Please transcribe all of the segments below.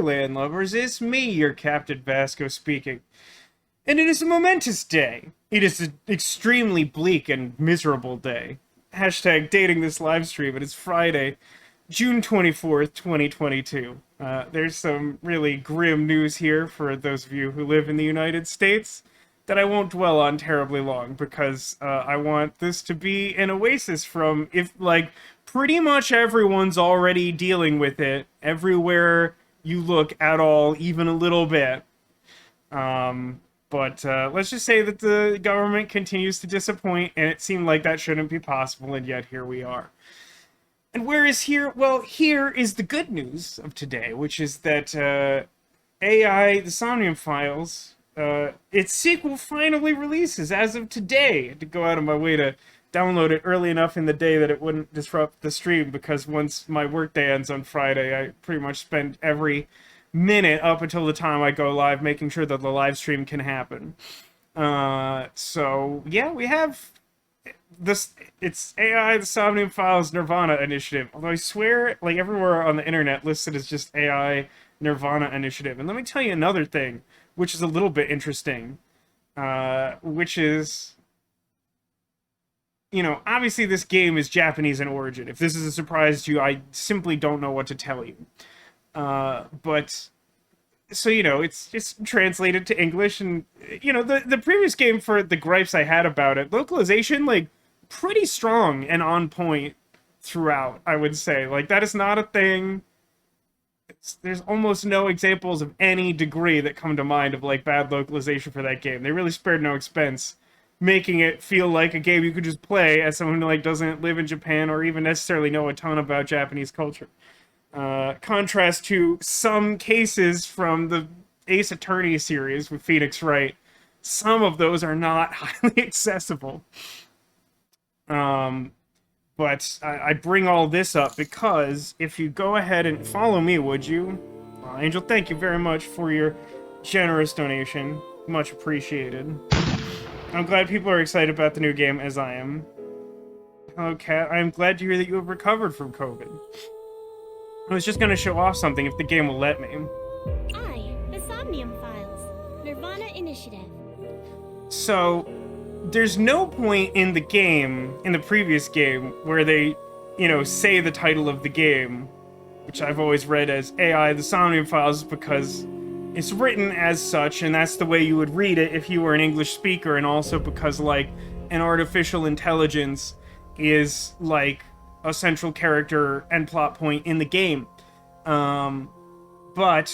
landlubbers, it's me, your Captain Vasco speaking. And it is a momentous day. It is an extremely bleak and miserable day. Hashtag dating this live stream, and it's Friday, June 24th, 2022. There's some really grim news here for those of you who live in the United States that I won't dwell on terribly long, because I want this to be an oasis from, if, like, pretty much everyone's already dealing with it, everywhere you look at all, even a little bit. But let's just say that the government continues to disappoint, and it seemed like that shouldn't be possible, and yet here we are. And where is here? Well, here is the good news of today, which is that AI, the Somnium Files, its sequel finally releases as of today. I had to go out of my way to download it early enough in the day that it wouldn't disrupt the stream, because once my workday ends on Friday, I pretty much spend every minute up until the time I go live making sure that the live stream can happen. So yeah, we have this. It's AI, the Somnium Files, Nirvana Initiative. Although I swear, like, everywhere on the internet listed as just AI Nirvana Initiative. And let me tell you another thing, which is a little bit interesting, which is, you know, obviously this game is Japanese in origin. If this is a surprise to you, I simply don't know what to tell you. But, so, you know, it's translated to English, and, you know, the previous game, for the gripes I had about it, localization, like, pretty strong and on point throughout, I would say. Like, that is not a thing. There's almost no examples of any degree that come to mind of, like, bad localization for that game. They really spared no expense, making it feel like a game you could just play as someone who, like, doesn't live in Japan or even necessarily know a ton about Japanese culture. Contrast to some cases from the Ace Attorney series with Phoenix Wright. Some of those are not highly accessible. But I bring all this up because if you go ahead and follow me, would you? Angel, thank you very much for your generous donation. Much appreciated. I'm glad people are excited about the new game, as I am. Hello, Kat. I'm glad to hear that you have recovered from COVID. I was just going to show off something if the game will let me. I, the Somnium Files, Nirvana Initiative. So, there's no point in the game, in the previous game, where they, you know, say the title of the game, which I've always read as AI, the Somnium Files, because it's written as such, and that's the way you would read it if you were an English speaker, and also because, like, an artificial intelligence is, like, a central character and plot point in the game. But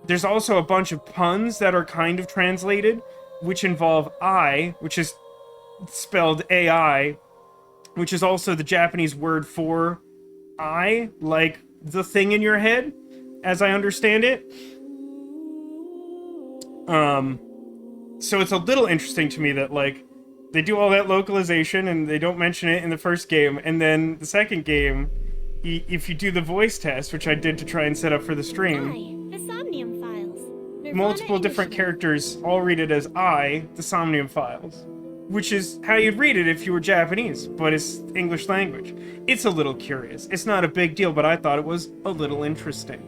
there's also a bunch of puns that are kind of translated, which involve I, which is spelled AI, which is also the Japanese word for I, like the thing in your head, as I understand it. So it's a little interesting to me that, like, they do all that localization and they don't mention it in the first game, and then the second game, if you do the voice test, which I did to try and set up for the stream, I, the Somnium Files, Nirvana multiple different Initiative. characters all read it as I, the Somnium Files, which is how you'd read it if you were Japanese, but it's English language. It's a little curious. It's not a big deal, but I thought it was a little interesting.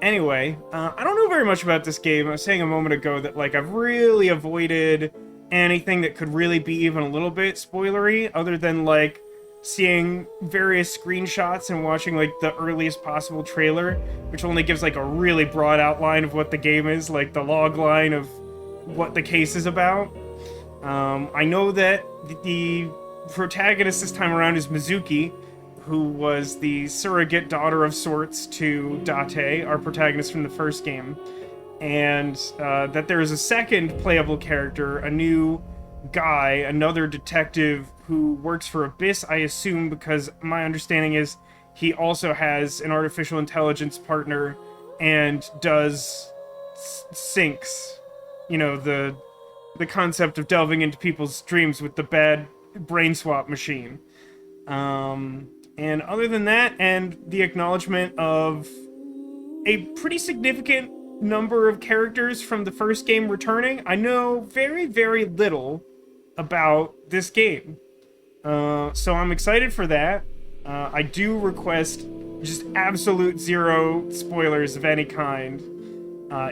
Anyway, I don't know very much about this game. I was saying a moment ago that, like, I've really avoided anything that could really be even a little bit spoilery, other than, like, seeing various screenshots and watching, like, the earliest possible trailer, which only gives, like, a really broad outline of what the game is, like the log line of what the case is about. I know that the protagonist this time around is Mizuki, who was the surrogate daughter of sorts to Date, our protagonist from the first game, and that there is a second playable character, a new guy, another detective who works for Abyss, I assume, because my understanding is he also has an artificial intelligence partner and does syncs, you know, the concept of delving into people's dreams with the bad brain swap machine. And other than that, and the acknowledgement of a pretty significant number of characters from the first game returning, I know very, very little about this game. So I'm excited for that. I do request just absolute zero spoilers of any kind.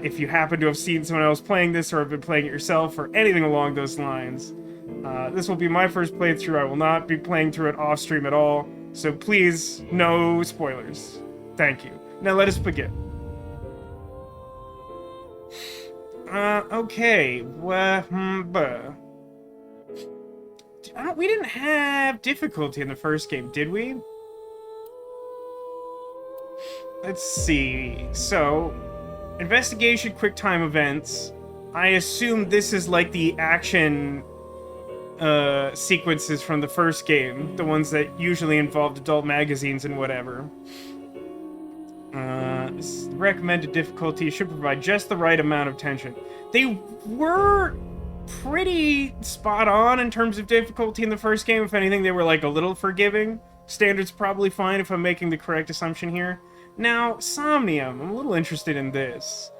If you happen to have seen someone else playing this or have been playing it yourself or anything along those lines, this will be my first playthrough. I will not be playing through it off stream at all, so please, no spoilers. Thank you. Now let us begin. Okay. We didn't have difficulty in the first game, did we? Let's see. So, investigation, quick time events. I assume this is like the action sequences from the first game, the ones that usually involved adult magazines and whatever. Recommended difficulty should provide just the right amount of tension. They were pretty spot on in terms of difficulty in the first game. If anything, they were like a little forgiving. Standard's probably fine if I'm making the correct assumption here. Now, Somnium, I'm a little interested in this.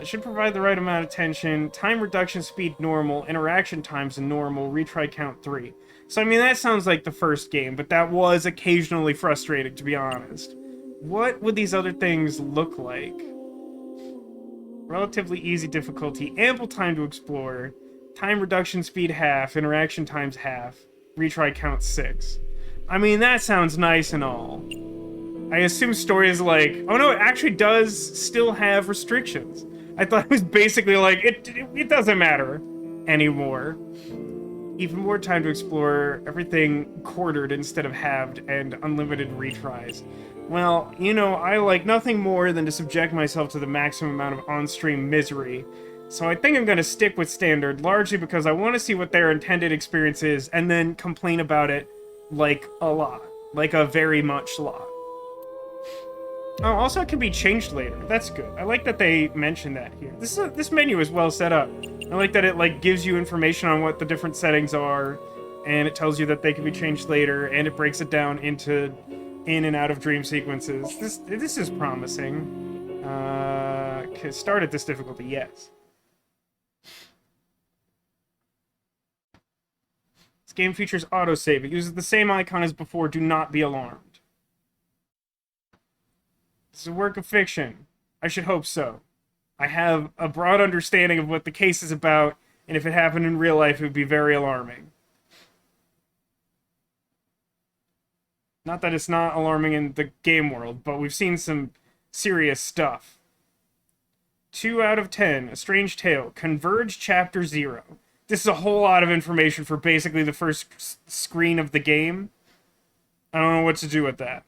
Should provide the right amount of tension. Time reduction speed normal. Interaction times normal. Retry count 3. So, I mean, that sounds like the first game, but that was occasionally frustrating, to be honest. What would these other things look like? Relatively easy difficulty. Ample time to explore. Time reduction speed half. Interaction times half. Retry count 6. I mean, that sounds nice and all. I assume story is like... Oh no, it actually does still have restrictions. I thought it was basically like, it doesn't matter anymore. Even more time to explore, everything quartered instead of halved, and unlimited retries. Well, you know, I like nothing more than to subject myself to the maximum amount of on-stream misery. So I think I'm going to stick with standard, largely because I want to see what their intended experience is, and then complain about it like a lot. Like a very much lot. Oh, also it can be changed later. That's good. I like that they mentioned that here. This menu is well set up. I like that it like gives you information on what the different settings are, and it tells you that they can be changed later, and it breaks it down into in and out of dream sequences. This is promising. Start at this difficulty, yes. This game features autosave. It uses the same icon as before. Do not be alarmed. This is a work of fiction. I should hope so. I have a broad understanding of what the case is about, and if it happened in real life, it would be very alarming. Not that it's not alarming in the game world, but we've seen some serious stuff. 2 out of 10, A Strange Tale, Converge Chapter 0. This is a whole lot of information for basically the first screen of the game. I don't know what to do with that.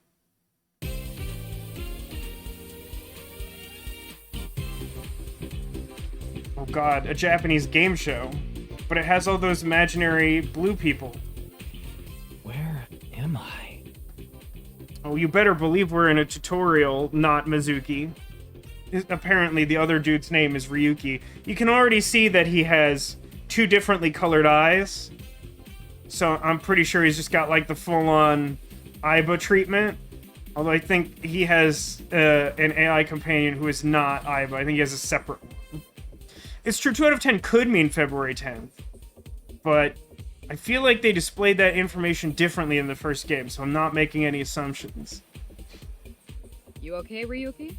Oh god, a Japanese game show. But it has all those imaginary blue people. Where am I? Oh, you better believe we're in a tutorial, not Mizuki. Apparently, the other dude's name is Ryki. You can already see that he has 2 differently colored eyes. So I'm pretty sure he's just got, like, the full-on Aiba treatment. Although I think he has an AI companion who is not Aiba. I think he has a separate one. It's true, 2 out of 10 could mean February 10th. But I feel like they displayed that information differently in the first game, so I'm not making any assumptions. You okay, Ryuki?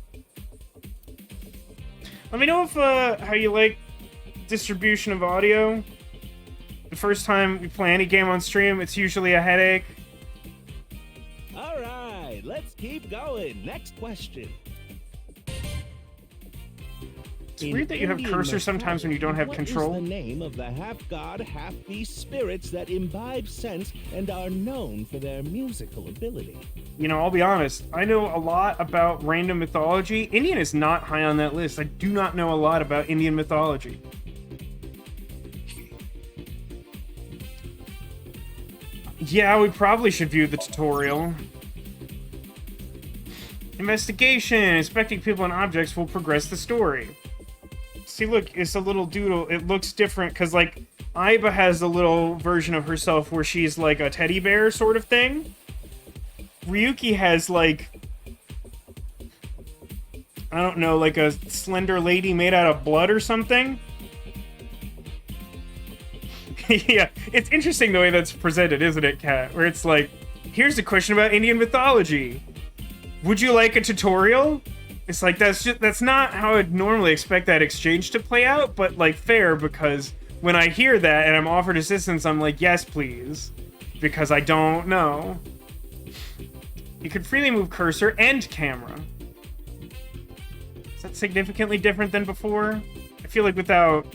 Let me know if how you like distribution of audio. The first time we play any game on stream, it's usually a headache. All right, let's keep going. Next question. It's weird that you have cursor sometimes when you don't have control. What is the name of the half-god, half-beast spirits that imbibe sense and are known for their musical ability? You know, I'll be honest. I know a lot about random mythology. Indian is not high on that list. I do not know a lot about Indian mythology. Yeah, we probably should view the tutorial. Investigation. Inspecting people and objects will progress the story. See, look, it's a little doodle. It looks different because, like, Aiba has a little version of herself where she's, like, a teddy bear sort of thing. Ryuki has, like, I don't know, like a slender lady made out of blood or something. Yeah, it's interesting the way that's presented, isn't it, Kat? Where it's like, here's a question about Indian mythology. would you like a tutorial? It's like, that's not how I'd normally expect that exchange to play out, but like fair, because when I hear that and I'm offered assistance, I'm like, yes, please, because I don't know. You could freely move cursor and camera. Is that significantly different than before? I feel like without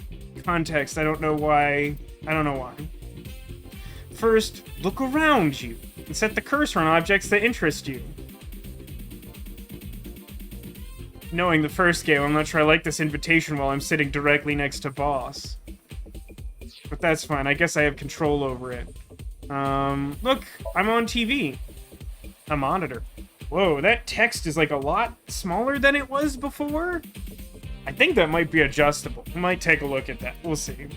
context, I don't know why. First, look around you and set the cursor on objects that interest you. Knowing the first game, I'm not sure I like this invitation while I'm sitting directly next to boss. But that's fine. I guess I have control over it. Look, I'm on TV. A monitor. Whoa, that text is like a lot smaller than it was before? I think that might be adjustable. We might take a look at that. We'll see.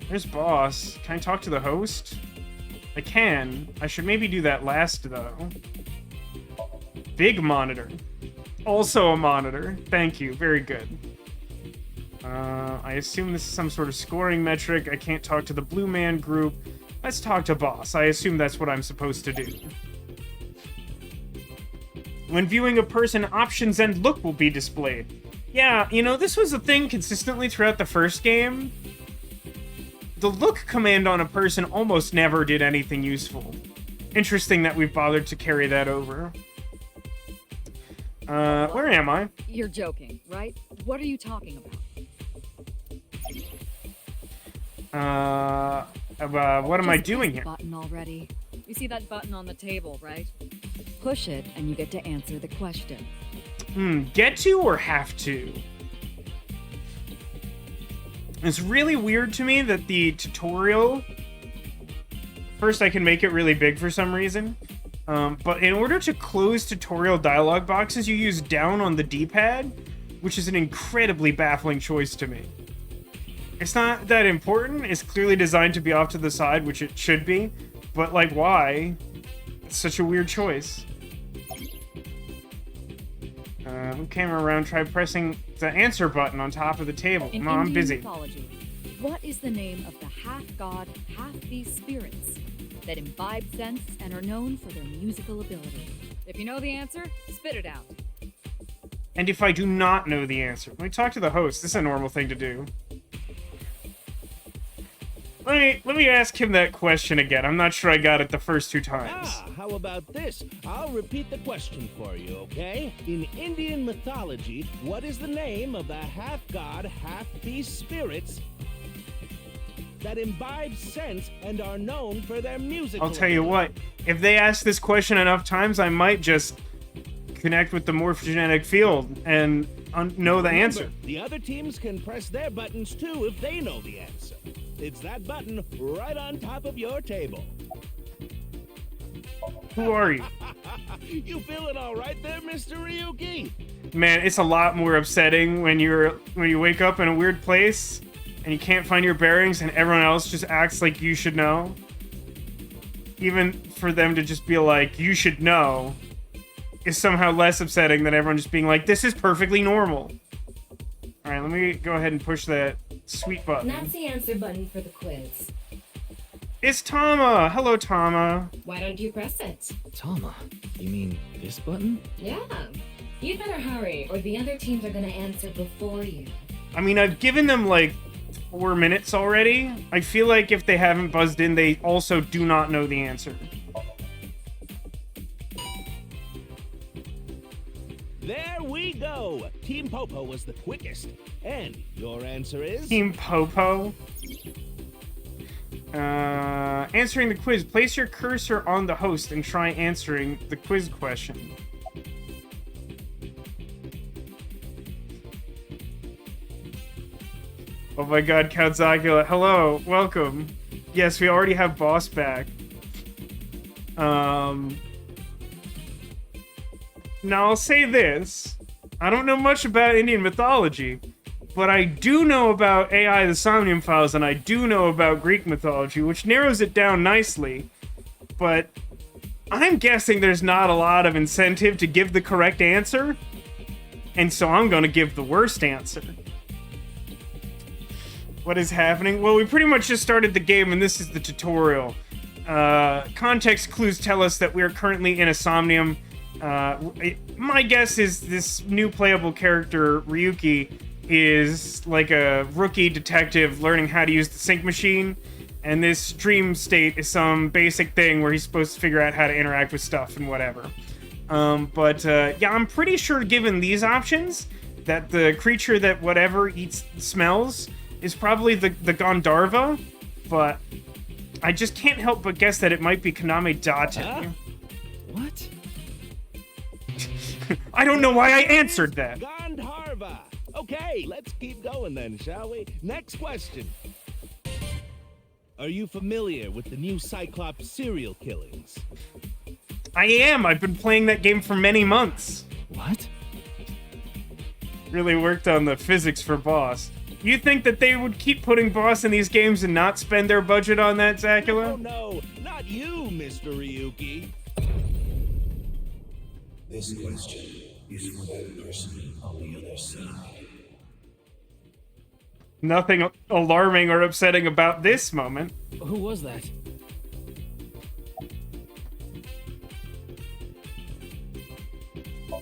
There's boss. Can I talk to the host? I can. I should maybe do that last, though. Big monitor. Also a monitor. Thank you. Very good. I assume this is some sort of scoring metric. I can't talk to the Blue Man group. Let's talk to boss. I assume that's what I'm supposed to do. When viewing a person, options and look will be displayed. Yeah, you know, this was a thing consistently throughout the first game. The look command on a person almost never did anything useful. Interesting that we've bothered to carry that over. Where am I? You're joking, right? What are you talking about? What am I doing Press here? the button already. You see that button on the table, right? Push it and you get to answer the question. Get to or have to? It's really weird to me that the tutorial... First, I can make it really big for some reason. But in order to close tutorial dialog boxes, you use down on the D-pad, which is an incredibly baffling choice to me. It's not that important. It's clearly designed to be off to the side, which it should be. But, like, why? It's such a weird choice. Move camera around. Try pressing the answer button on top of the table. In No, I'm Indian busy. mythology, what is the name of the half-god, half-beast spirits that imbibe sense and are known for their musical ability? If you know the answer, spit it out. And if I do not know the answer, let me talk to the host. This is a normal thing to do. Let me ask him that question again. I'm not sure I got it the first two times. How about this? I'll repeat the question for you, okay? In Indian mythology, what is the name of the half-god, half-beast spirits that imbibe sense and are known for their musical I'll tell you what, if they ask this question enough times, I might just connect with the morphogenetic field and know the answer. The other teams can press their buttons too if they know the answer. It's that button right on top of your table. Who are you? You feeling all right there, Mr. Ryuki? Man, it's a lot more upsetting when you wake up in a weird place and you can't find your bearings and everyone else just acts like you should know. Even for them to just be like, you should know, is somehow less upsetting than everyone just being like, this is perfectly normal. Alright, let me go ahead and push that sweet button. That's the answer button for the quiz. It's Tama! Hello, Tama. Why don't you press it? Tama, you mean this button? Yeah. You'd better hurry, or the other teams are gonna answer before you. I mean, I've given them like 4 minutes already. I feel like if they haven't buzzed in, they also do not know the answer. There we go. Team Popo was the quickest. And your answer is? Team Popo. Answering the quiz. Place your cursor on the host and try answering the quiz question. Oh my god, Count Zagula. Hello, welcome. Yes, we already have boss back. Now I'll say this. I don't know much about Indian mythology, but I do know about AI, the Somnium Files, and I do know about Greek mythology, which narrows it down nicely. But I'm guessing there's not a lot of incentive to give the correct answer, and so I'm going to give the worst answer. What is happening? Well, we pretty much just started the game, and this is the tutorial. context clues tell us that we're currently in a Somnium. My guess is this new playable character, Ryki, is like a rookie detective learning how to use the sync machine, and this dream state is some basic thing where he's supposed to figure out how to interact with stuff and whatever. Yeah, I'm pretty sure given these options that the creature that whatever eats smells is probably the Gandharva, but I just can't help but guess that it might be Kaname Date. What? I don't know why I answered that. Gandharva. Okay, let's keep going then, shall we? Next question. Are you familiar with the new Cyclops serial killings? I am. I've been playing that game for many months. What? Really worked on the physics for Boss. You think that they would keep putting Boss in these games and not spend their budget on that, Zacula? Oh no, not you, Mr. Ryuki. This question is for that person on the other side. Nothing alarming or upsetting about this moment. Who was that?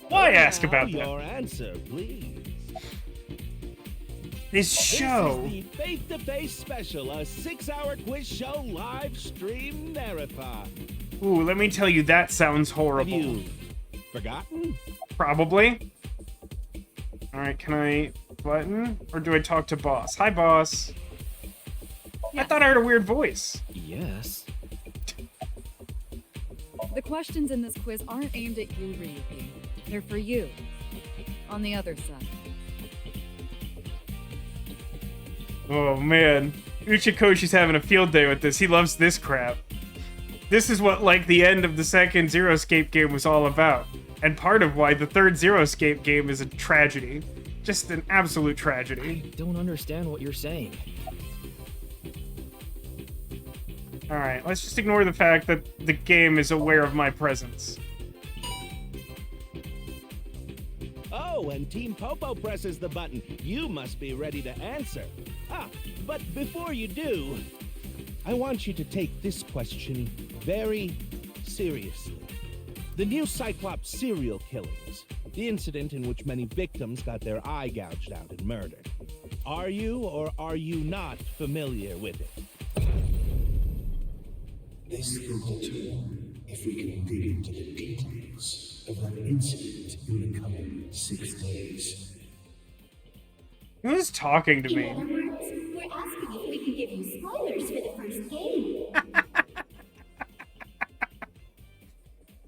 Why ask about Your that? answer, please. This show. This is the face-to-face special, a 6-hour quiz show live stream marathon. Ooh, let me tell you, that sounds Have horrible. you forgotten? Probably. Alright, can I button? Or do I talk to Boss? Hi, Boss. I thought I heard a weird voice. Yes. The questions in this quiz aren't aimed at you, Ryuki. They're for you. On the other side. Oh, man. Uchikoshi's having a field day with this. He loves this crap. This is what, like, the end of the second Zero Escape game was all about. And part of why the third Zero Escape game is a tragedy. Just an absolute tragedy. I don't understand what you're saying. Alright, let's just ignore the fact that the game is aware of my presence. Oh, when Team Popo presses the button, you must be ready to answer. But before you do, I want you to take this question very seriously. The new Cyclops serial killings, the incident in which many victims got their eye gouged out and murdered. Are you or are you not familiar with it? This will determine if we can dig into the details of that incident in the coming 6 days. Who's talking to In me? other words, we're asking if we can give you spoilers for the first game.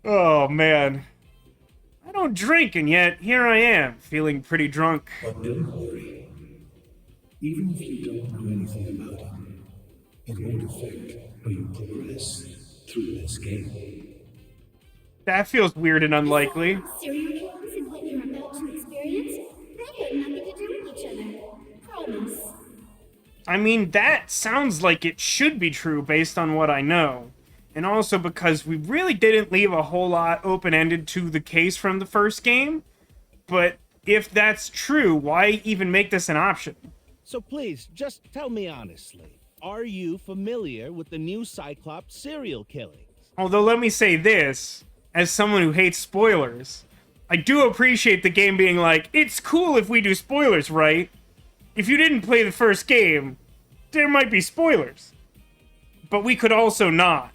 Oh, man. I don't drink, and yet here I am, feeling pretty drunk. But don't worry. Even if you don't know anything about it, it won't affect how you progress through this game. That feels weird and unlikely. Serial killings and what you're about to experience, they have nothing to do with each other. Promise. I mean, that sounds like it should be true based on what I know. And also because we really didn't leave a whole lot open-ended to the case from the first game. But if that's true, why even make this an option? So please, just tell me honestly, are you familiar with the new Cyclops serial killings? Although let me say this, as someone who hates spoilers, I do appreciate the game being like, it's cool if we do spoilers, right? If you didn't play the first game, there might be spoilers. But we could also not.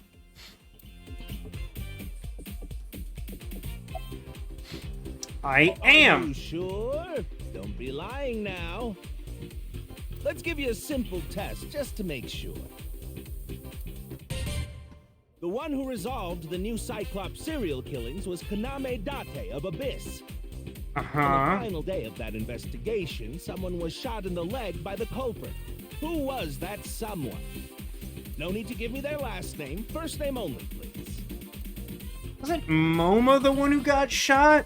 I Are am. you sure? Don't be lying now. Let's give you a simple test, just to make sure. The one who resolved the new Cyclops serial killings was Kaname Date of Abyss. On the final day of that investigation, someone was shot in the leg by the culprit. Who was that someone? No need to give me their last name, first name only, please. Wasn't Moma the one who got shot?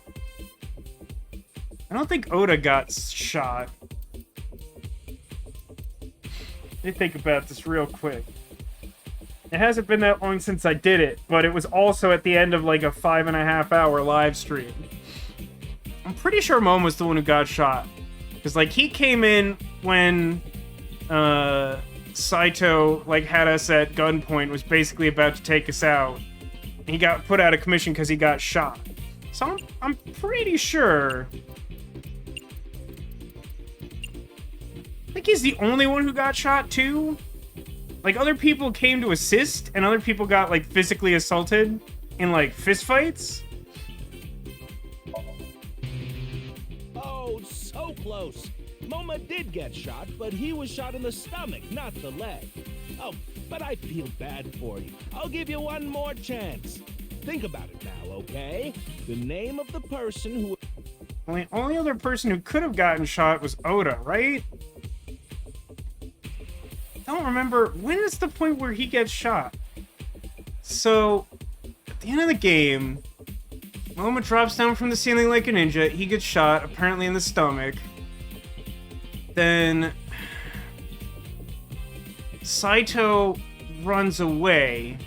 I don't think Oda got shot. Let me think about this real quick. It hasn't been that long since I did it, but it was also at the end of like a 5.5-hour live stream. I'm pretty sure Mom was the one who got shot. Because like he came in when Saito, like, had us at gunpoint, was basically about to take us out. He got put out of commission because he got shot. So I'm pretty sure... I think he's the only one who got shot, too. Like, other people came to assist, and other people got, like, physically assaulted in, like, fistfights. Oh, so close. Moma did get shot, but he was shot in the stomach, not the leg. Oh, but I feel bad for you. I'll give you one more chance. Think about it now, okay? The name of the person who... Well, the only other person who could have gotten shot was Oda, right? I don't remember. When is the point where he gets shot? So, at the end of the game, Moma drops down from the ceiling like a ninja. He gets shot, apparently in the stomach. Then Saito runs away,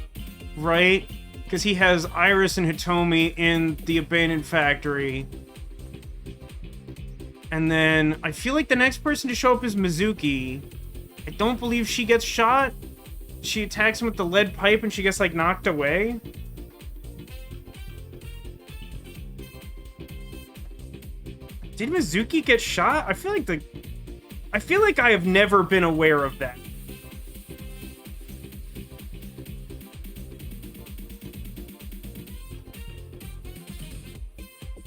right? Because he has Iris and Hitomi in the abandoned factory. And then I feel like the next person to show up is Mizuki. I don't believe she gets shot. She attacks him with the lead pipe and she gets, like, knocked away. Did Mizuki get shot? I feel like I have never been aware of that.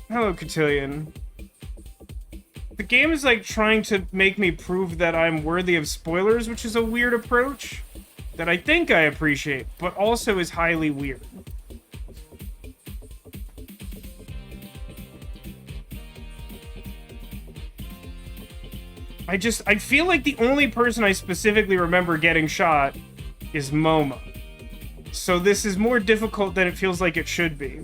Hello, Cotillion. The game is, like, trying to make me prove that I'm worthy of spoilers, which is a weird approach that I think I appreciate, but also is highly weird. I feel like the only person I specifically remember getting shot is Moma. So this is more difficult than it feels like it should be.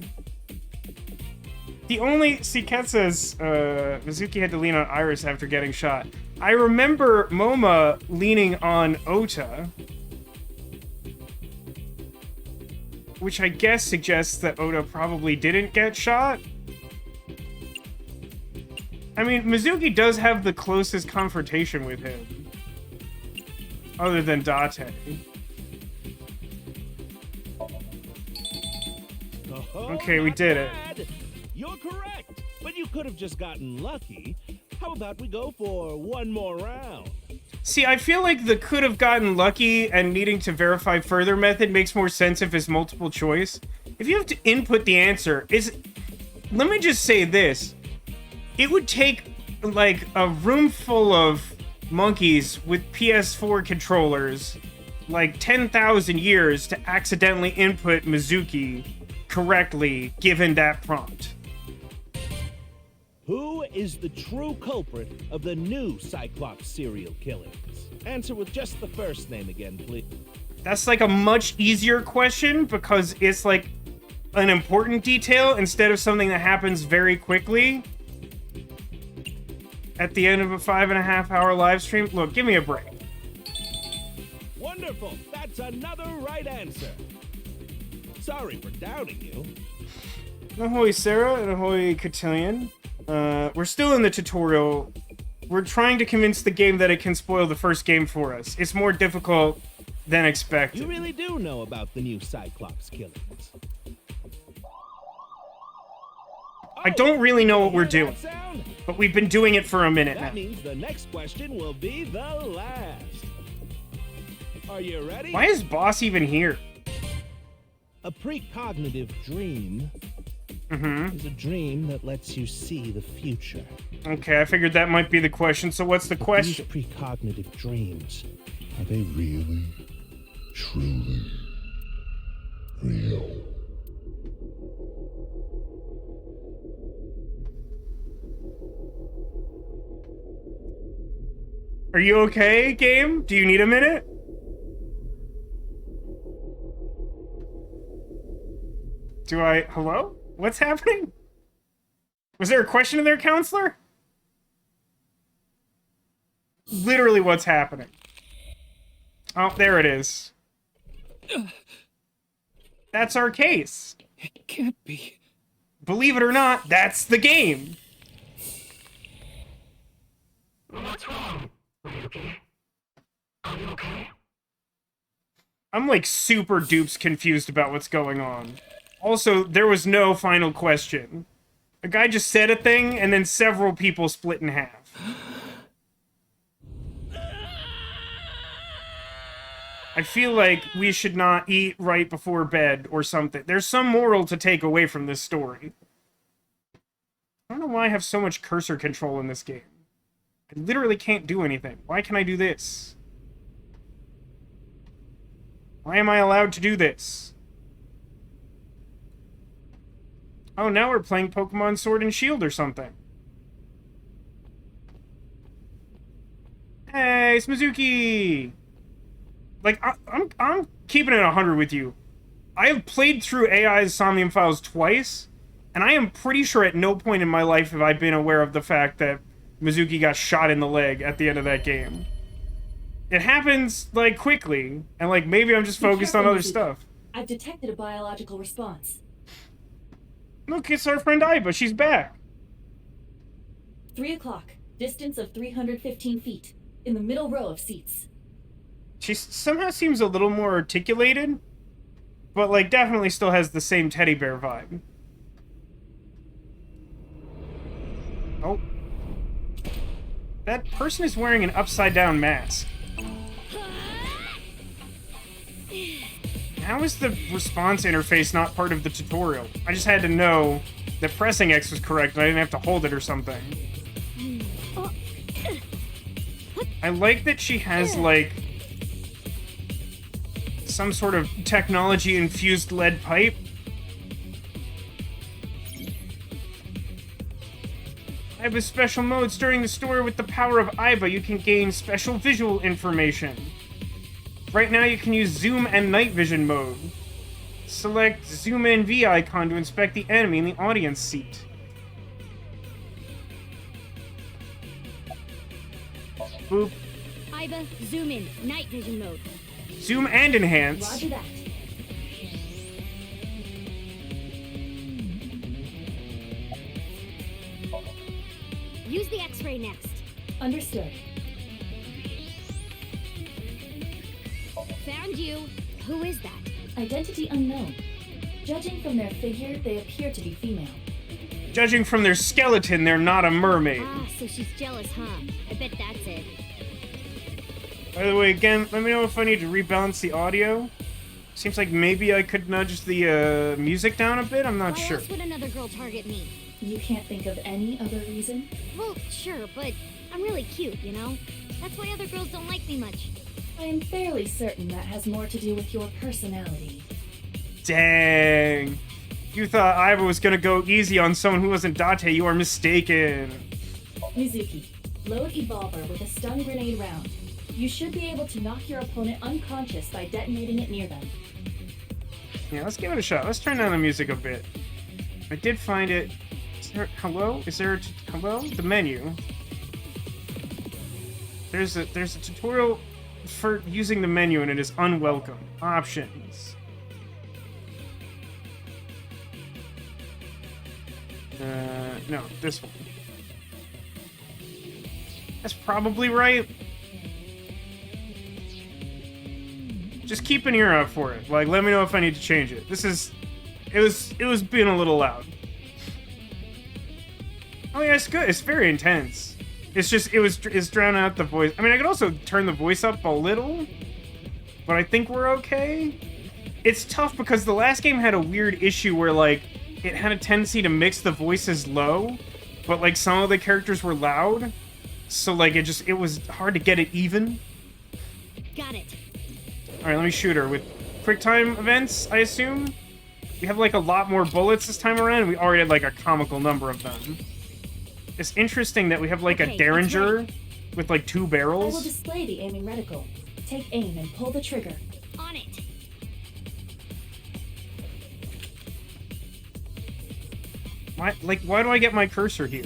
The only... See, Kat says, Mizuki had to lean on Iris after getting shot. I remember Moma leaning on Ota, which I guess suggests that Ota probably didn't get shot. I mean, Mizuki does have the closest confrontation with him, other than Date. Okay, we did it. You're correct, but you could have just gotten lucky. How about we go for one more round? See, I feel like the could have gotten lucky and needing to verify further method makes more sense if it's multiple choice. If you have to input the answer, let me just say this. It would take, like, a room full of monkeys with PS4 controllers, like 10,000 years to accidentally input Mizuki correctly given that prompt. Who is the true culprit of the new Cyclops serial killings? Answer with just the first name again, please. That's, like, a much easier question because it's, like, an important detail instead of something that happens very quickly at the end of a 5.5-hour live stream. Look, give me a break. Wonderful. That's another right answer. Sorry for doubting you. Ahoy, Sarah, and ahoy, Cotillion. We're still in the tutorial. We're trying to convince the game that it can spoil the first game for us. It's more difficult than expected. You really do know about the new Cyclops killings. I don't really know what we're doing, but we've been doing it for a minute now. That means the next question will be the last. Are you ready? Why is Boss even here? A precognitive dream is a dream that lets you see the future. Okay, I figured that might be the question, so what's the question? These precognitive dreams, Are they really, truly real? Are you okay, game? Do you need a minute? Hello? What's happening? Was there a question in there, counselor? Literally what's happening. Oh, there it is. That's our case. It can't be. Believe it or not, that's the game. What's wrong? Are you okay? Are you okay? I'm like super dupes confused about what's going on. Also, there was no final question. A guy just said a thing, and then several people split in half. I feel like we should not eat right before bed or something. There's some moral to take away from this story. I don't know why I have so much cursor control in this game. I literally can't do anything. Why can I do this? Why am I allowed to do this? Oh, now we're playing Pokemon Sword and Shield or something. Hey, it's Mizuki! Like, I'm keeping it 100 with you. I have played through AI's Somnium Files twice, and I am pretty sure at no point in my life have I been aware of the fact that Mizuki got shot in the leg at the end of that game. It happens, like, quickly, and, like, maybe I'm just focused on other stuff. I've detected a biological response. Look, it's our friend Aiba. She's back. 3 o'clock. Distance of 315 feet. In the middle row of seats. She somehow seems a little more articulated, but, like, definitely still has the same teddy bear vibe. Oh. That person is wearing an upside-down mask. How is the response interface not part of the tutorial? I just had to know that pressing X was correct, and I didn't have to hold it or something. I like that she has, like, some sort of technology-infused lead pipe. I have a special modes during the story with the power of Aiba. You can gain special visual information. Right now you can use zoom and night vision mode. Select zoom in V icon to inspect the enemy in the audience seat. Boop. Aiba, zoom in, night vision mode. Zoom and enhance. Roger that. Use the X-ray next. Understood. Found you. Who is that? Identity unknown. Judging from their figure, they appear to be female. Judging from their skeleton, they're not a mermaid. Ah, so she's jealous, huh? I bet that's it. By the way, again, let me know if I need to rebalance the audio. Seems like maybe I could nudge the music down a bit. I'm not Why sure. else would another girl target me? You can't think of any other reason? Well, sure, but I'm really cute, you know? That's why other girls don't like me much. I am fairly certain that has more to do with your personality. Dang. You thought Aiba was gonna go easy on someone who wasn't Date. You are mistaken. Mizuki, load Evolver with a stun grenade round. You should be able to knock your opponent unconscious by detonating it near them. Yeah, let's give it a shot. Let's turn down the music a bit. I did find it. Is there, hello? Is there a hello? The menu. There's a tutorial for using the menu, and it is unwelcome. Options. No, this one. That's probably right. Just keep an ear out for it. Like, let me know if I need to change it. It was being a little loud. Oh yeah, it's good. It's very intense. It's just, it's drowning out the voice. I mean, I could also turn the voice up a little, but I think we're okay. It's tough because the last game had a weird issue where, like, it had a tendency to mix the voices low, but, like, some of the characters were loud. So, like, it was hard to get it even. Got it. Alright, let me shoot her with quick time events, I assume. We have, like, a lot more bullets this time around, and we already had, like, a comical number of them. It's interesting that we have, like, Okay, a Derringer with, like, 2 I will barrels. display the aiming reticle. Take aim and pull the trigger. On it. Why do I get my cursor here?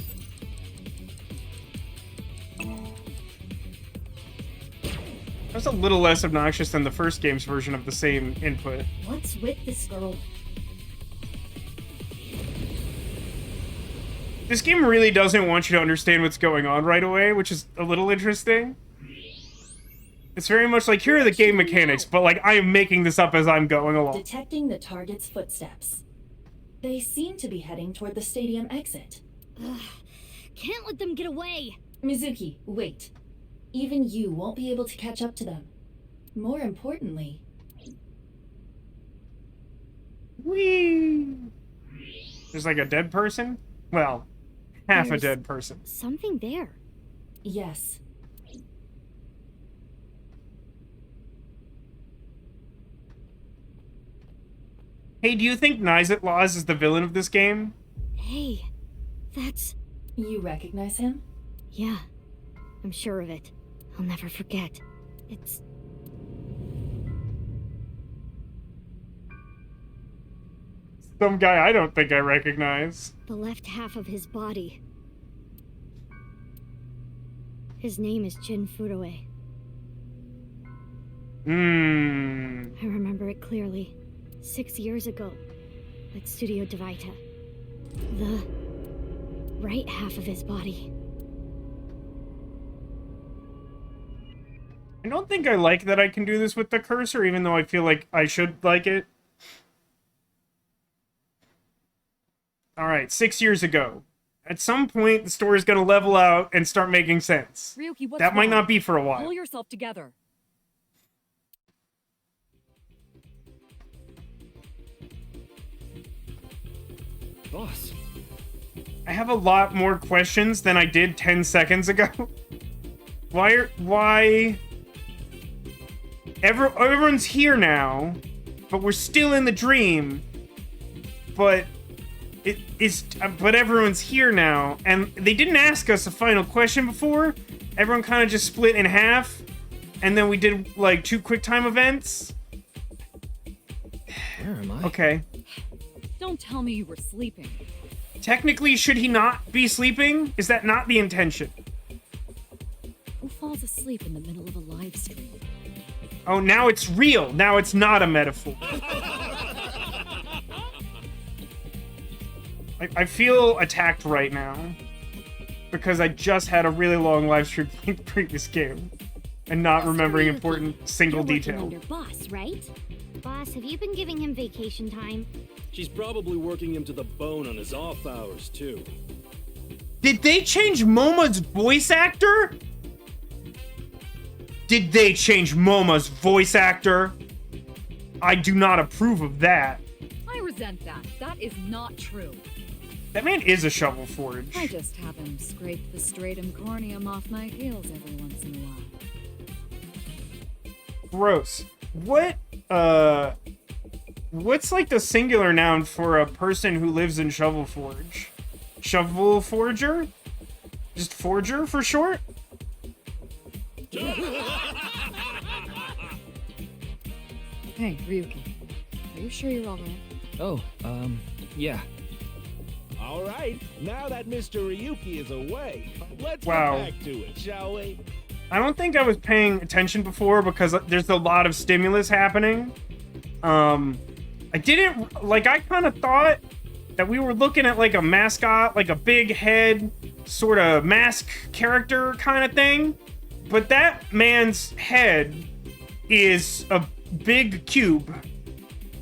That's a little less obnoxious than the first game's version of the same input. What's with this girl? This game really doesn't want you to understand what's going on right away, which is a little interesting. It's very much like, here are the game mechanics, but like, I am making this up as I'm going along. Detecting the target's footsteps. They seem to be heading toward the stadium exit. Ugh, can't let them get away. Mizuki, wait. Even you won't be able to catch up to them. More importantly... Whee! There's like a dead person? Well, half a There's dead person. something there. Yes. Hey, do you think Nizet Laws is the villain of this game? Hey, that's... You recognize him? Yeah, I'm sure of it. I'll never forget. It's... Some guy I don't think I recognize. the left half of his body. His name is Jin Furue. I remember it clearly. 6 years ago, at Studio Devita. The right half of his body. I don't think I like that I can do this with the cursor, even though I feel like I should like it. Alright, 6 years ago. At some point, the story's gonna level out and start making sense. Ryuki, what's That might wrong? not be for a while. Pull yourself together. Boss. I have a lot more questions than I did 10 seconds ago. Everyone's here now, but we're still in the dream. But but everyone's here now, and they didn't ask us a final question before. Everyone kind of just split in half, and then we did like 2 QuickTime events. Where am I? Okay. Don't tell me you were sleeping. Technically, should he not be sleeping? Is that not the intention? Who falls asleep in the middle of a live stream? Oh, now it's real. Now it's not a metaphor. I feel attacked right now because I just had a really long live stream playing the previous game and not remembering important single You're working detail. under boss, right? Boss, have you been giving him vacation time? She's probably working him to the bone on his off hours, too. Did they change Moma's voice actor? Did they change Moma's voice actor? I do not approve of that. I resent that. That is not true. That man is a shovel forge. I just have him scrape the stratum corneum off my heels every once in a while. Gross. What's like the singular noun for a person who lives in Shovel Forge? Shovel Forger? Just Forger for short? Hey, Ryuki. Are you sure you're alright? Oh, yeah. All right, now that Mr. Ryuki is away, let's Wow. get back to it, shall we? I don't think I was paying attention before because there's a lot of stimulus happening. I didn't, like, I kind of thought that we were looking at, like, a mascot, like a big head, sort of mask character kind of thing. But that man's head is a big cube,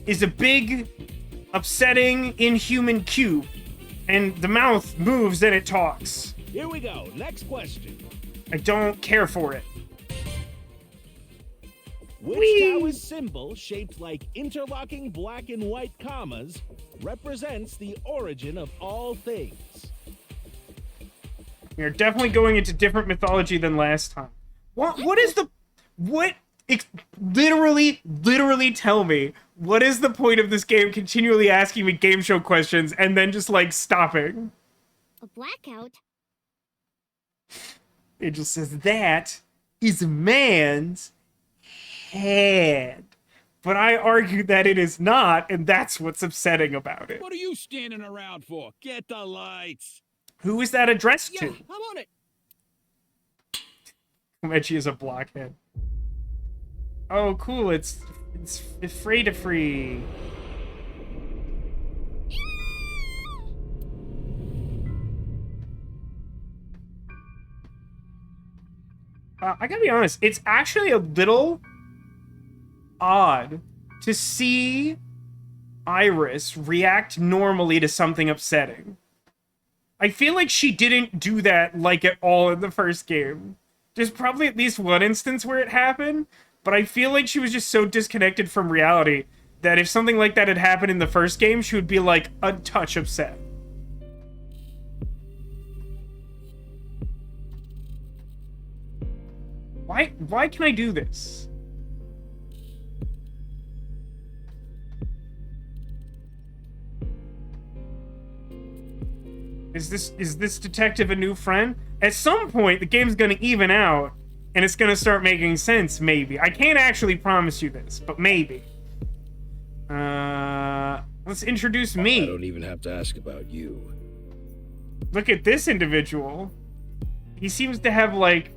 is a big, upsetting, inhuman cube. And the mouth moves and it talks. Here we go, next question. I don't care for it. Which Whee! Taoist symbol, shaped like interlocking black and white commas, represents the origin of all things? We are definitely going into different mythology than last time. What is the... Literally tell me, what is the point of this game continually asking me game show questions and then just, like, stopping? A blackout? It just says, that is a man's head. But I argue that it is not, and that's what's upsetting about it. What are you standing around for? Get the lights. Who is that addressed Yeah, to? I'm on it. Komechi is a blockhead. Oh, cool, it's free to free. I gotta be honest, it's actually a little odd to see Iris react normally to something upsetting. I feel like she didn't do that, like, at all in the first game. There's probably at least one instance where it happened, but I feel like she was just so disconnected from reality that if something like that had happened in the first game, she would be, like, a touch upset. Why can I do this? Is this detective a new friend? At some point, the game's gonna even out, and it's gonna start making sense, maybe. I can't actually promise you this, but maybe. Let's introduce me. I don't even have to ask about you. Look at this individual. He seems to have, like,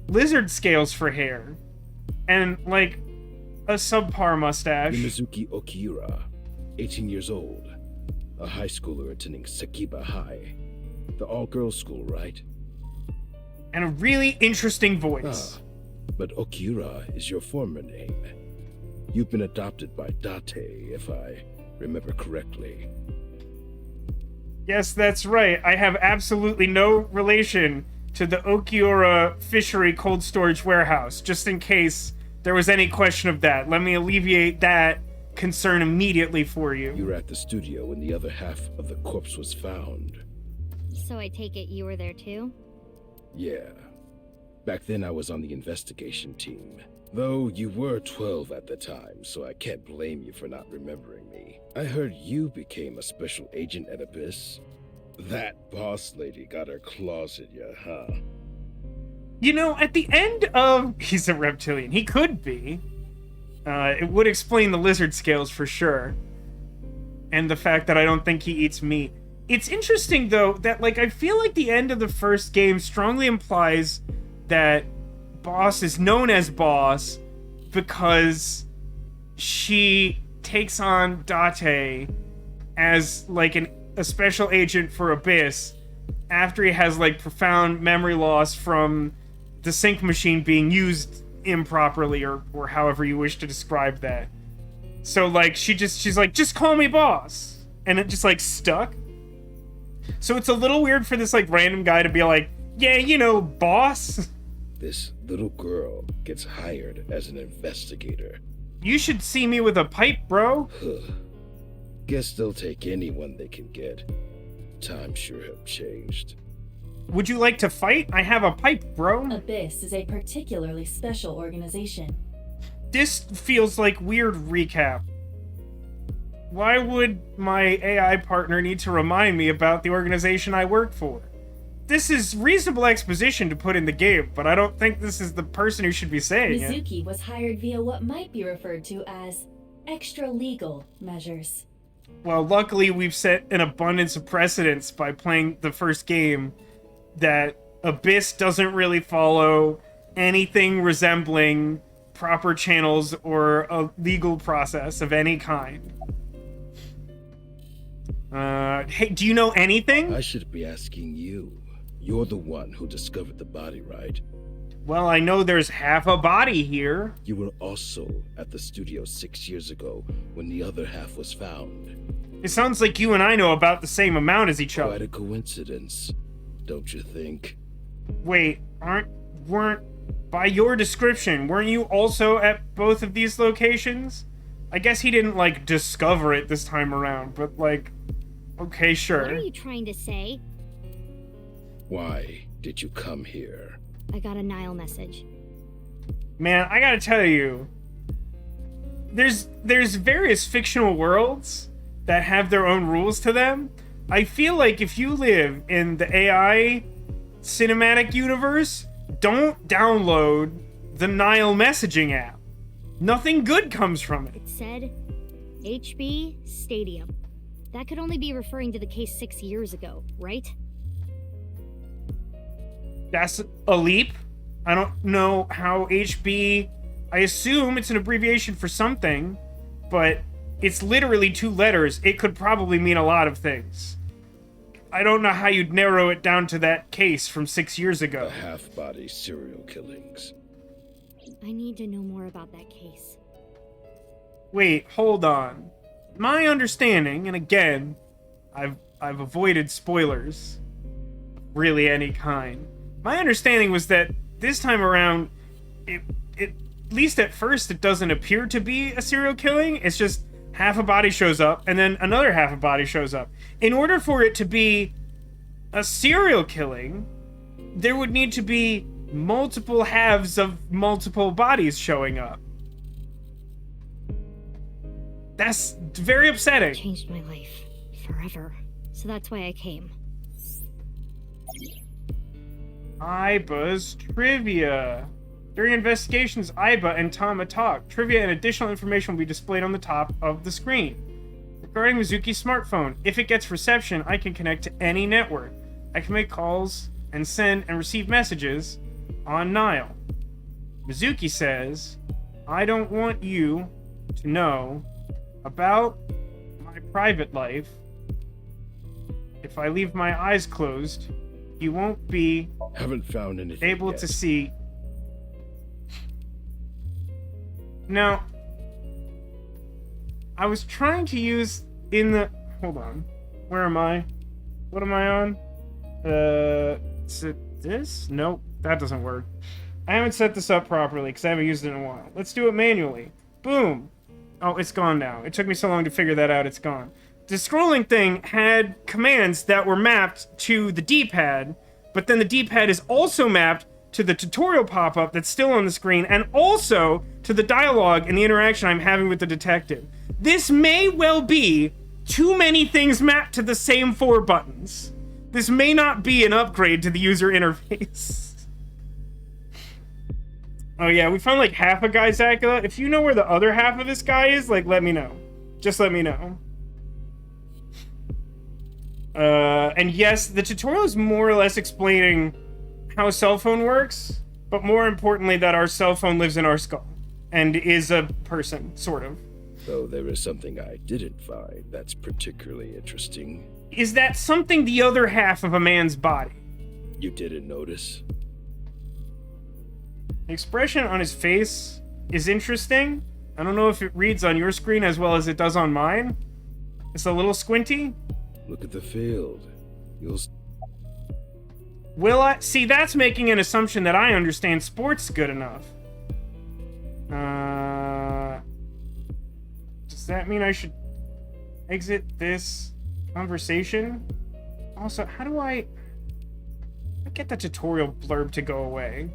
lizard scales for hair. And, like, a subpar mustache. Mizuki Okiura, 18 years old. A high schooler attending Sakiba High. The all-girls school, right? And a really interesting voice. But Okiura is your former name. You've been adopted by Date, if I remember correctly. Yes, that's right. I have absolutely no relation to the Okiura Fishery Cold Storage Warehouse, just in case there was any question of that. Let me alleviate that concern immediately for you. You were at the studio when the other half of the corpse was found. So I take it you were there too? Yeah. Back then I was on the investigation team. Though you were 12 at the time, so I can't blame you for not remembering me. I heard you became a special agent at Abyss. That boss lady got her claws in you, huh? You know, at the end of... He's a reptilian. He could be. It would explain the lizard scales for sure. And the fact that I don't think he eats meat. It's interesting, though, that, like, I feel like the end of the first game strongly implies that Boss is known as Boss because she takes on Date as, like, a special agent for Abyss after he has, like, profound memory loss from the sync machine being used improperly, or however you wish to describe that. So, like, she's like, just call me Boss. And it just, like, stuck. So it's a little weird for this, like, random guy to be like, yeah, you know, Boss. This little girl gets hired as an investigator. You should see me with a pipe, bro. Guess they'll take anyone they can get. Times sure have changed. Would you like to fight? I have a pipe, bro. Abyss is a particularly special organization. This feels like weird recap. Why would my AI partner need to remind me about the organization I work for? This is reasonable exposition to put in the game, but I don't think this is the person who should be saying it. Mizuki was hired via what might be referred to as extra-legal measures. Well, luckily we've set an abundance of precedents by playing the first game that Abyss doesn't really follow anything resembling proper channels or a legal process of any kind. Hey, do you know anything? I should be asking you. You're the one who discovered the body, right? Well, I know there's half a body here. You were also at the studio 6 years ago when the other half was found. It sounds like you and I know about the same amount as each other. Quite a coincidence, don't you think? Wait, by your description, weren't you also at both of these locations? I guess he didn't, like, discover it this time around, but, like, okay, sure. What are you trying to say? Why did you come here? I got a Nile message. Man, I gotta tell you, there's various fictional worlds that have their own rules to them. I feel like if you live in the AI cinematic universe, don't download the Nile messaging app. Nothing good comes from it. It said HB Stadium. That could only be referring to the case 6 years ago, right? That's a leap. I don't know how HB... I assume it's an abbreviation for something, but it's literally 2 letters. It could probably mean a lot of things. I don't know how you'd narrow it down to that case from 6 years ago. The half-body serial killings. I need to know more about that case. Wait, hold on. My understanding, and again, I've avoided spoilers, really any kind. My understanding was that this time around, it at least at first, it doesn't appear to be a serial killing. It's just half a body shows up, and then another half a body shows up. In order for it to be a serial killing, there would need to be multiple halves of multiple bodies showing up. That's very upsetting. It changed my life forever. So that's why I came. Iba's trivia. During investigations, Iba and Tama talk. Trivia and additional information will be displayed on the top of the screen. Regarding Mizuki's smartphone, if it gets reception, I can connect to any network. I can make calls and send and receive messages on Nile. Mizuki says, I don't want you to know about my private life. If I leave my eyes closed, you won't be Haven't found anything able yet. to see. Now, I was trying to use in the... Hold on. Where am I? What am I on? Is it this? Nope, that doesn't work. I haven't set this up properly because I haven't used it in a while. Let's do it manually. Boom. Oh, it's gone now. It took me so long to figure that out, it's gone. The scrolling thing had commands that were mapped to the D-pad, but then the D-pad is also mapped to the tutorial pop-up that's still on the screen, and also to the dialogue and the interaction I'm having with the detective. This may well be too many things mapped to the same 4 buttons. This may not be an upgrade to the user interface. Oh yeah, we found like half a guy, Zakula. If you know where the other half of this guy is, like, let me know. Just let me know. And yes, the tutorial is more or less explaining how a cell phone works, but more importantly that our cell phone lives in our skull and is a person, sort of. Though there is something I didn't find that's particularly interesting. Is that something the other half of a man's body? You didn't notice? The expression on his face is interesting. I don't know if it reads on your screen as well as it does on mine. It's a little squinty. Look at the field. You'll... Will I? See, that's making an assumption that I understand sports good enough. Does that mean I should exit this conversation? Also, how do I get the tutorial blurb to go away?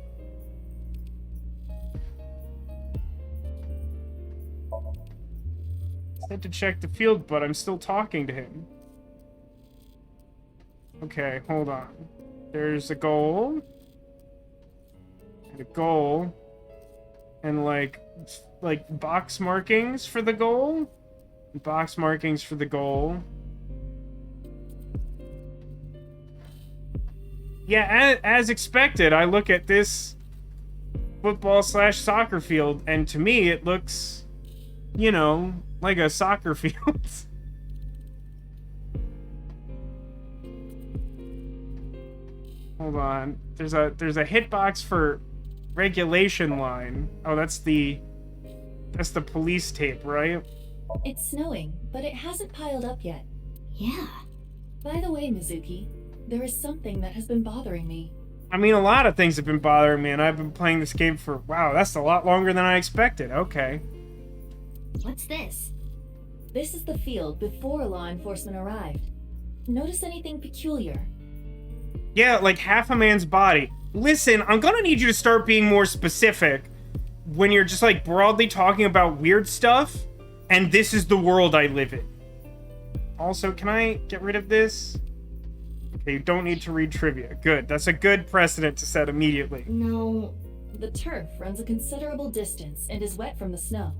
Said to check the field, but I'm still talking to him. Okay, hold on. There's a goal. And a goal. And like box markings for the goal. Box markings for the goal. Yeah, as expected, I look at this football/soccer field, and to me it looks, you know, like a soccer field. Hold on. There's a hitbox for regulation line. Oh, that's the police tape, right? It's snowing, but it hasn't piled up yet. Yeah. By the way, Mizuki, there is something that has been bothering me. I mean, a lot of things have been bothering me, and I've been playing this game for, wow, that's a lot longer than I expected. Okay. What's this? This is the field before law enforcement arrived. Notice anything peculiar? Yeah, like half a man's body. Listen, I'm gonna need you to start being more specific when you're just like broadly talking about weird stuff, and this is the world I live in. Also, can I get rid of this? Okay, you don't need to read trivia. Good, that's a good precedent to set immediately. No. The turf runs a considerable distance and is wet from the snow.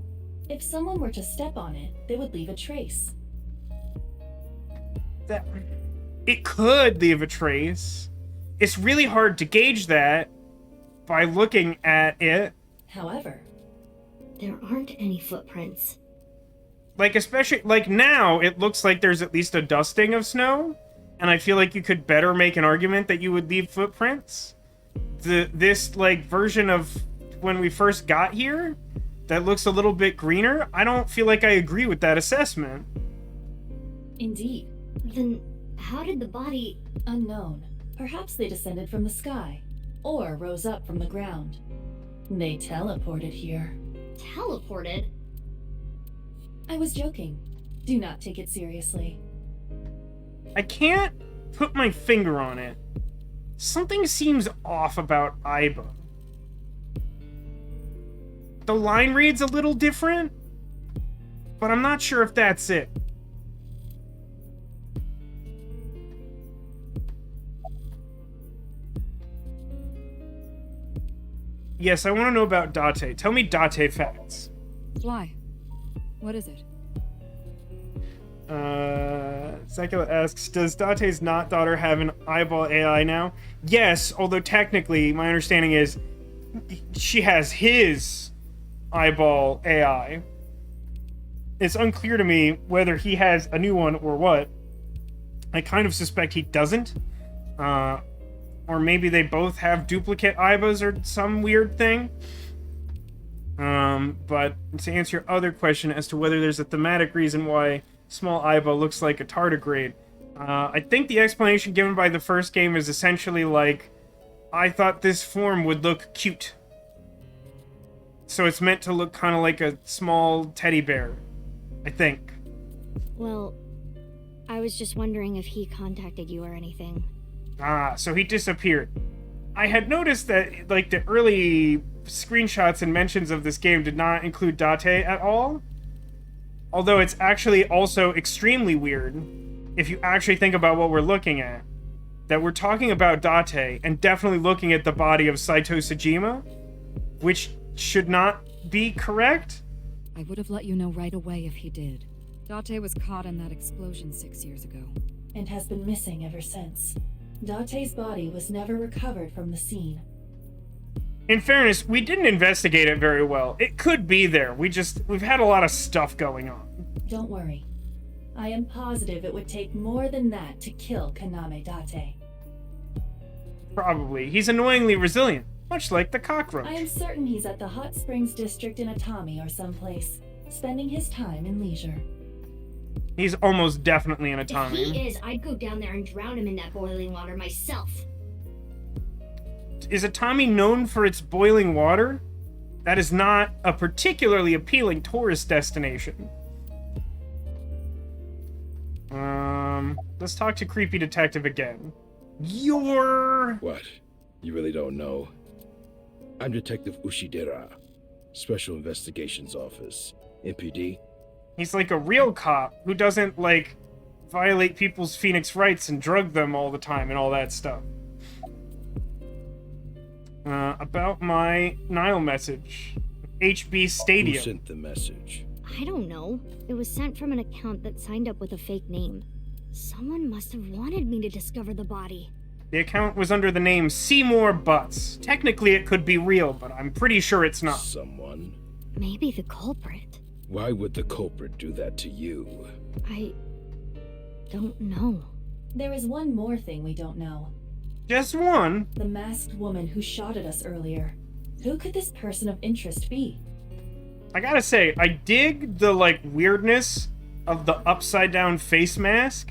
If someone were to step on it, they would leave a trace. It could leave a trace. It's really hard to gauge that by looking at it. However, There aren't any footprints. Like, especially, like, now, it looks like there's at least a dusting of snow, and I feel like you could better make an argument that you would leave footprints. This, like, version of when we first got here that looks a little bit greener, I don't feel like I agree with that assessment. Indeed. Then how did the body... Unknown. Perhaps they descended from the sky, or rose up from the ground. They teleported here. teleported? I was joking. Do not take it seriously. I can't put my finger on it. Something seems off about Aiba. The line reads a little different, but I'm not sure if that's it. Yes, I want to know about Date. Tell me Date facts. Why? What is it? Sekula asks, does Date's not daughter have an eyeball AI now? Yes, although technically, my understanding is she has his eyeball AI. It's unclear to me whether he has a new one or what. I kind of suspect he doesn't. Or maybe they both have duplicate Aibas or some weird thing. But to answer your other question as to whether there's a thematic reason why small Aiba looks like a tardigrade, I think the explanation given by the first game is essentially like, I thought this form would look cute. So it's meant to look kind of like a small teddy bear, I think. Well, I was just wondering if he contacted you or anything. Ah, so he disappeared. I had noticed that, like, the early screenshots and mentions of this game did not include Date at all. Although it's actually also extremely weird, if you actually think about what we're looking at. That we're talking about Date, and definitely looking at the body of Saito Sejima, which should not be correct. I would have let you know right away if he did. Date was caught in that explosion 6 years ago. And has been missing ever since. Date's body was never recovered from the scene. In fairness, we didn't investigate it very well. It could be there. We've had a lot of stuff going on. Don't worry. I am positive it would take more than that to kill Kaname Date. Probably. He's annoyingly resilient, much like the cockroach. I am certain he's at the Hot Springs district in Atami or someplace, spending his time in leisure. He's almost definitely an If Atami. he is, I'd go down there and drown him in that boiling water myself. Is Atami known for its boiling water? That is not a particularly appealing tourist destination. Let's talk to Creepy Detective again. What? You really don't know? I'm Detective Ushidera, Special Investigations Office, MPD. He's like a real cop who doesn't, like, violate people's Phoenix rights and drug them all the time and all that stuff. About my Nile message. HB Stadium. Who sent the message? I don't know. It was sent from an account that signed up with a fake name. Someone must have wanted me to discover the body. The account was under the name Seymour Butts. Technically it could be real, but I'm pretty sure it's not. Someone? Maybe the culprit. Why would the culprit do that to you? I don't know. There is one more thing we don't know. Just one? The masked woman who shot at us earlier. Who could this person of interest be? I gotta say, I dig the, like, weirdness of the upside down face mask.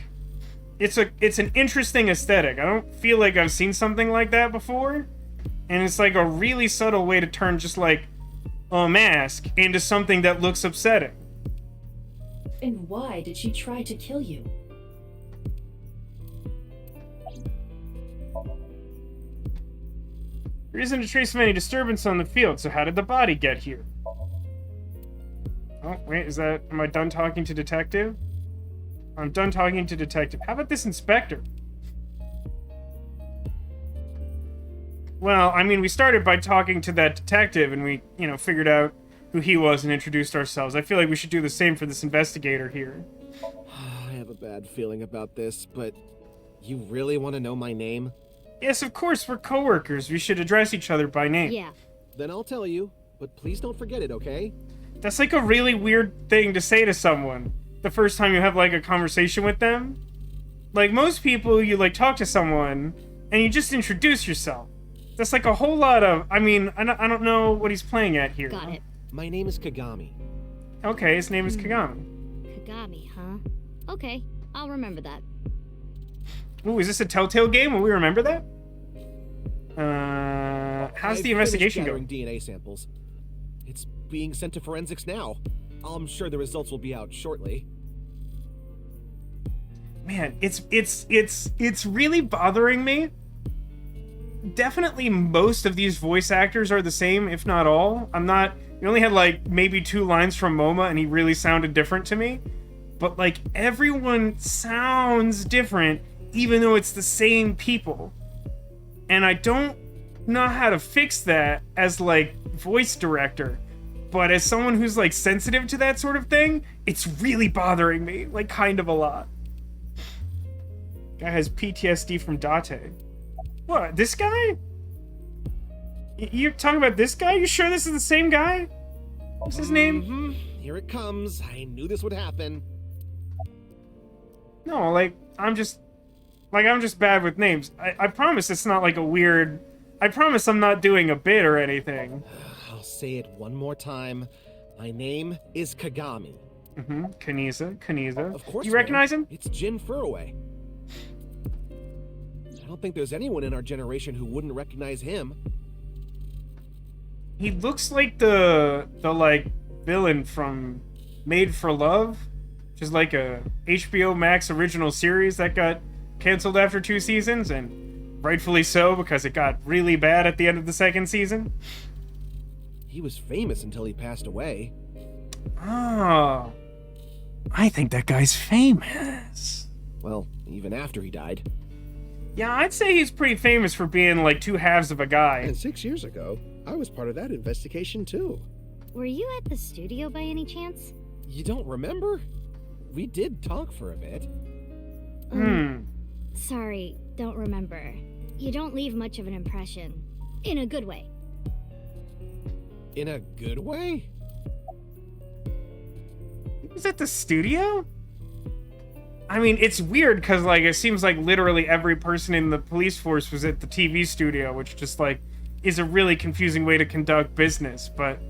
It's an interesting aesthetic. I don't feel like I've seen something like that before. And it's like a really subtle way to turn just like a mask into something that looks upsetting. And why did she try to kill you? There isn't a trace of any disturbance on the field, so how did the body get here? Oh, wait, am I done talking to Detective? I'm done talking to Detective. How about this Inspector? Well, I mean, we started by talking to that detective, and we, figured out who he was and introduced ourselves. I feel like we should do the same for this investigator here. I have a bad feeling about this, but you really want to know my name? Yes, of course, we're coworkers. We should address each other by name. Yeah. Then I'll tell you, but please don't forget it, okay? That's like a really weird thing to say to someone the first time you have, like, a conversation with them. Like, most people, you, like, talk to someone, and you just introduce yourself. That's like a whole lot of... I mean, I don't know what he's playing at here. Got it. My name is Kagami. Okay, his name is Kagami. Kagami, huh? Okay, I'll remember that. Ooh, is this a Telltale game? Will we remember that? How's the investigation gathering going? DNA samples. It's being sent to forensics now. I'm sure the results will be out shortly. Man, it's really bothering me. Definitely most of these voice actors are the same, if not all. We only had like maybe 2 lines from MoMA and he really sounded different to me. But like everyone sounds different even though it's the same people. And I don't know how to fix that as like voice director. But as someone who's like sensitive to that sort of thing, it's really bothering me, like kind of a lot. Guy has PTSD from Date. What, this guy? You're talking about this guy? You sure this is the same guy? What's his name? Here it comes. I knew this would happen. No, I'm just bad with names. I promise it's not like a weird... I promise I'm not doing a bit or anything. I'll say it one more time. My name is Kagami. Kaniza. Of course, You recognize him? It's Jin Furroway. I don't think there's anyone in our generation who wouldn't recognize him. He looks like the like villain from Made for Love, which is like a HBO Max original series that got canceled after 2 seasons, and rightfully so because it got really bad at the end of the 2nd season. He was famous until he passed away. Oh, I think that guy's famous. Well, even after he died. Yeah, I'd say he's pretty famous for being like 2 halves of a guy. And 6 years ago, I was part of that investigation too. Were you at the studio by any chance? You don't remember? We did talk for a bit. Sorry, don't remember. You don't leave much of an impression. In a good way. In a good way? He was at the studio? I mean, it's weird because, like, it seems like literally every person in the police force was at the TV studio, which just, like, is a really confusing way to conduct business. But,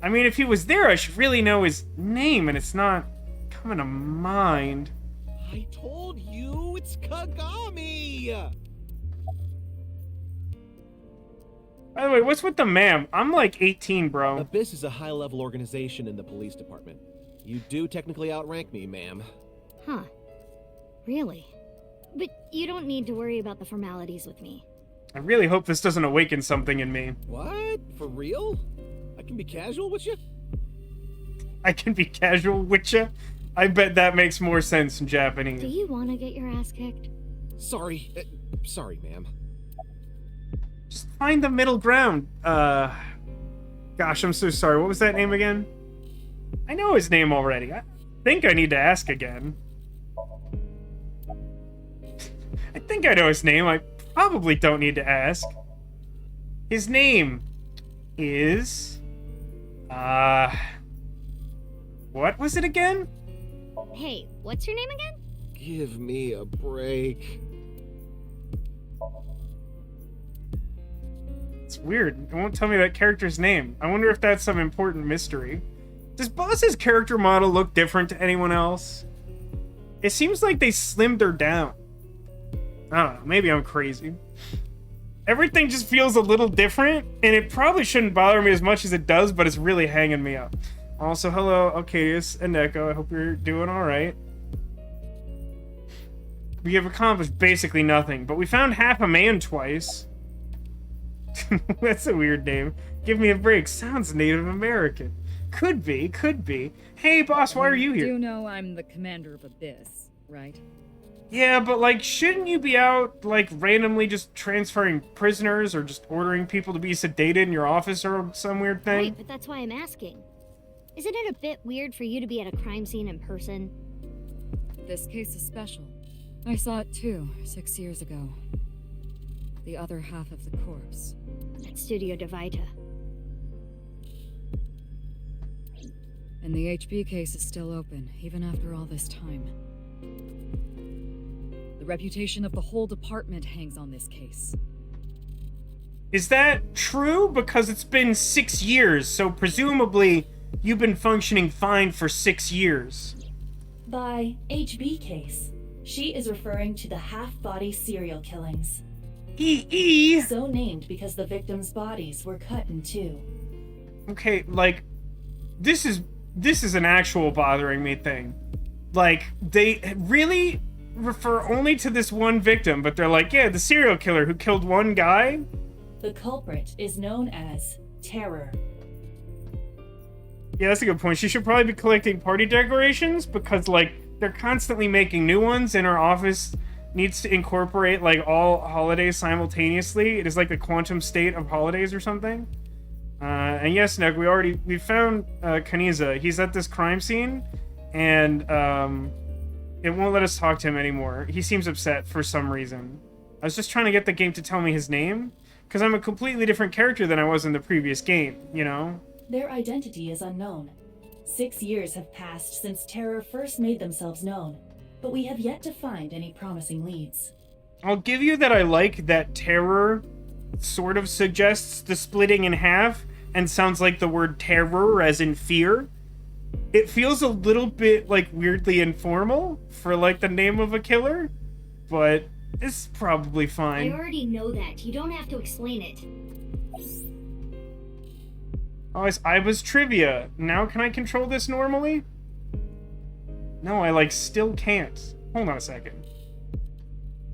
I mean, if he was there, I should really know his name, and it's not coming to mind. I told you, it's Kagami! By the way, what's with the ma'am? I'm like 18, bro. Abyss is a high-level organization in the police department. You do technically outrank me, ma'am. Huh. Really? But you don't need to worry about the formalities with me. I really hope this doesn't awaken something in me. What? For real? I can be casual with you? I can be casual with ya? I bet that makes more sense in Japanese. Do you want to get your ass kicked? Sorry. Sorry, ma'am. Just find the middle ground. Gosh, I'm so sorry. What was that name again? I know his name already. I think I need to ask again. I think I know his name. I probably don't need to ask. His name is... What was it again? Hey, what's your name again? Give me a break. It's weird. It won't tell me that character's name. I wonder if that's some important mystery. Does Boss's character model look different to anyone else? It seems like they slimmed her down. I don't know. Maybe I'm crazy. Everything just feels a little different, and it probably shouldn't bother me as much as it does, but it's really hanging me up. Also, hello, Arcadius and Echo. I hope you're doing alright. We have accomplished basically nothing, but we found half a man twice. That's a weird name. Give me a break. Sounds Native American. Could be, could be. Hey, boss, why are you here? You know I'm the commander of Abyss, right? Yeah, but, like, shouldn't you be out, like, randomly just transferring prisoners or just ordering people to be sedated in your office or some weird thing? Right, but that's why I'm asking. Isn't it a bit weird for you to be at a crime scene in person? This case is special. I saw it too, 6 years ago. The other half of the corpse. At Studio Divita. And the HB case is still open, even after all this time. The reputation of the whole department hangs on this case. Is that true? Because it's been 6 years, so presumably you've been functioning fine for 6 years. By HB case, she is referring to the half-body serial killings. EE? So named because the victims' bodies were cut in two. Okay, like, this is an actual bothering me thing. Like, they really refer only to this one victim, but they're like, yeah, the serial killer who killed one guy? The culprit is known as Terror. Yeah, that's a good point. She should probably be collecting party decorations because, like, they're constantly making new ones, and her office needs to incorporate, like, all holidays simultaneously. It is like the quantum state of holidays or something. And yes, Nick, we found Kaniza. He's at this crime scene, and it won't let us talk to him anymore. He seems upset for some reason. I was just trying to get the game to tell me his name, because I'm a completely different character than I was in the previous game, you know? Their identity is unknown. 6 years have passed since Terror first made themselves known, but we have yet to find any promising leads. I'll give you that I like that Terror sort of suggests the splitting in half and sounds like the word terror as in fear. It feels a little bit, like, weirdly informal for, like, the name of a killer, but it's probably I fine. already know that. You don't have to explain it. Oh, I was trivia. Now can I control this normally? No, I, like, still can't. Hold on a second.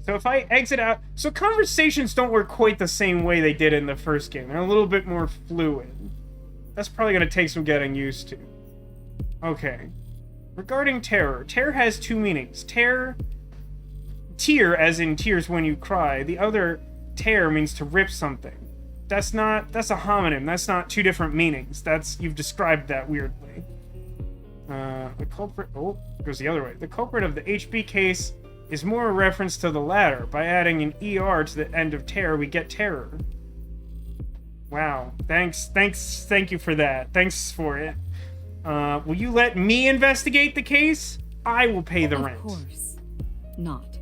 So if I exit out... So conversations don't work quite the same way they did in the first game. They're a little bit more fluid. That's probably going to take some getting used to. Okay. Regarding terror. Terror has two meanings. Tear, as in tears when you cry. The other, tear, means to rip something. That's a homonym. That's not two different meanings. You've described that weirdly. The culprit... Oh, it goes the other way. The culprit of the HB case is more a reference to the latter. By adding an ER to the end of terror, we get terror. Wow. Thank you for that. Thanks for it. Will you let me investigate the case? I will pay the rent. Of course. Not.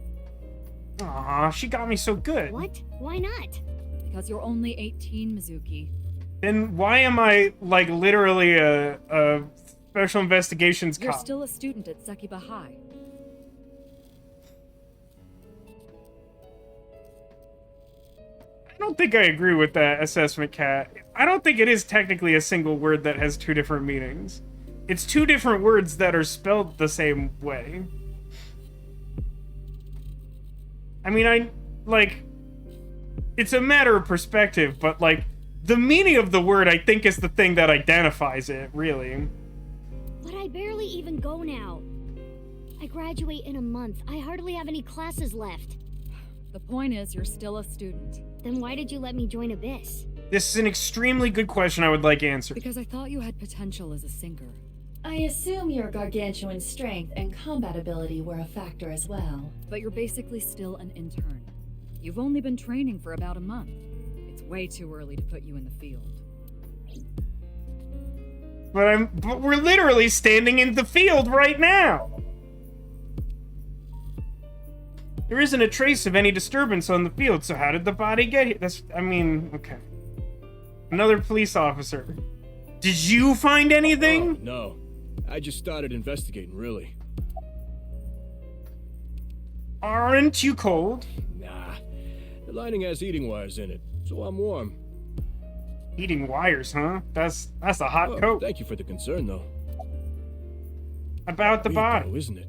Aw, she got me so good. What? Why not? Because you're only 18, Mizuki. Then why am I, like, literally a special investigations You're cop? still a student at Sekiba High. I don't think I agree with that assessment, Kat. I don't think it is technically a single word that has two different meanings. It's two different words that are spelled the same way. I mean, it's a matter of perspective, but, like, the meaning of the word, I think, is the thing that identifies it, really. But I barely even go now. I graduate in a month. I hardly have any classes left. The point is, you're still a student. Then why did you let me join Abyss? This is an extremely good question I would like answered. Because I thought you had potential as a sinker. I assume your gargantuan strength and combat ability were a factor as well. But you're basically still an intern. You've only been training for about a month. It's way too early to put you in the field. But we're literally standing in the field right now. There isn't a trace of any disturbance on the field, so how did the body get here? Okay. Another police officer. Did you find anything? Oh, no. I just started investigating, really. Aren't you cold? Nah. The lining has heating wires in it, so I'm warm. Heating wires, huh? That's a hot coat. Thank you for the concern, though. About the body. Though, isn't it?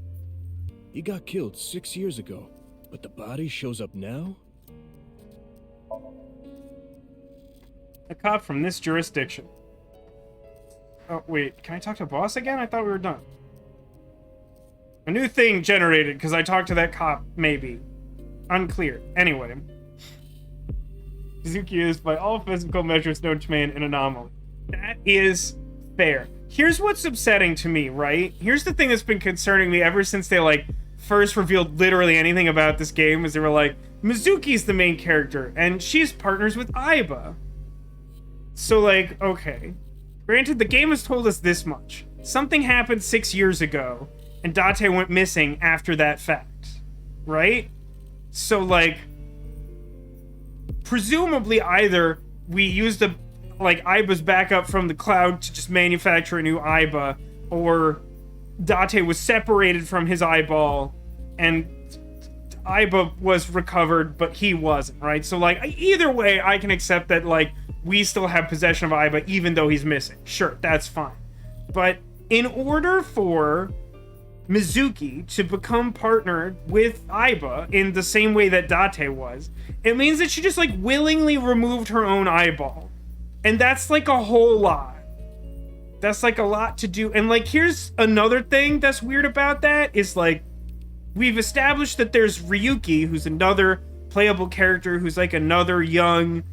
He got killed 6 years ago, but the body shows up now? A cop from this jurisdiction. Oh, wait. Can I talk to boss again? I thought we were done. A new thing generated because I talked to that cop, maybe. Unclear. Anyway. Mizuki is, by all physical measures known to man, an anomaly. That is fair. Here's what's upsetting to me, right? Here's the thing that's been concerning me ever since they, like, first revealed literally anything about this game, is they were like, Mizuki's the main character, and she's partners with Aiba. So, like, okay. Granted, the game has told us this much. Something happened 6 years ago, and Date went missing after that fact. Right? So, like, presumably either we used Aiba's backup from the cloud to just manufacture a new Aiba, or Date was separated from his eyeball and Aiba was recovered, but he wasn't, right? So, either way, I can accept that, we still have possession of Aiba even though he's missing. Sure, that's fine. But in order for Mizuki to become partnered with Aiba in the same way that Date was, it means that she just, willingly removed her own eyeball. And that's, a whole lot. That's, a lot to do. And, here's another thing that's weird about that is, we've established that there's Ryki, who's another playable character, who's, another young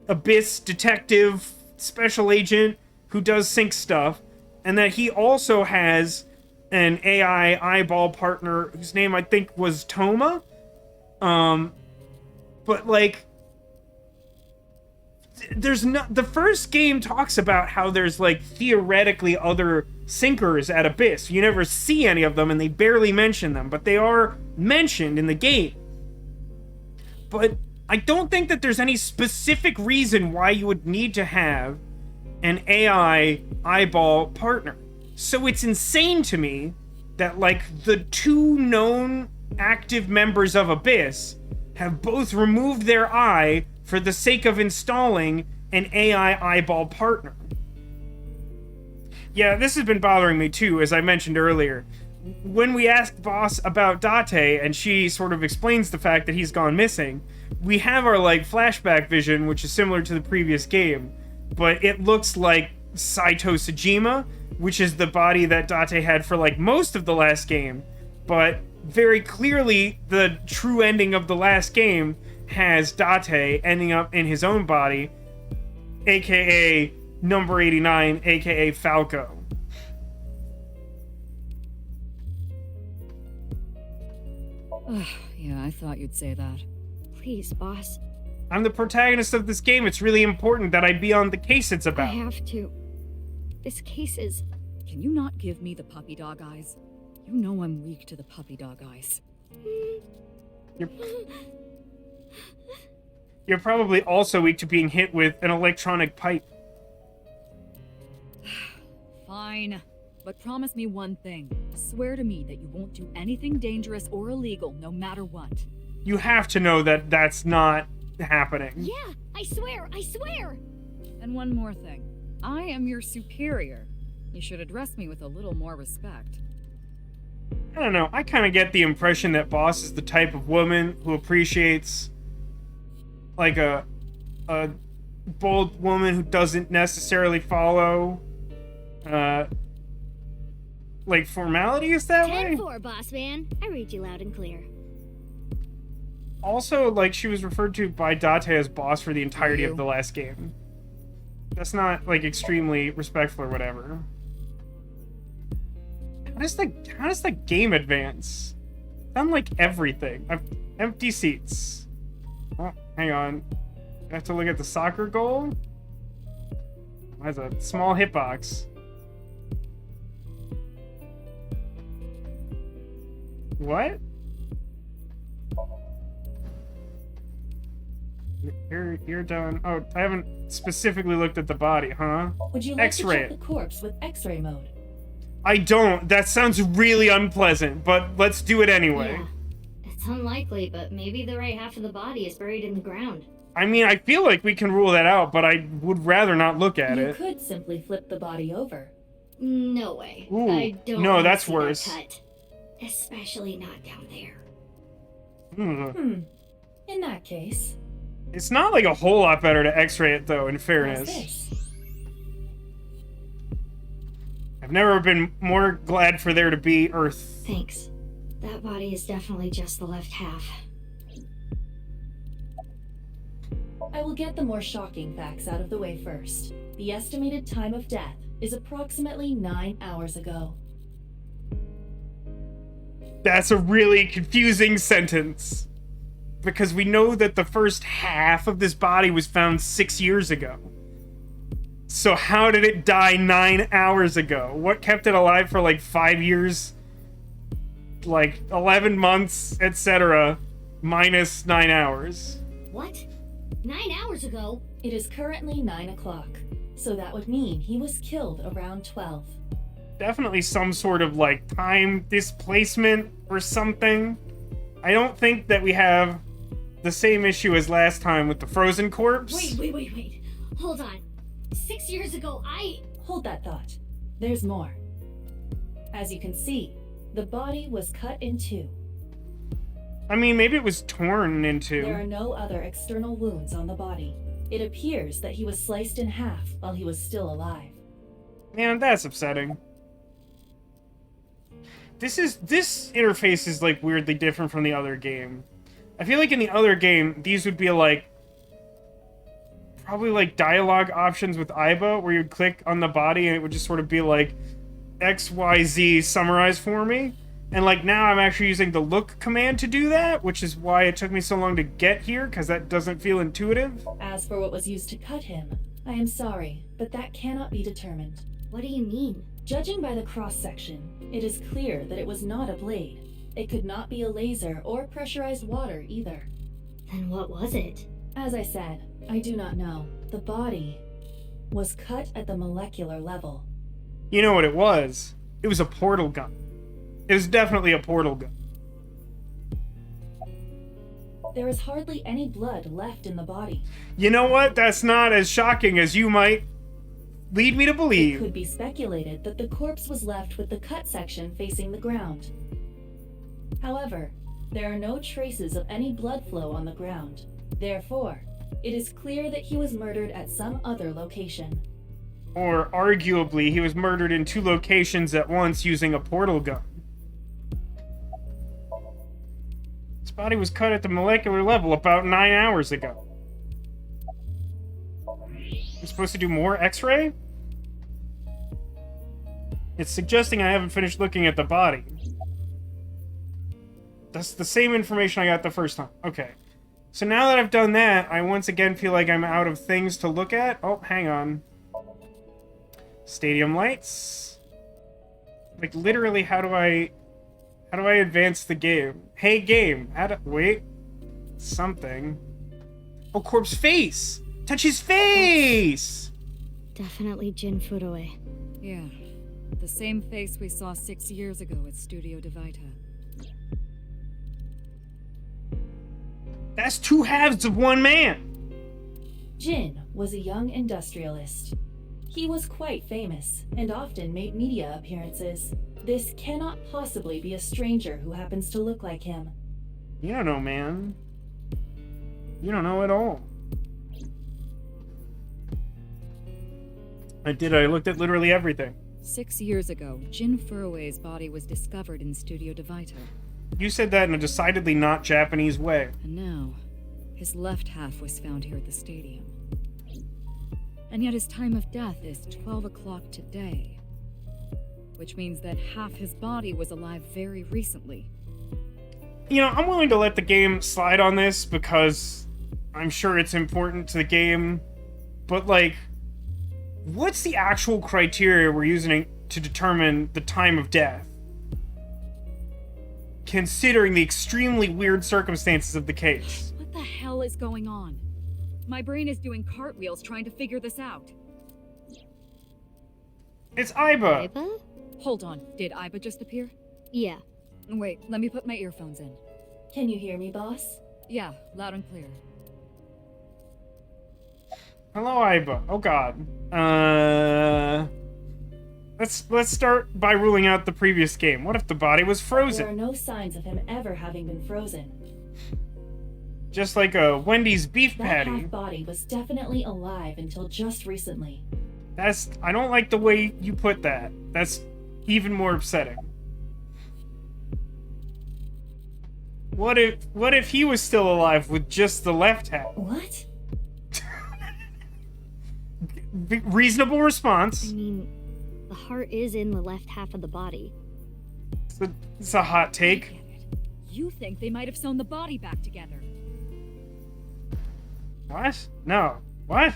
Abyss detective special agent who does sync stuff, and that he also has an AI eyeball partner whose name I think was Toma. But there's not, the first game talks about how there's theoretically other sinkers at Abyss. You never see any of them and they barely mention them, but they are mentioned in the game. But I don't think that there's any specific reason why you would need to have an AI eyeball partner. So it's insane to me that the two known active members of Abyss have both removed their eye for the sake of installing an AI eyeball partner. Yeah, this has been bothering me too, as I mentioned earlier. When we asked Boss about Date, and she sort of explains the fact that he's gone missing, we have our, flashback vision, which is similar to the previous game, but it looks like Saito Sejima, which is the body that Date had for, most of the last game, but very clearly the true ending of the last game has Date ending up in his own body, aka number 89, aka Falco. Yeah, I thought you'd say that. Please, boss. I'm the protagonist of this game. It's really important that I be on the case it's about. I have to. This case is... Can you not give me the puppy dog eyes? You know I'm weak to the puppy dog eyes. You're probably also weak to being hit with an electronic pipe. Fine. But promise me one thing. Swear to me that you won't do anything dangerous or illegal, no matter what. You have to know that that's not happening. Yeah, I swear, I swear! And one more thing. I am your superior. You should address me with a little more respect. I don't know. I kind of get the impression that Boss is the type of woman who appreciates a bold woman who doesn't necessarily follow formalities that way. 10-4, boss man. I read you loud and clear. Also, she was referred to by Date as Boss for the entirety of the last game. That's not, extremely respectful or whatever. How does the game advance? Unlike everything. Empty seats. Oh, hang on. I have to look at the soccer goal? It has a small hitbox. What? You're done. Oh, I haven't specifically looked at the body, huh? Would you like X-ray to check the corpse with X-ray mode? I don't. That sounds really unpleasant, but let's do it anyway. Yeah. It's unlikely, but maybe the right half of the body is buried in the ground. I mean, I feel like we can rule that out, but I would rather not look at it. You could simply flip the body over. No way. Ooh, I don't no, want to that's see worse. that cut. Especially not down there. In that case... It's not a whole lot better to x-ray it, though, in fairness. This? I've never been more glad for there to be Earth. Thanks. That body is definitely just the left half. I will get the more shocking facts out of the way first. The estimated time of death is approximately 9 hours ago. That's a really confusing sentence. Because we know that the first half of this body was found 6 years ago. So how did it die 9 hours ago? What kept it alive for 5 years? 11 months, etc. minus 9 hours. What? 9 hours ago? It is currently 9 o'clock, so that would mean he was killed around 12. Definitely some sort of, like, time displacement or something. I don't think that we have the same issue as last time with the frozen corpse. Wait. Hold on. 6 years ago, Hold that thought. There's more. As you can see, the body was cut in two. I mean, maybe it was torn into. There are no other external wounds on the body. It appears that he was sliced in half while he was still alive. Man, that's upsetting. This interface is, like, weirdly different from the other game. I feel like in the other game, these would be, like, probably, like, dialogue options with Aiba, where you'd click on the body and it would just sort of be, like, XYZ summarized for me. And, like, now I'm actually using the look command to do that, which is why it took me so long to get here, because that doesn't feel intuitive. As for what was used to cut him, I am sorry, but that cannot be determined. What do you mean? Judging by the cross-section, it is clear that it was not a blade. It could not be a laser or pressurized water either. Then what was it? As I said, I do not know. The body was cut at the molecular level. You know what it was? It was a portal gun. It was definitely a portal gun. There is hardly any blood left in the body. You know what? That's not as shocking as you might lead me to It believe. could be speculated that the corpse was left with the cut section facing the ground. However, there are no traces of any blood flow on the ground. Therefore, it is clear that he was murdered at some other location. Or, arguably, he was murdered in 2 locations at once using a portal gun. His body was cut at the molecular level about 9 hours ago. I'm supposed to do more X-ray? It's suggesting I haven't finished looking at the body. That's the same information I got the first time. Okay. So now that I've done that, I once again feel like I'm out of things to look at. Oh, hang on. Stadium lights. Like, literally, how do I advance the game? Hey, game. Wait. Something. Oh, corpse face! Touch his face! Definitely Jin Furue. Yeah. The same face we saw 6 years ago at Studio Divita. That's 2 halves of one man! Jin was a young industrialist. He was quite famous, and often made media appearances. This cannot possibly be a stranger who happens to look like him. You don't know, man. You don't know at all. I looked at literally everything. 6 years ago, Jin Furue's body was discovered in Studio Divita. You said that in a decidedly not Japanese way. And now, his left half was found here at the stadium. And yet his time of death is 12 o'clock today. Which means that half his body was alive very recently. You know, I'm willing to let the game slide on this because I'm sure it's important to the game. But, like, what's the actual criteria we're using to determine the time of death? Considering the extremely weird circumstances of the case. What the hell is going on? My brain is doing cartwheels trying to figure this out. It's Aiba. Aiba? Hold on, did Aiba just appear? Yeah. Wait, let me put my earphones in. Can you hear me, boss? Yeah, loud and clear. Hello, Aiba. Oh god. Let's start by ruling out the previous game. What if the body was frozen? There are no signs of him ever having been frozen. Just like a Wendy's beef That patty. half body was definitely alive until just recently. I don't like the way you put that. That's even more upsetting. What if he was still alive with just the left half? What? Reasonable response. I mean, the heart is in the left half of the body. It's a hot I take. get it. You think they might have sewn the body back together. What? No. What?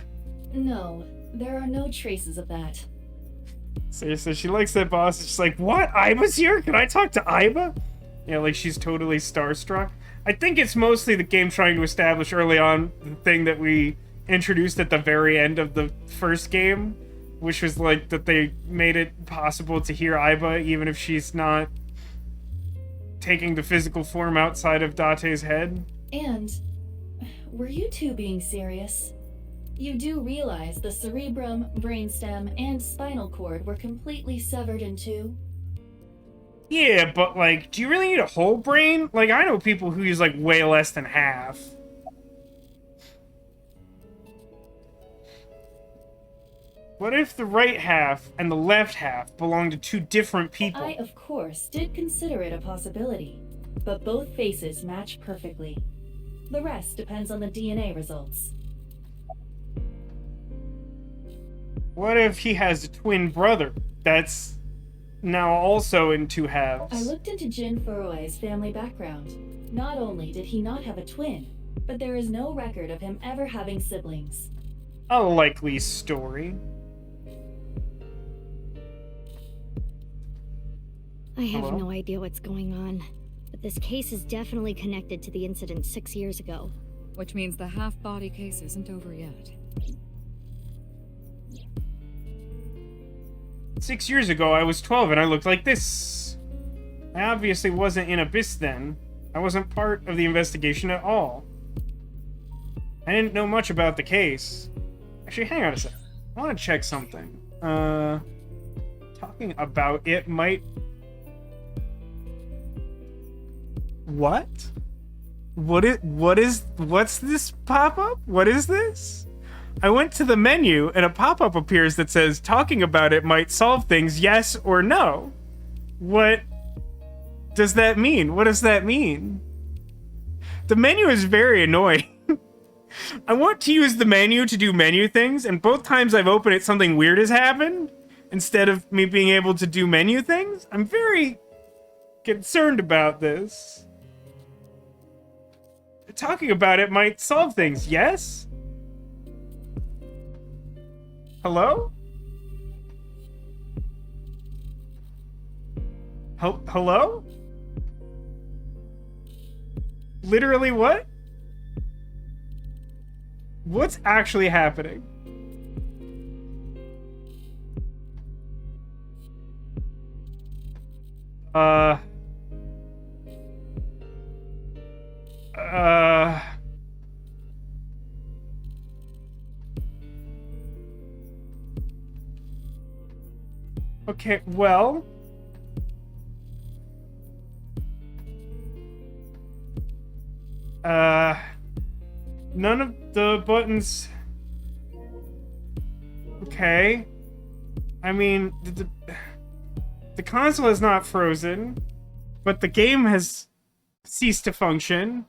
No, there are no traces of that. Seriously, she likes that boss. It's just like, what? Aiba's here? Can I talk to Aiba? Yeah, like she's totally starstruck. I think it's mostly the game trying to establish early on the thing that we introduced at the very end of the first game, which was like that they made it possible to hear Aiba even if she's not taking the physical form outside of Date's head. And were you two being serious? You do realize the cerebrum, brainstem, and spinal cord were completely severed in two? Yeah, but like, do you really need a whole brain? Like, I know people who use like way less than half. What if the right half and the left half belong to two different people? I, of course, did consider it a possibility, but both faces match perfectly. The rest depends on the DNA results. What if he has a twin brother that's now also in two halves? I looked into Jin Furui's family background. Not only did he not have a twin, but there is no record of him ever having siblings. A likely story. I have Hello? no idea what's going on, but this case is definitely connected to the incident 6 years ago. Which means the half-body case isn't over yet. 6 years ago, I was 12 and I looked like this. I obviously wasn't in Abyss then. I wasn't part of the investigation at all. I didn't know much about the case. Actually, hang on a sec. I want to check something. Talking about it might... What? What's this pop-up? What is this? I went to the menu and a pop-up appears that says talking about it might solve things, yes or no. What does that mean? What does that mean? The menu is very annoying. I want to use the menu to do menu things, and both times I've opened it, something weird has happened instead of me being able to do menu things. I'm very concerned about this. Talking about it might solve things, yes? Hello? Hello? Literally what? What's actually happening? Okay, well... None of the buttons... Okay. I mean, the console is not frozen, but the game has ceased to function.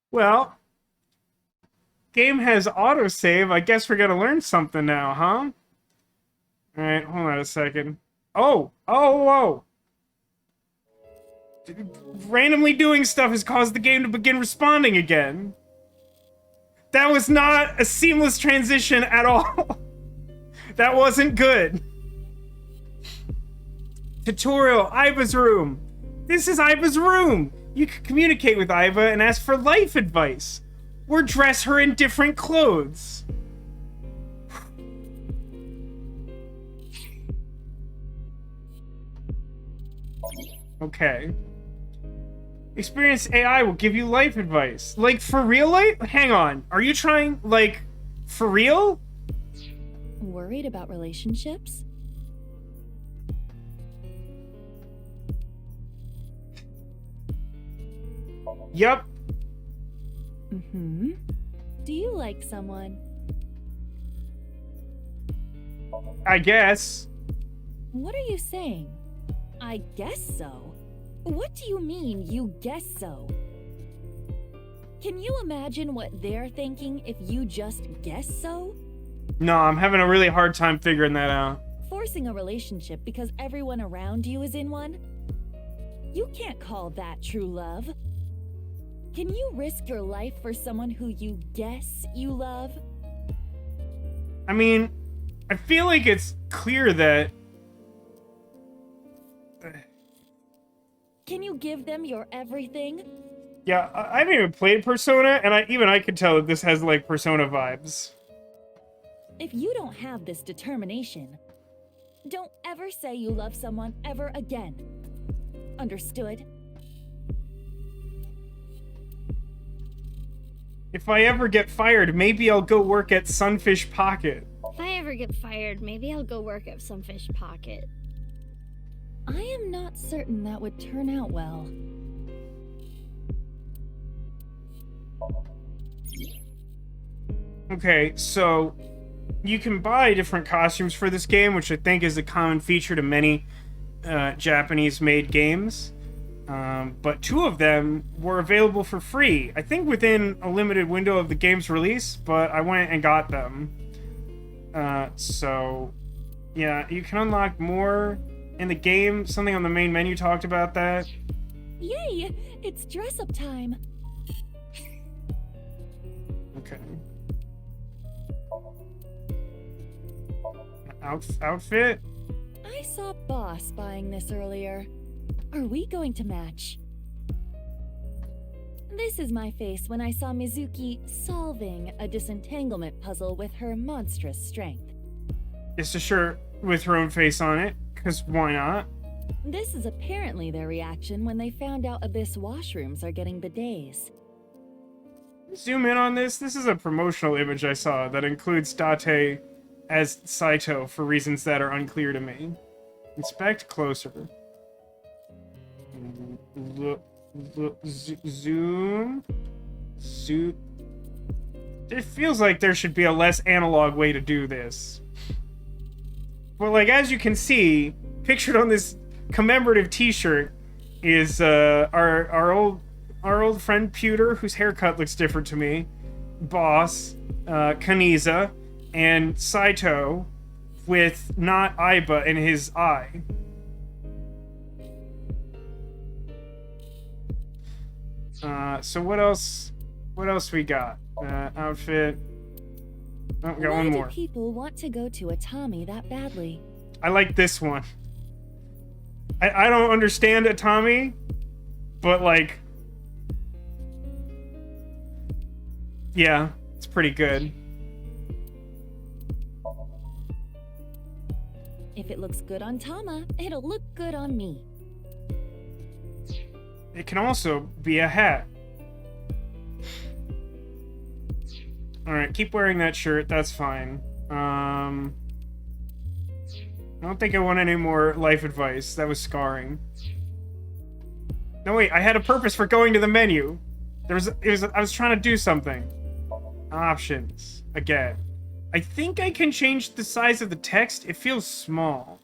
Well, game has autosave. I guess we're gonna learn something now, huh? Alright, hold on a second. Oh! Randomly doing stuff has caused the game to begin responding again. That was not a seamless transition at all. That wasn't good. Tutorial, Aiba's room. This is Aiba's room. You can communicate with Aiba and ask for life advice. Or dress her in different clothes. Okay. Experienced AI will give you life advice. Like, for real life? Hang on. Are you trying, like, for real? Worried about relationships? Yup. Mm-hmm. Do you like someone? I guess. What are you saying? I guess so. What do you mean, you guess so? Can you imagine what they're thinking if you just guess so? No, I'm having a really hard time figuring that out. For forcing a relationship because everyone around you is in one? You can't call that true love. Can you risk your life for someone who you guess you love? I mean, I feel like it's clear that... Can you give them your everything? Yeah, I haven't even played Persona, and I could tell that this has, like, Persona vibes. If you don't have this determination, don't ever say you love someone ever again. Understood? If I ever get fired, maybe I'll go work at Sunfish Pocket. If I ever get fired, maybe I'll go work at Sunfish Pocket. I am not certain that would turn out well. Okay, so you can buy different costumes for this game, which I think is a common feature to many Japanese-made games. But 2 of them were available for free, I think within a limited window of the game's release, but I went and got them. So, yeah, you can unlock more in the game. Something on the main menu talked about that. Yay! It's dress-up time! Okay. Outfit? I saw Boss buying this earlier. Are we going to match? This is my face when I saw Mizuki solving a disentanglement puzzle with her monstrous strength. It's a shirt with her own face on it, because why not? This is apparently their reaction when they found out Abyss washrooms are getting bidets. Zoom in on this. This is a promotional image I saw that includes Date as Saito for reasons that are unclear to me. Inspect closer. Zoom. It feels like there should be a less analog way to do this. But like, as you can see, pictured on this commemorative t-shirt is our old friend Pewter, whose haircut looks different to me, Boss, Kaniza, and Saito with not Aiba in his eye. So what else we got? Outfit. Oh, we got one more. Why do people want to go to Atami that badly? I like this one. I don't understand Atami, but like, yeah, it's pretty good. If it looks good on Tama, it'll look good on me. It can also be a hat. Alright, keep wearing that shirt, that's fine. I don't think I want any more life advice. That was scarring. No, wait, I had a purpose for going to the menu. I was trying to do something. Options. Again. I think I can change the size of the text. It feels small.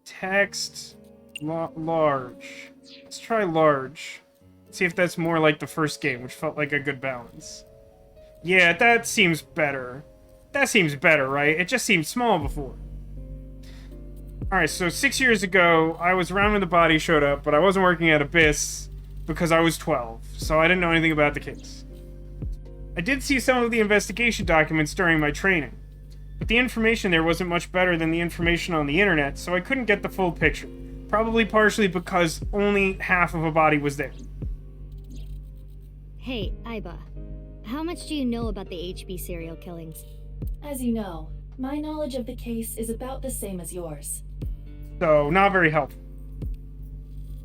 Text. Large. Let's try large. See if that's more like the first game, which felt like a good balance. Yeah, that seems better. That seems better, right? It just seemed small before. Alright, so 6 years ago, I was around when the body showed up, but I wasn't working at Abyss because I was 12, so I didn't know anything about the case. I did see some of the investigation documents during my training, but the information there wasn't much better than the information on the internet, so I couldn't get the full picture. Probably partially because only half of a body was there. Hey, Aiba. How much do you know about the HB serial killings? As you know, my knowledge of the case is about the same as yours. So, not very helpful.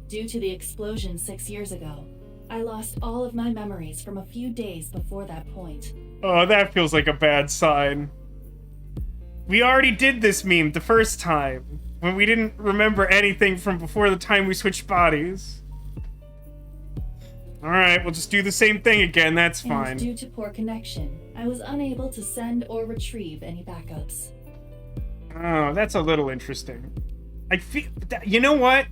Due to the explosion 6 years ago, I lost all of my memories from a few days before that point. Oh, that feels like a bad sign. We already did this meme the first time, when we didn't remember anything from before the time we switched bodies. Alright, we'll just do the same thing again, that's fine. And due to poor connection, I was unable to send or retrieve any backups. Oh, that's a little interesting. I feel that, you know what?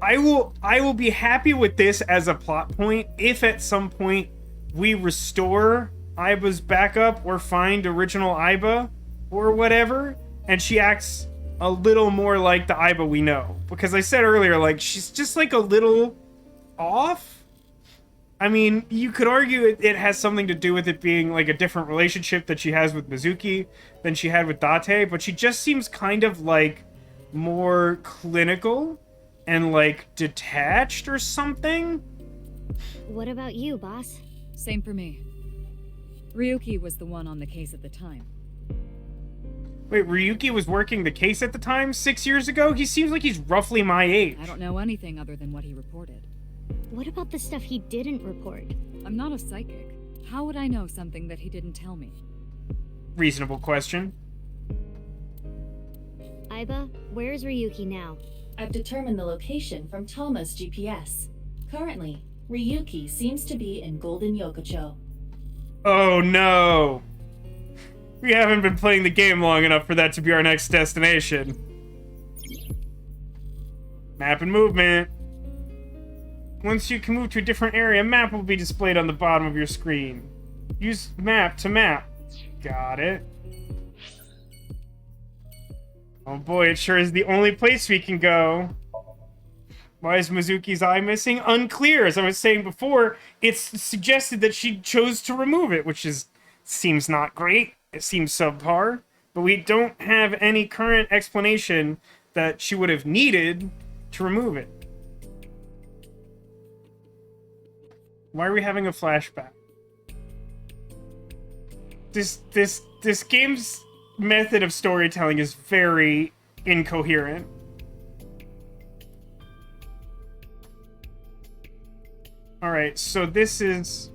I will be happy with this as a plot point if at some point we restore Aiba's backup or find original Aiba or whatever, and she acts a little more like the Aiba we know. Because I said earlier, like, she's just like a little off. I mean, you could argue it has something to do with it being like a different relationship that she has with Mizuki than she had with Date, but she just seems kind of like more clinical and like detached or something. What about you, boss? Same for me. Ryuki was the one on the case at the time. Wait, Ryuki was working the case at the time 6 years ago? He seems like he's roughly my age. I don't know anything other than what he reported. What about the stuff he didn't report? I'm not a psychic. How would I know something that he didn't tell me? Reasonable question. Aiba, where's Ryuki now? I've determined the location from Toma's GPS. Currently, Ryuki seems to be in Golden Yokocho. Oh no! We haven't been playing the game long enough for that to be our next destination. Map and movement. Once you can move to a different area, a map will be displayed on the bottom of your screen. Use map to map. Got it. Oh boy, it sure is the only place we can go. Why is Mizuki's eye missing? Unclear. As I was saying before, it's suggested that she chose to remove it, which seems not great. It seems subpar. But we don't have any current explanation that she would have needed to remove it. Why are we having a flashback? This game's method of storytelling is very incoherent. Alright, so this is...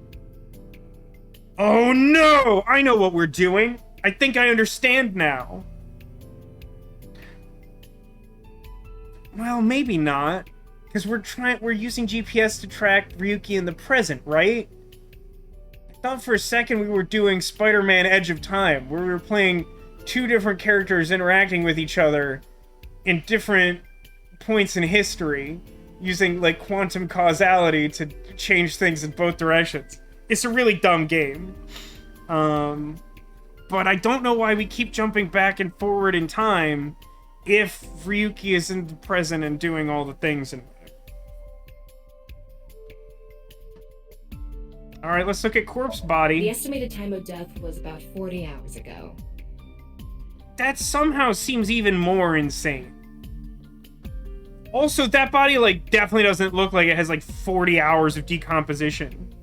Oh no! I know what we're doing! I think I understand now. Well, maybe not. Because we're using GPS to track Ryuki in the present, right? I thought for a second we were doing Spider-Man Edge of Time, where we were playing two different characters interacting with each other in different points in history, using, like, quantum causality to change things in both directions. It's a really dumb game. But I don't know why we keep jumping back and forward in time if Ryuki is in the present and doing all the things in it. Alright, let's look at corpse body. The estimated time of death was about 40 hours ago. That somehow seems even more insane. Also, that body, like, definitely doesn't look like it has, like, 40 hours of decomposition.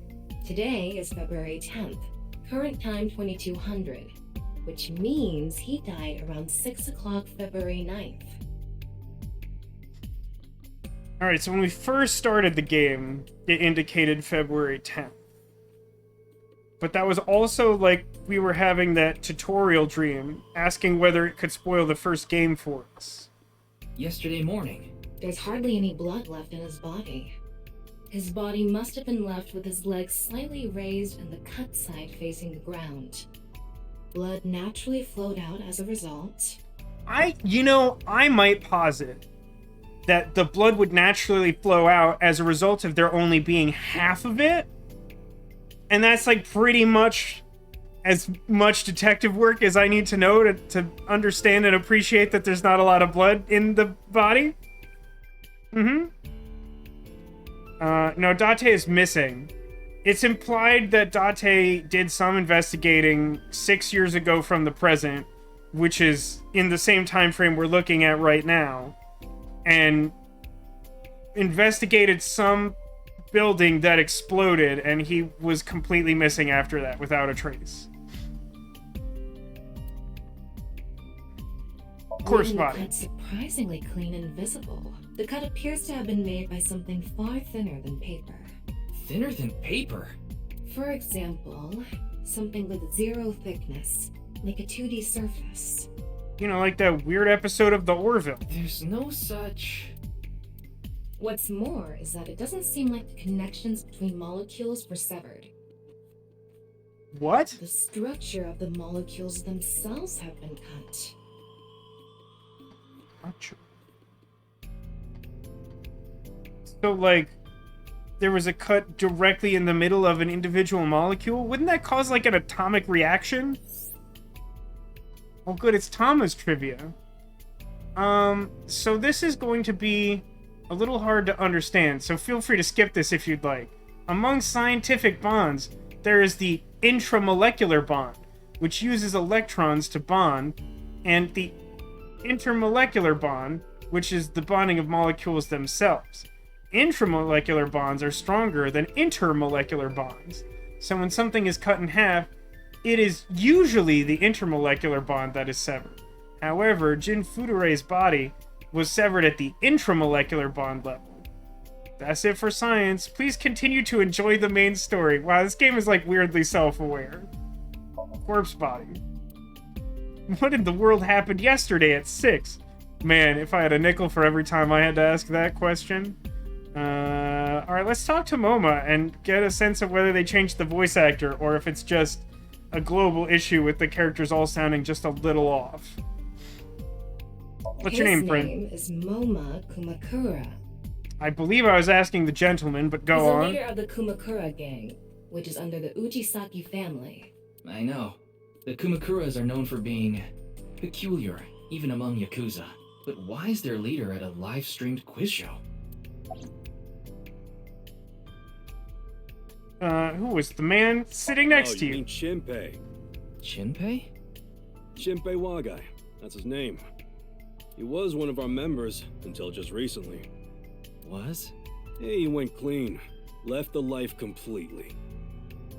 Today is February 10th, current time 2200, which means he died around 6 o'clock February 9th. Alright, so when we first started the game, it indicated February 10th. But that was also, like, we were having that tutorial dream, asking whether it could spoil the first game for us. Yesterday morning. There's hardly any blood left in his body. His body must have been left with his legs slightly raised and the cut side facing the ground. Blood naturally flowed out as a result. I might posit that the blood would naturally flow out as a result of there only being half of it. And that's, like, pretty much as much detective work as I need to know to understand and appreciate that there's not a lot of blood in the body. No, Date is missing. It's implied that Date did some investigating 6 years ago from the present, which is in the same time frame we're looking at right now, and investigated some building that exploded, and he was completely missing after that, without a trace. Corpse body. The cut surprisingly clean and visible. The cut appears to have been made by something far thinner than paper. Thinner than paper? For example, something with zero thickness, like a 2D surface. You know, like that weird episode of The Orville. There's no such... What's more is that it doesn't seem like the connections between molecules were severed. What? The structure of the molecules themselves have been cut. Gotcha. So, like, there was a cut directly in the middle of an individual molecule? Wouldn't that cause, like, an atomic reaction? Oh, good, it's Tama's trivia. So this is going to be a little hard to understand, so feel free to skip this if you'd like. Among scientific bonds, there is the intramolecular bond, which uses electrons to bond, and the intermolecular bond, which is the bonding of molecules themselves. Intramolecular bonds are stronger than intermolecular bonds. So when something is cut in half, it is usually the intermolecular bond that is severed. However, Jin Furure's body was severed at the intramolecular bond level. That's it for science. Please continue to enjoy the main story. Wow, this game is like weirdly self-aware. Corpse body. What in the world happened yesterday at 6? Man, if I had a nickel for every time I had to ask that question. Alright, let's talk to MoMA and get a sense of whether they changed the voice actor or if it's just a global issue with the characters all sounding just a little off. What's your name, friend? His name is Moma Kumakura. I believe I was asking the gentleman, but go He's on. the leader of the Kumakura gang, which is under the Ujisaki family. I know. The Kumakuras are known for being peculiar, even among Yakuza. But why is their leader at a live-streamed quiz show? Who was the man sitting next to you? you? Mean Shinpei. Shinpei? Shinpei Wagai. That's his name. He was one of our members until just recently. Was? Yeah, he went clean. Left the life completely.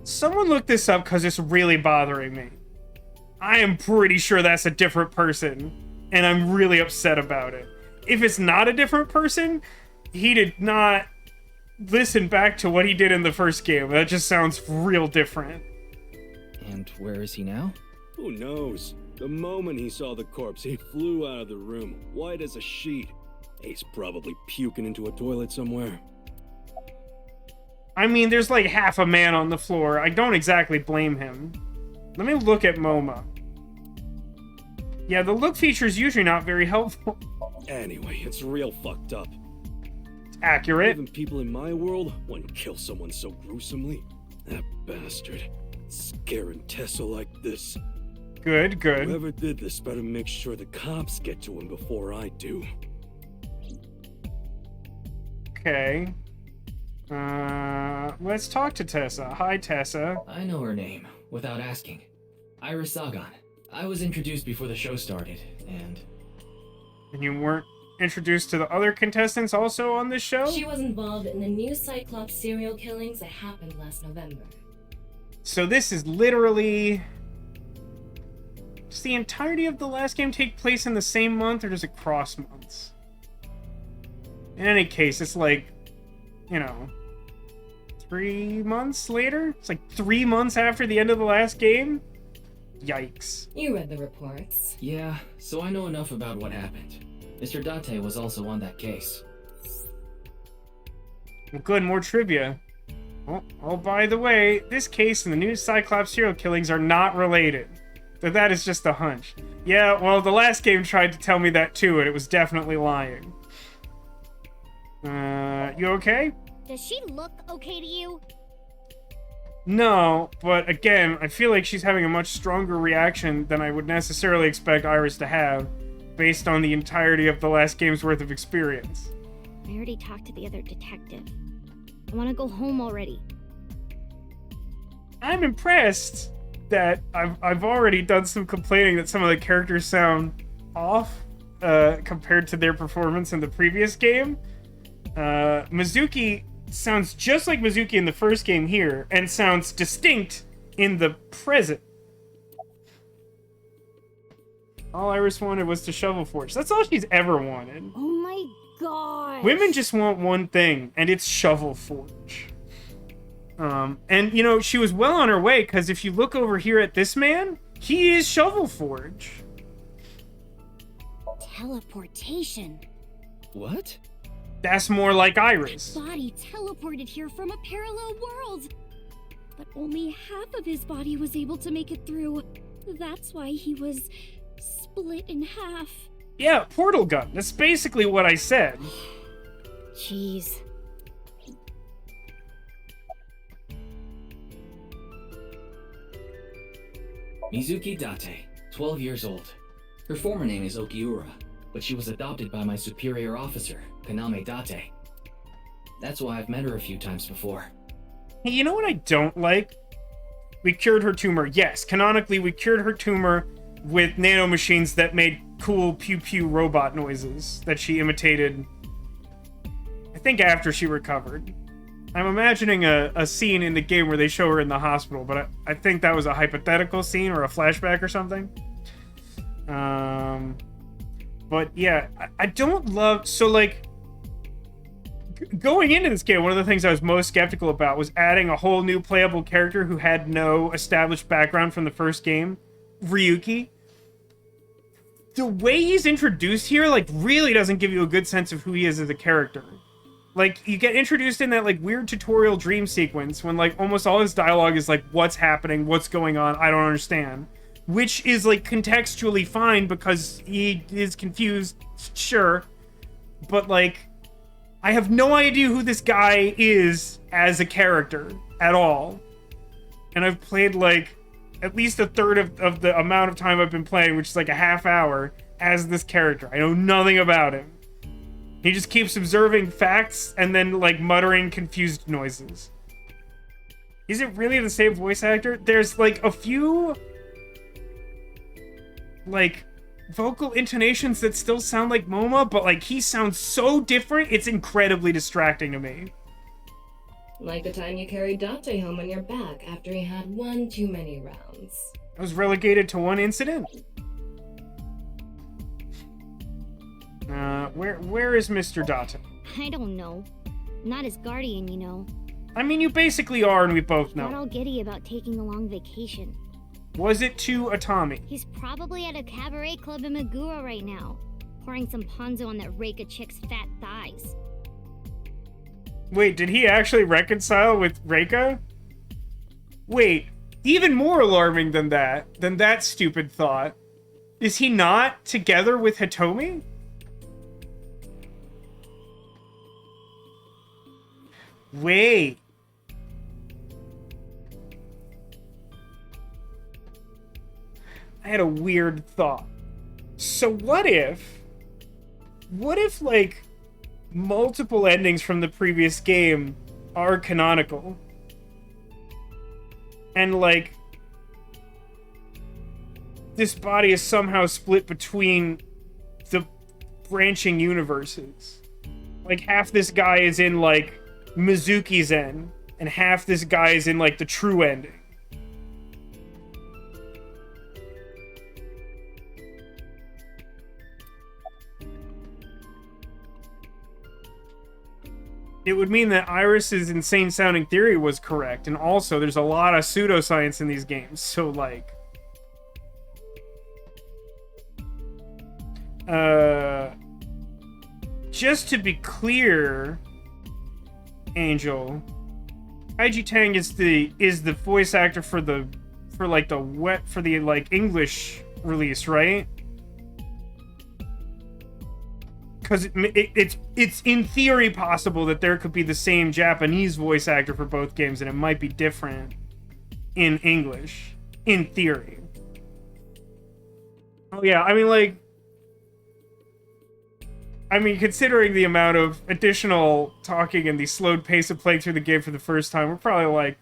Someone look this up because it's really bothering me. I am pretty sure that's a different person, and I'm really upset about it. If it's not a different person, he did not listen back to what he did in the first game. That just sounds real different. And where is he now? Who knows? The moment he saw the corpse, he flew out of the room, white as a sheet. He's probably puking into a toilet somewhere. I mean, there's like half a man on the floor. I don't exactly blame him. Let me look at MoMA. Yeah, the look feature is usually not very helpful. Anyway, it's real fucked up. It's accurate. Even people in my world wouldn't kill someone so gruesomely. That bastard. Scaring Tessa like this. Good, good. Whoever did this better make sure the cops get to him before I do. Okay. Let's talk to Tessa. Hi, Tessa. I know her name, without asking. Iris Sagan. I was introduced before the show started, and you weren't introduced to the other contestants also on this show? She was involved in the new Cyclops serial killings that happened last November. So this is literally... Does the entirety of the last game take place in the same month, or does it cross months? In any case, it's like, you know, 3 months later? It's like 3 months after the end of the last game? Yikes. You read the reports. Yeah, so I know enough about what happened. Mr. Date was also on that case. Well, good, more trivia. Oh, by the way, this case and the new Cyclops serial killings are not related. That is just a hunch. Yeah, well, the last game tried to tell me that too, and it was definitely lying. You okay? Does she look okay to you? No, but again, I feel like she's having a much stronger reaction than I would necessarily expect Iris to have, based on the entirety of the last game's worth of experience. I already talked to the other detective. I want to go home already. I'm impressed that I've already done some complaining that some of the characters sound off compared to their performance in the previous game. Mizuki sounds just like Mizuki in the first game here, and sounds distinct in the present. All Iris wanted was to shovel forge. That's all she's ever wanted. Oh my god. Women just want one thing, and it's shovel forge. And, you know, she was well on her way, because if you look over here at this man, he is shovel forge. Teleportation. What? That's more like Iris. His body teleported here from a parallel world. But only half of his body was able to make it through. That's why he was split in half. Yeah, portal gun. That's basically what I said. Jeez. Mizuki Date, 12 years old. Her former name is Okiura. but she was adopted by my superior officer, Kaname Date. That's why I've met her a few times before. Hey, you know what I don't like? We cured her tumor. Yes, canonically, we cured her tumor with nanomachines that made cool pew-pew robot noises that she imitated, I think, after she recovered. I'm imagining a scene in the game where they show her in the hospital, but I think that was a hypothetical scene or a flashback or something. But yeah, I don't love... So, like, going into this game, one of the things I was most skeptical about was adding a whole new playable character who had no established background from the first game, Ryki. The way he's introduced here, like, really doesn't give you a good sense of who he is as a character. Like, you get introduced in that, like, weird tutorial dream sequence when, like, almost all his dialogue is, like, what's happening, what's going on, I don't understand. Which is, like, contextually fine because he is confused, sure. But, like, I have no idea who this guy is as a character at all. And I've played, like, at least a third of the amount of time I've been playing, which is, like, a half hour, as this character. I know nothing about him. He just keeps observing facts and then, like, muttering confused noises. Is it really the same voice actor? There's, like, a few, like, vocal intonations that still sound like Moma, but, like, he sounds so different, it's incredibly distracting to me. Like the time you carried Date home on your back after he had one too many rounds. I was relegated to one incident. Where is Mr. Date? I don't know. Not his guardian, you know. I mean, you basically are, and we both know. Got all giddy about taking a long vacation. Was it to Atami? He's probably at a cabaret club in Meguro right now, pouring some ponzo on that Reika chick's fat thighs. Wait, did he actually reconcile with Reika? Wait, even more alarming than that stupid thought. Is he not together with Hitomi? Wait. I had a weird thought. So what if, like, multiple endings from the previous game are canonical? And, like, this body is somehow split between the branching universes. Like, half this guy is in, like, Mizuki's end, and half this guy is in, like, the true ending. It would mean that Iris's insane-sounding theory was correct, and also there's a lot of pseudoscience in these games, so, like... Just to be clear, Angel, Kaiji Tang is the voice actor for the English release, right? Because it's in theory possible that there could be the same Japanese voice actor for both games, and it might be different in English, in theory. Oh yeah, I mean, considering the amount of additional talking and the slowed pace of playing through the game for the first time, we're probably like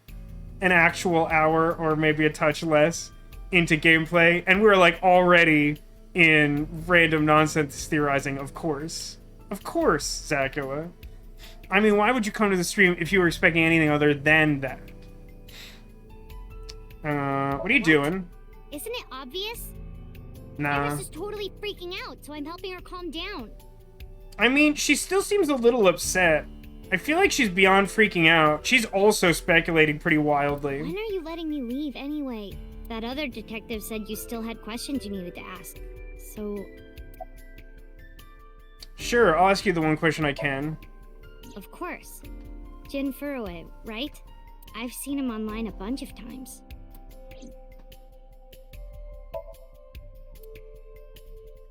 an actual hour or maybe a touch less into gameplay, and we're like already in random nonsense theorizing, of course. Of course, Zakua. I mean, why would you come to the stream if you were expecting anything other than that? What are you doing? Isn't it obvious? Nah. Iris is totally freaking out, so I'm helping her calm down. I mean, she still seems a little upset. I feel like she's beyond freaking out. She's also speculating pretty wildly. When are you letting me leave anyway? That other detective said you still had questions you needed to ask. So... Sure, I'll ask you the one question I can. Of course. Jin Furue, right? I've seen him online a bunch of times.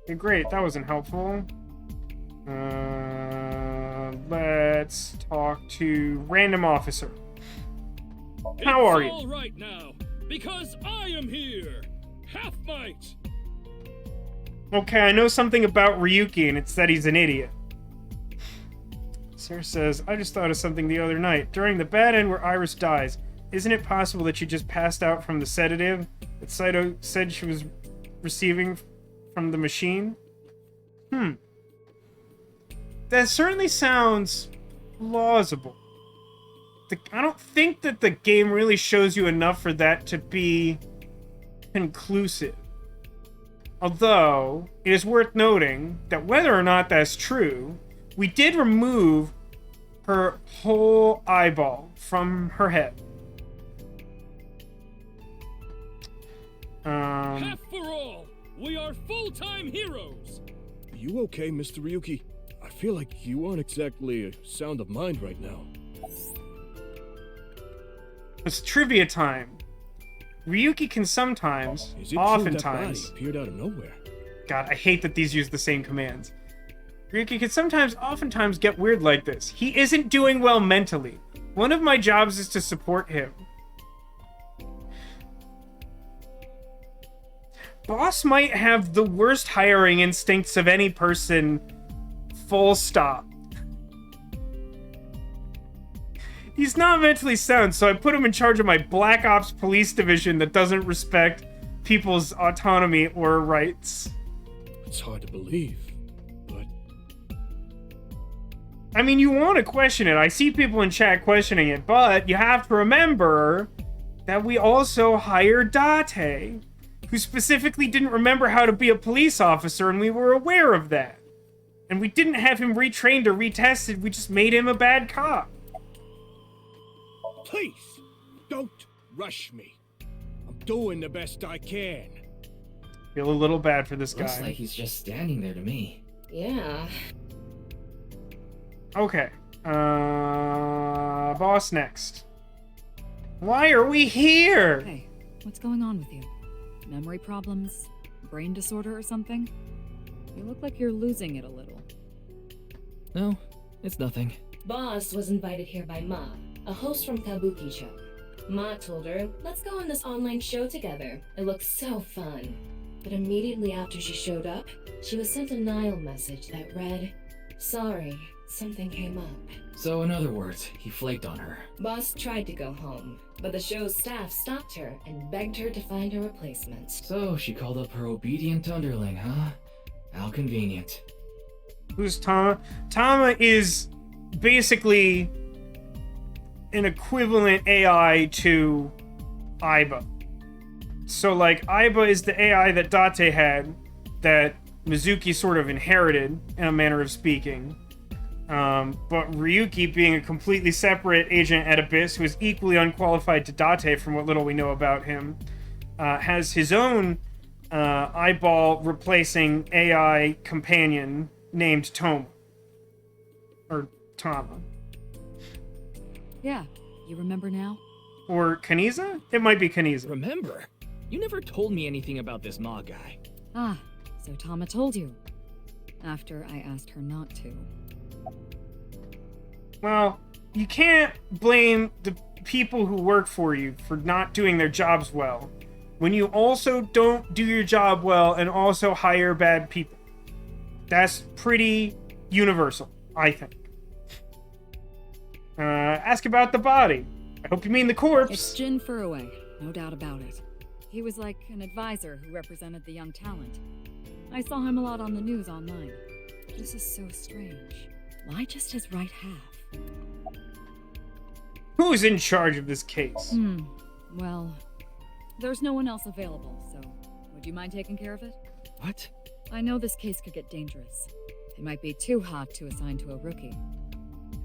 Okay, great, that wasn't helpful. Let's talk to random officer. How are you? It's all right now, because I am here. Half might. Okay, I know something about Ryuki, and it's that he's an idiot. Sarah says, I just thought of something the other night. During the bad end where Iris dies, isn't it possible that she just passed out from the sedative that Saito said she was receiving from the machine? That certainly sounds plausible. I don't think that the game really shows you enough for that to be conclusive. Although, it is worth noting that whether or not that's true, we did remove her whole eyeball from her head. Half for all! We are full-time heroes! Are you okay, Mr. Ryuki? I feel like you aren't exactly sound of mind right now. It's trivia time. Ryuki can sometimes, Is it oftentimes... true that body appeared out of nowhere? God, I hate that these use the same commands. Ryuki can sometimes, oftentimes get weird like this. He isn't doing well mentally. One of my jobs is to support him. Boss might have the worst hiring instincts of any person. Full stop. He's not mentally sound, so I put him in charge of my Black Ops police division that doesn't respect people's autonomy or rights. It's hard to believe, but... I mean, you want to question it. I see people in chat questioning it, but you have to remember that we also hired Date, who specifically didn't remember how to be a police officer, and we were aware of that. And we didn't have him retrained or retested, we just made him a bad cop. Please, don't rush me. I'm doing the best I can. Feel a little bad for this guy. Looks like he's just standing there to me. Yeah. Okay. Boss next. Why are we here? Hey, what's going on with you? Memory problems? Brain disorder or something? You look like you're losing it a little. No, it's nothing. Boss was invited here by Ma, a host from Kabuki-cho. Ma told her, let's go on this online show together. It looks so fun. But immediately after she showed up, she was sent a Nile message that read, sorry, something came up. So in other words, he flaked on her. Boss tried to go home, but the show's staff stopped her and begged her to find a replacement. So she called up her obedient underling, huh? How convenient. Who's Tama? Tama is basically an equivalent AI to Aiba. So, like, Aiba is the AI that Date had, that Mizuki sort of inherited, in a manner of speaking. But Ryuki, being a completely separate agent at Abyss, who is equally unqualified to Date from what little we know about him, has his own eyeball replacing AI companion named Toma. Or Tama. Yeah, you remember now? Or Kaniza? It might be Kaniza. Remember? You never told me anything about this Ma guy. Ah, so Tama told you. After I asked her not to. Well, you can't blame the people who work for you for not doing their jobs well, when you also don't do your job well and also hire bad people. That's pretty universal, I think. Ask about the body. I hope you mean the corpse. It's Jin Furuway, no doubt about it. He was like an advisor who represented the young talent. I saw him a lot on the news online. This is so strange. Why just his right half? Who's in charge of this case? Well, there's no one else available, so would you mind taking care of it? What? I know this case could get dangerous. It might be too hot to assign to a rookie.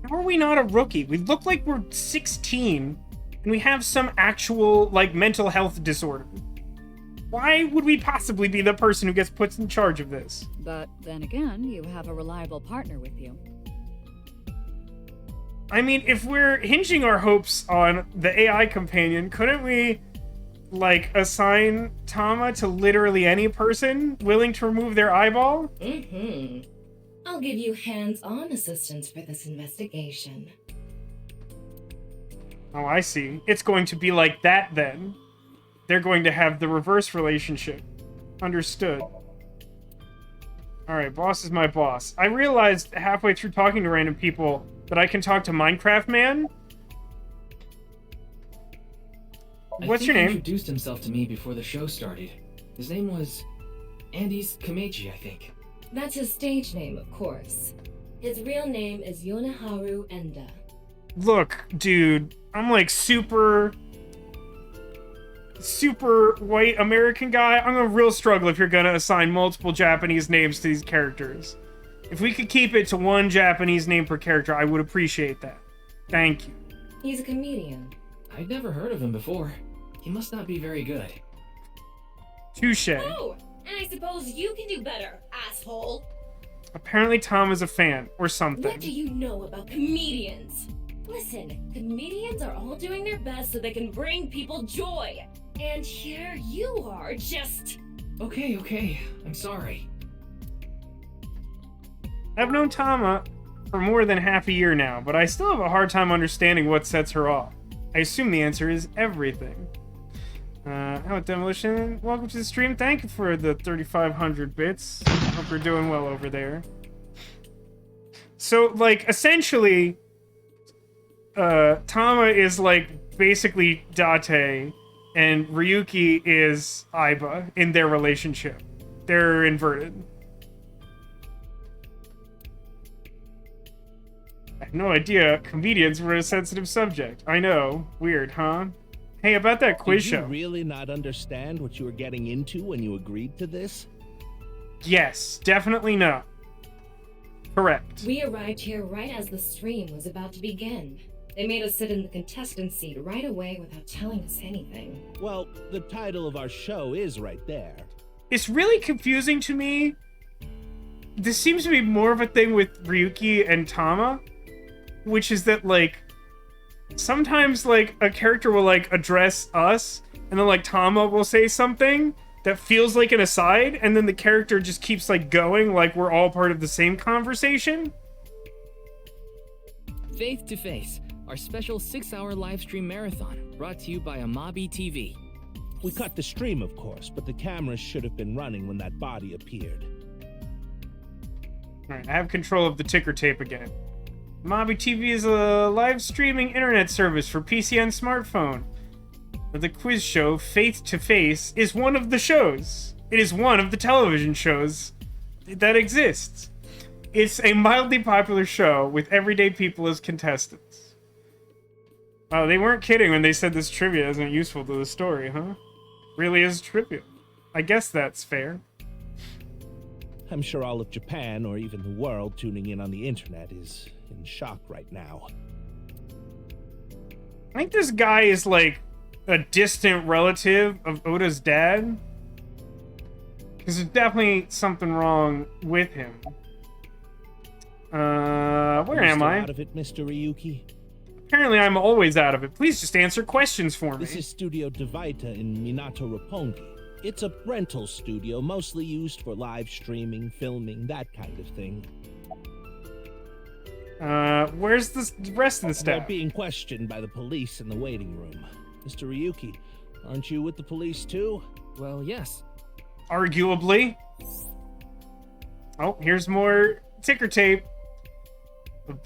How are we not a rookie? We look like we're 16, and we have some actual, like, mental health disorder. Why would we possibly be the person who gets put in charge of this? But then again, you have a reliable partner with you. I mean, if we're hinging our hopes on the AI companion, couldn't we, like, assign Tama to literally any person willing to remove their eyeball? I'll give you hands-on assistance for this investigation. Oh, I see. It's going to be like that, then. They're going to have the reverse relationship. Understood. Alright, boss is my boss. I realized halfway through talking to random people that I can talk to Minecraft Man. What's your He name? introduced himself to me before the show started. His name was Andy's Kameji, I think. That's his stage name, of course. His real name is Yoneharu Enda. Look, dude, I'm like super white American guy. I'm gonna real struggle if you're gonna assign multiple Japanese names to these characters. If we could keep it to one Japanese name per character, I would appreciate that. Thank you. He's a comedian. I'd never heard of him before. He must not be very good. Touche. Oh, and I suppose you can do better, asshole. Apparently Tom is a fan, or something. What do you know about comedians? Listen, comedians are all doing their best so they can bring people joy. And here you are, just... Okay, I'm sorry. I've known Tama for more than half a year now, but I still have a hard time understanding what sets her off. I assume the answer is everything. How about Demolition? Welcome to the stream. Thank you for the 3,500 bits. Hope you're doing well over there. So, like, essentially, Tama is, like, basically Date, and Ryuki is Aiba in their relationship. They're inverted. I have no idea comedians were a sensitive subject. I know. Weird, huh? Hey, about that quiz show. Did you really not understand what you were getting into when you agreed to this? Yes, definitely no. Correct. We arrived here right as the stream was about to begin. They made us sit in the contestant seat right away without telling us anything. Well, the title of our show is right there. It's really confusing to me. This seems to be more of a thing with Ryuki and Tama, which is that, like, sometimes, like, a character will, like, address us, and then, like, Tama will say something that feels like an aside, and then the character just keeps, like, going, like we're all part of the same conversation. Faith to Face, our special 6-hour live stream marathon, brought to you by Amabi TV. We cut the stream, of course, but the cameras should have been running when that body appeared. Alright, I have control of the ticker tape again. Amabi TV is a live streaming internet service for PC and smartphone. The quiz show, Faith to Face, is one of the shows. It is one of the television shows that exists. It's a mildly popular show with everyday people as contestants. Oh, they weren't kidding when they said this trivia isn't useful to the story, huh? Really is trivial. I guess that's fair. I'm sure all of Japan, or even the world tuning in on the internet, is in shock right now. I think this guy is, like, a distant relative of Oda's dad. Because there's definitely something wrong with him. Where am I? Out of it, Mr. Ryuki? Apparently I'm always out of it. Please just answer questions for me. This is Studio Dvaita in Minato Roppongi. It's a rental studio mostly used for live streaming, filming, that kind of thing. Where's the rest of the staff? They're being questioned by the police in the waiting room. Mr. Ryuki, aren't you with the police too? Well, yes. Arguably. Oh, here's more ticker tape.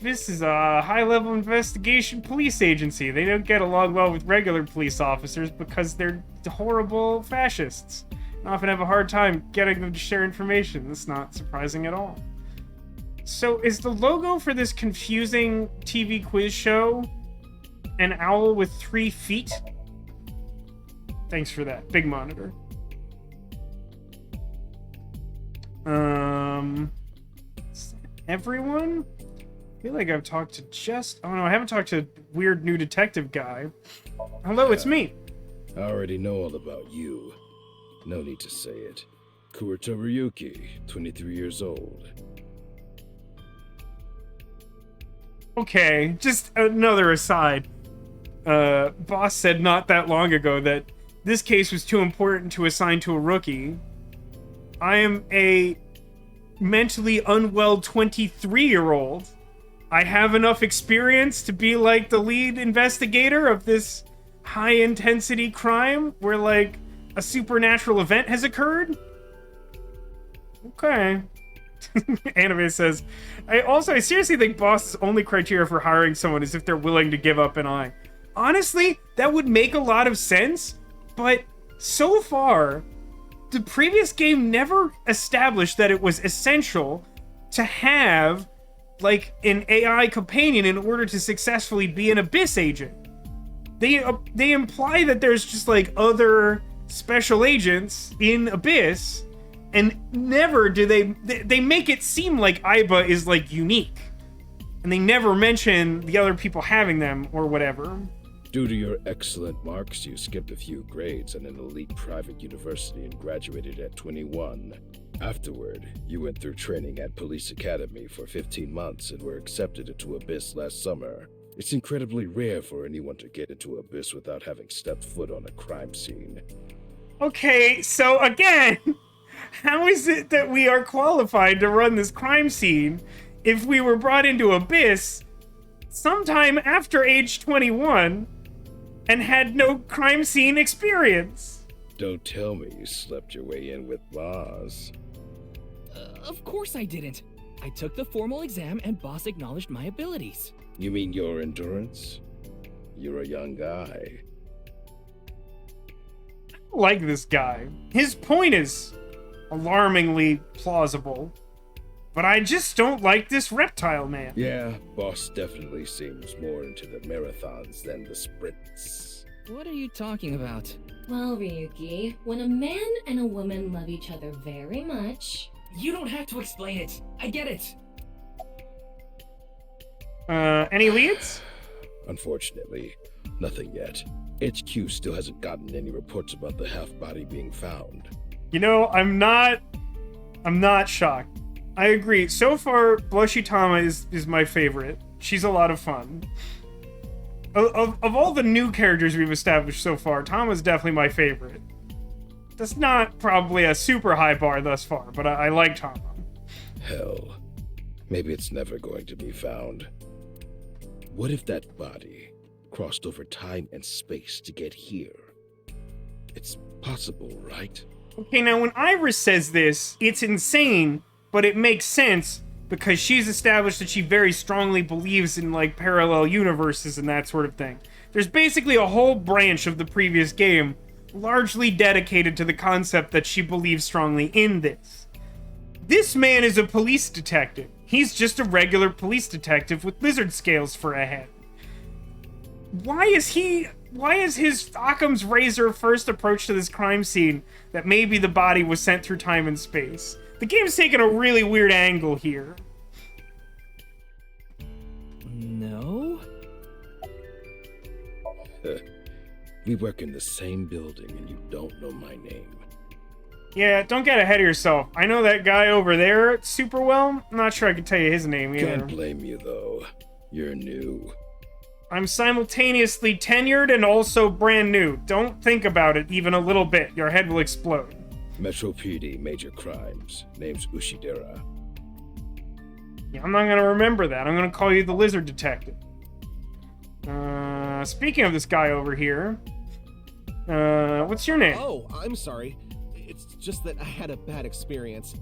This is a high-level investigation police agency. They don't get along well with regular police officers because they're horrible fascists and often have a hard time getting them to share information. That's not surprising at all. So is the logo for this confusing TV quiz show an owl with 3 feet? Thanks for that. Big monitor. Everyone? I feel like I've talked to just... Oh no, I haven't talked to weird new detective guy. Hello, it's me. I already know all about you. No need to say it. Kuruto Ryuki, 23 years old. Okay, just another aside. Boss said not that long ago that this case was too important to assign to a rookie. I am a mentally unwell 23-year-old. I have enough experience to be like the lead investigator of this high-intensity crime where, like, a supernatural event has occurred? Okay. Anime says, I seriously think boss's only criteria for hiring someone is if they're willing to give up an eye. Honestly, that would make a lot of sense, but so far, the previous game never established that it was essential to have, like, an AI companion in order to successfully be an Abyss agent. They imply that there's just, like, other special agents in Abyss, and never do they make it seem like Aiba is, like, unique. And they never mention the other people having them, or whatever. Due to your excellent marks, you skipped a few grades at an elite private university and graduated at 21. Afterward, you went through training at Police Academy for 15 months and were accepted into Abyss last summer. It's incredibly rare for anyone to get into Abyss without having stepped foot on a crime scene. Okay, so again, how is it that we are qualified to run this crime scene if we were brought into Abyss sometime after age 21 and had no crime scene experience? Don't tell me you slept your way in with Boss. Of course I didn't. I took the formal exam and boss acknowledged my abilities. You mean your endurance? You're a young guy. I like this guy. His point is alarmingly plausible. But I just don't like this reptile man. Yeah, Boss definitely seems more into the marathons than the sprints. What are you talking about? Well, Ryuki, when a man and a woman love each other very much... You don't have to explain it. I get it. Any leads? Unfortunately, nothing yet. HQ still hasn't gotten any reports about the half-body being found. You know, I'm not shocked. I agree. So far, Blushy Tama is my favorite. She's a lot of fun. Of all the new characters we've established so far, Tama's definitely my favorite. That's not probably a super high bar thus far, but I like Tama. Hell, maybe it's never going to be found. What if that body crossed over time and space to get here? It's possible, right? Okay, now when Iris says this, it's insane, but it makes sense because she's established that she very strongly believes in, like, parallel universes and that sort of thing. There's basically a whole branch of the previous game largely dedicated to the concept that she believes strongly in this. This man is a police detective. He's just a regular police detective with lizard scales for a head. Why is his Occam's razor first approach to this crime scene that maybe the body was sent through time and space? The game's taking a really weird angle here. No? We work in the same building and you don't know my name. Yeah, don't get ahead of yourself. I know that guy over there super well. I'm not sure I can tell you his name either. Can't blame you though. You're new. I'm simultaneously tenured and also brand new. Don't think about it even a little bit. Your head will explode. Metro PD, major crimes. Name's Ushidera. Yeah, I'm not gonna remember that. I'm gonna call you the lizard detective. Speaking of this guy over here, what's your name? Oh, I'm sorry. It's just that I had a bad experience.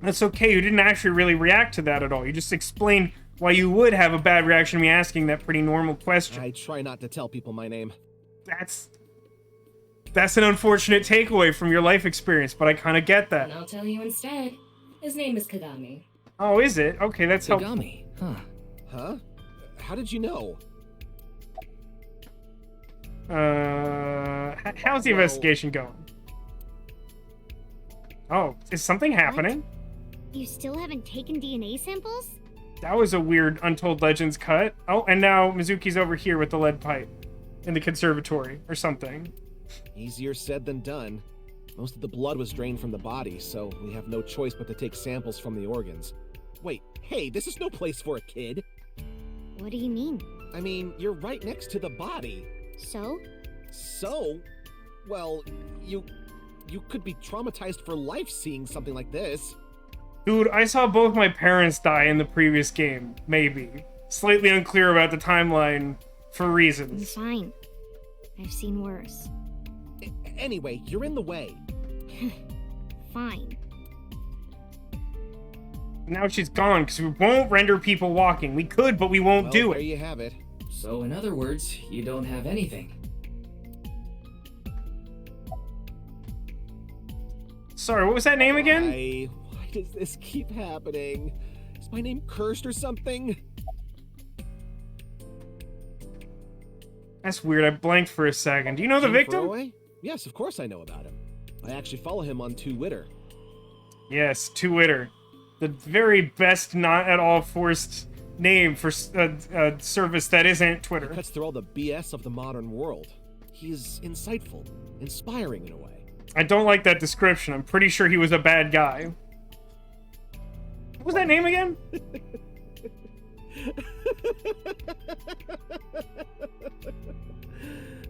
That's okay. You didn't actually really react to that at all. You just explained why you would have a bad reaction to me asking that pretty normal question. I try not to tell people my name. That's an unfortunate takeaway from your life experience, but I kind of get that. And I'll tell you instead. His name is Kagami. Oh, is it? Okay, that's helpful. Kagami, huh? Huh? How did you know? How's the investigation going? Oh, is something happening? What? You still haven't taken DNA samples? That was a weird Untold Legends cut. Oh, and now Mizuki's over here with the lead pipe in the conservatory or something. Easier said than done. Most of the blood was drained from the body, so we have no choice but to take samples from the organs. Wait, hey, this is no place for a kid. What do you mean? I mean, you're right next to the body. So? So? Well, you could be traumatized for life seeing something like this. Dude, I saw both my parents die in the previous game. Maybe. Slightly unclear about the timeline for reasons. I'm fine. I've seen worse. Anyway, you're in the way. Fine. Now she's gone because we won't render people walking. We could, but we won't do There it. you have it. So, in other words, you don't have anything. Sorry, what was that name again? Why does this keep happening? Is my name cursed or something? That's weird. I blanked for a second. Do you know the Jim victim? Throwaway? Yes, of course I know about him. I actually follow him on Twitter. Yes, Twitter. The very best, not at all forced name for a service that isn't Twitter. He cuts through all the BS of the modern world. He's insightful, inspiring in a way. I don't like that description. I'm pretty sure he was a bad guy. What was that name again?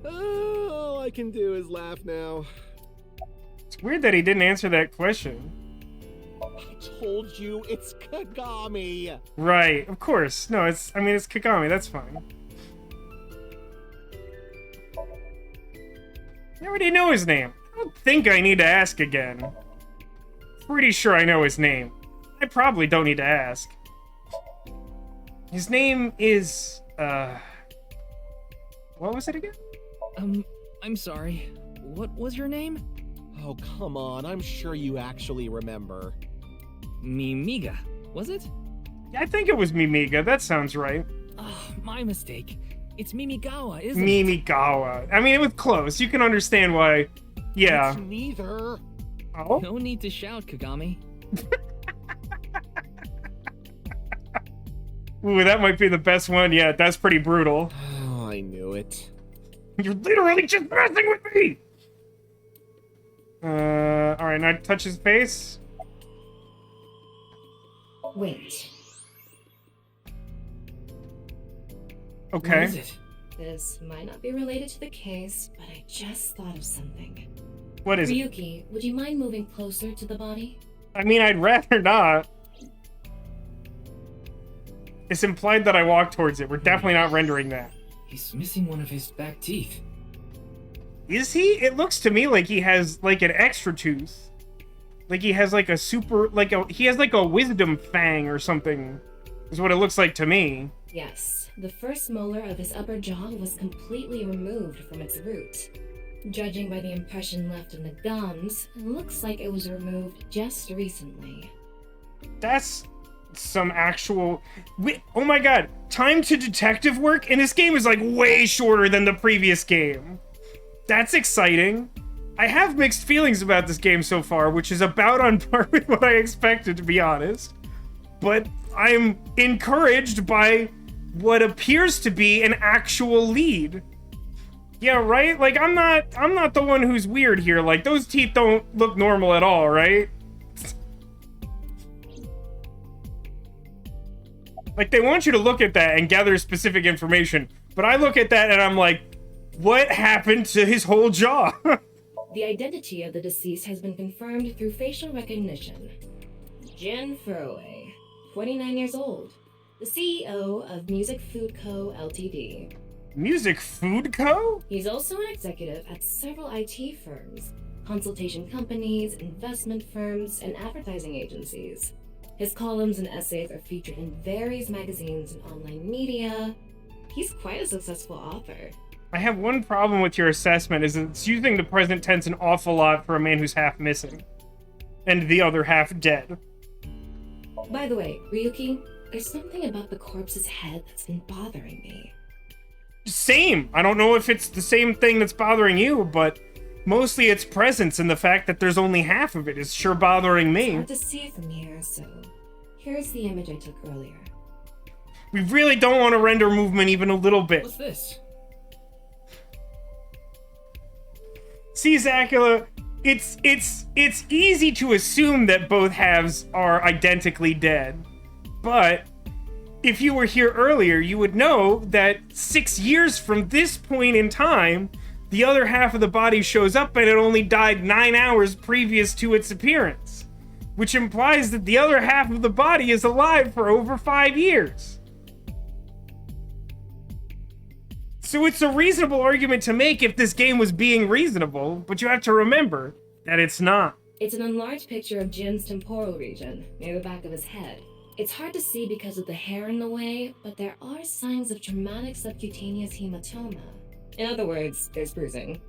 All I can do is laugh now. It's weird that he didn't answer that question. I told you, it's Kagami. Right, of course. No, it's Kagami. That's fine. I already know his name. I don't think I need to ask again. Pretty sure I know his name. I probably don't need to ask. His name is, what was it again? I'm sorry. What was your name? Oh, come on. I'm sure you actually remember. Mimiga, was it? Yeah, I think it was Mimiga. That sounds right. Oh, my mistake. It's Mimigawa, isn't it? Mimigawa. I mean, it was close. You can understand why. Yeah. It's neither. Oh? No need to shout, Kagami. Ooh, that might be the best one yet. That's pretty brutal. Oh, I knew it. You're literally just messing with me! Alright, now touch his face. Wait. Okay. What is it? This might not be related to the case, but I just thought of something. What is it? Ryuki, would you mind moving closer to the body? I mean, I'd rather not. It's implied that I walk towards it. We're definitely not rendering that. He's missing one of his back teeth. Is he? It looks to me like he has, like, an extra tooth. Like he has, like, he has, like, a wisdom fang or something, is what it looks like to me. Yes, the first molar of his upper jaw was completely removed from its root. Judging by the impression left in the gums, it looks like it was removed just recently. That's some actual... Oh my god, time to detective work in this game is, like, way shorter than the previous game. That's exciting. I have mixed feelings about this game so far, which is about on par with what I expected, to be honest. But I'm encouraged by what appears to be an actual lead. Yeah, right? Like, I'm not the one who's weird here. Like, those teeth don't look normal at all, right? Like, they want you to look at that and gather specific information. But I look at that and I'm like, what happened to his whole jaw? The identity of the deceased has been confirmed through facial recognition. Jin Furue, 29 years old, the CEO of Music Food Co. Ltd. Music Food Co.? He's also an executive at several IT firms, consultation companies, investment firms, and advertising agencies. His columns and essays are featured in various magazines and online media. He's quite a successful author. I have one problem with your assessment, is it's using the present tense an awful lot for a man who's half missing. And the other half dead. By the way, Ryuki, there's something about the corpse's head that's been bothering me. Same! I don't know if it's the same thing that's bothering you, but mostly its presence and the fact that there's only half of it is sure bothering me. It's hard to see from here, so here's the image I took earlier. We really don't want to render movement even a little bit. What's this? See, Zacula, it's easy to assume that both halves are identically dead, but if you were here earlier, you would know that 6 years from this point in time, the other half of the body shows up and it only died 9 hours previous to its appearance, which implies that the other half of the body is alive for over 5 years. So it's a reasonable argument to make if this game was being reasonable, but you have to remember that it's not. It's an enlarged picture of Jin's temporal region, near the back of his head. It's hard to see because of the hair in the way, but there are signs of traumatic subcutaneous hematoma. In other words, there's bruising.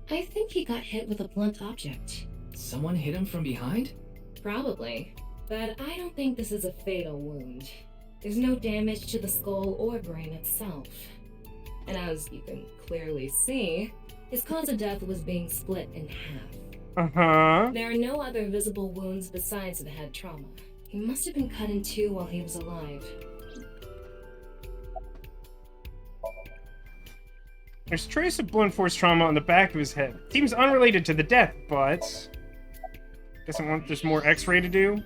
I think he got hit with a blunt object. Someone hit him from behind? Probably, but I don't think this is a fatal wound. There's no damage to the skull or brain itself. And as you can clearly see, his cause of death was being split in half. Uh-huh. There are no other visible wounds besides the head trauma. He must have been cut in two while he was alive. There's trace of blunt force trauma on the back of his head. Seems unrelated to the death, but... Guess I want there's more x-ray to do.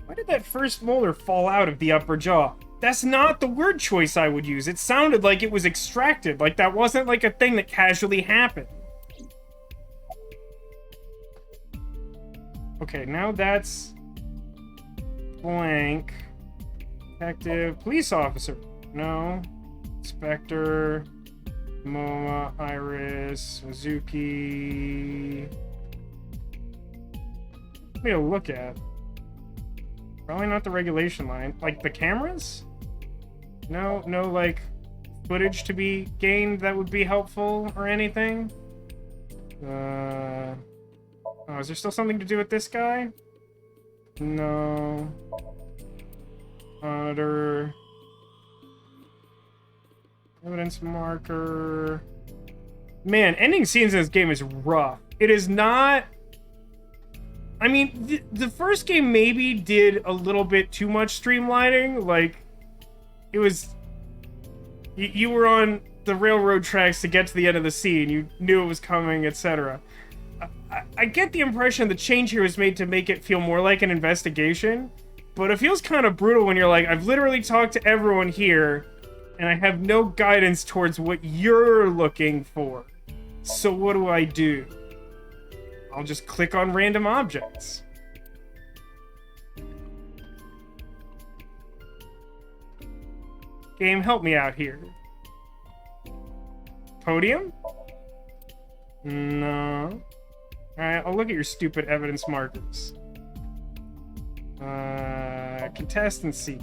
Why did that first molar fall out of the upper jaw? That's not the word choice I would use. It sounded like it was extracted, like that wasn't like a thing that casually happened. Okay, now that's... blank. Detective. Police officer. No. Inspector. Momo. Iris. Mizuki. What me to look at? Probably not the regulation line. Like, the cameras? No, like, footage to be gained that would be helpful or anything? Oh, is there still something to do with this guy? No. Monitor. Evidence marker. Man, ending scenes in this game is rough. It is not... I mean, the first game maybe did a little bit too much streamlining. Like, it was... You were on the railroad tracks to get to the end of the scene. You knew it was coming, etc. I get the impression the change here was made to make it feel more like an investigation, but it feels kind of brutal when you're like, I've literally talked to everyone here, and I have no guidance towards what you're looking for. So what do I do? I'll just click on random objects. Game, help me out here. Podium? No. Alright, I'll look at your stupid evidence markers. Contestant seat.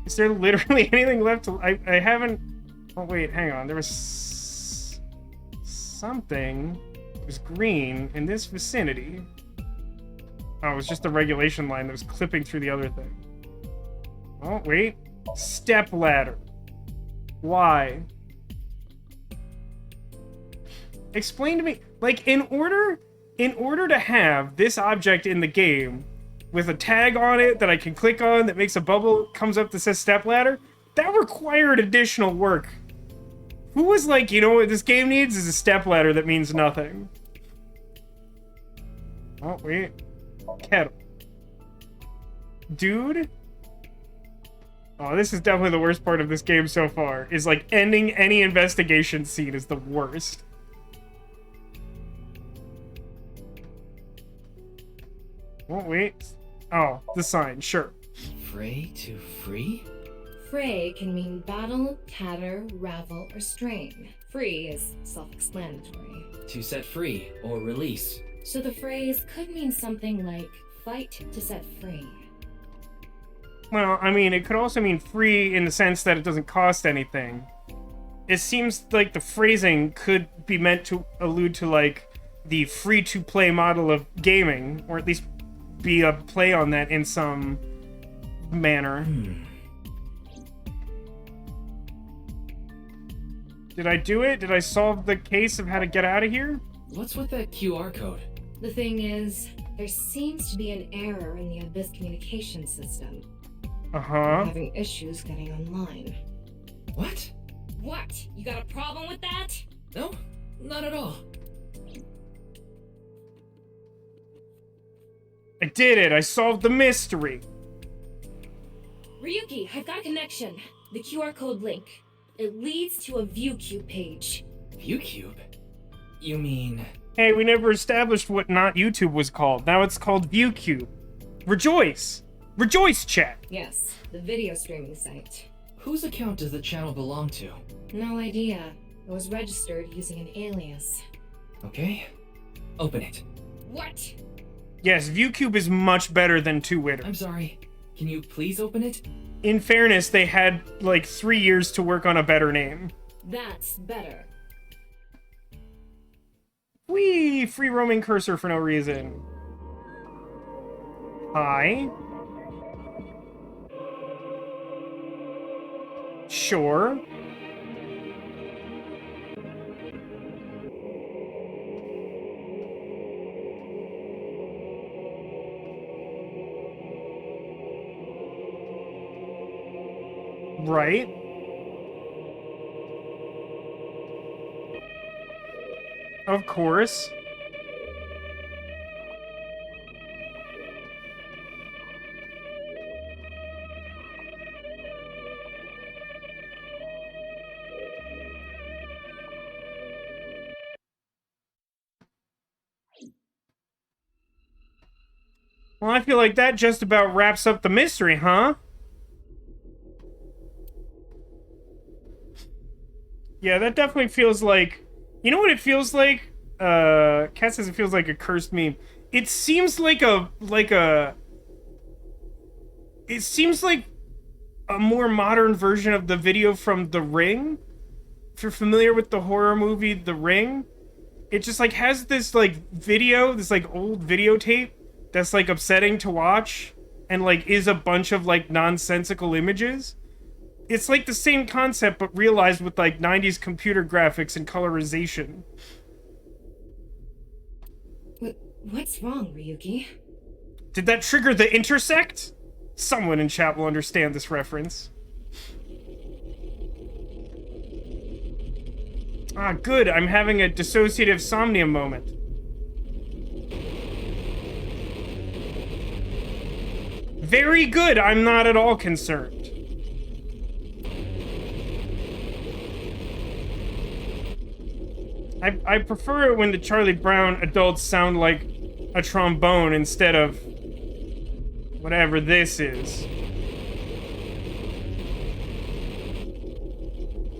Is there literally anything left to... I haven't... Oh, wait, hang on. There was... something... It was green in this vicinity. Oh, it was just the regulation line that was clipping through the other thing. Oh, wait. Step ladder. Why? Explain to me, like, in order to have this object in the game with a tag on it that I can click on that makes a bubble comes up that says stepladder, that required additional work. Who was like, you know what this game needs is a stepladder that means nothing. Oh, wait. Kettle. Dude? Oh, this is definitely the worst part of this game so far, is like ending any investigation scene is the worst. Oh, wait. Oh, the sign, sure. Fray to free? Fray can mean battle, tatter, ravel, or strain. Free is self-explanatory. To set free or release. So the phrase could mean something like fight to set free. Well, I mean, it could also mean free in the sense that it doesn't cost anything. It seems like the phrasing could be meant to allude to, like, the free-to-play model of gaming, or at least be a play on that in some manner. Did I do it? Did I solve the case of how to get out of here? What's with that QR code? The thing is, there seems to be an error in the Abyss communication system. Uh-huh. I'm having issues getting online. What? What? You got a problem with that? No, not at all. I did it! I solved the mystery! Ryuki, I've got a connection. The QR code link. It leads to a ViewCube page. ViewCube? You mean... Hey, we never established what not YouTube was called. Now it's called ViewCube. Rejoice! Rejoice, chat! Yes, the video streaming site. Whose account does the channel belong to? No idea. It was registered using an alias. Okay. Open it. What? Yes, ViewCube is much better than Two-Witter. I'm sorry. Can you please open it? In fairness, they had, like, 3 years to work on a better name. That's better. Whee! Free roaming cursor for no reason. Hi. Sure. Right. Of course. Well, I feel like that just about wraps up the mystery, huh? Yeah, that definitely feels like... You know what it feels like? Kat says it feels like a cursed meme. It seems like It seems like a more modern version of the video from The Ring. If you're familiar with the horror movie The Ring, it just, like, has this, like, video, this, like, old videotape that's, like, upsetting to watch and, like, is a bunch of, like, nonsensical images. It's like the same concept, but realized with, like, 90s computer graphics and colorization. What's wrong, Ryuki? Did that trigger the intersect? Someone in chat will understand this reference. Ah, good. I'm having a dissociative somnium moment. Very good. I'm not at all concerned. I prefer it when the Charlie Brown adults sound like a trombone instead of whatever this is.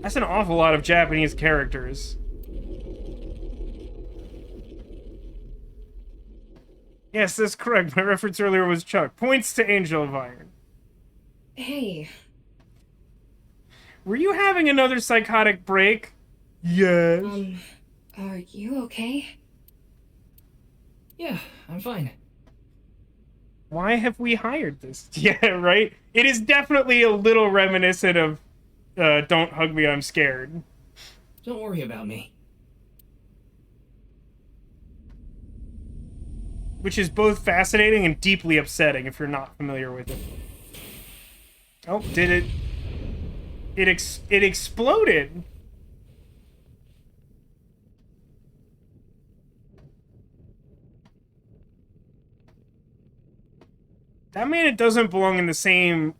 That's an awful lot of Japanese characters. Yes, that's correct. My reference earlier was Chuck. Points to Angel of Iron. Hey. Were you having another psychotic break? Yes. Are you okay? Yeah, I'm fine. Why have we hired this? Yeah, right? It is definitely a little reminiscent of Don't Hug Me, I'm Scared. Don't worry about me. Which is both fascinating and deeply upsetting if you're not familiar with it. Oh, did it... It exploded! That man, it doesn't belong in the same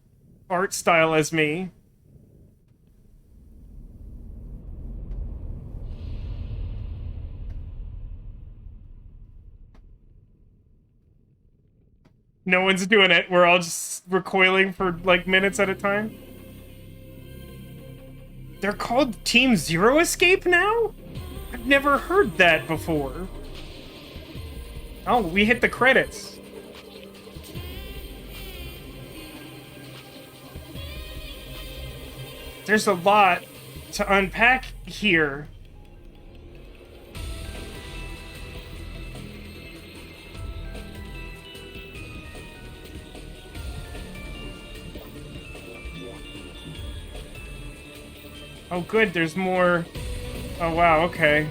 art style as me. No one's doing it. We're all just recoiling for, like, minutes at a time. They're called Team Zero Escape now? I've never heard that before. Oh, we hit the credits. There's a lot to unpack here. Oh, good, there's more. Oh, wow, okay.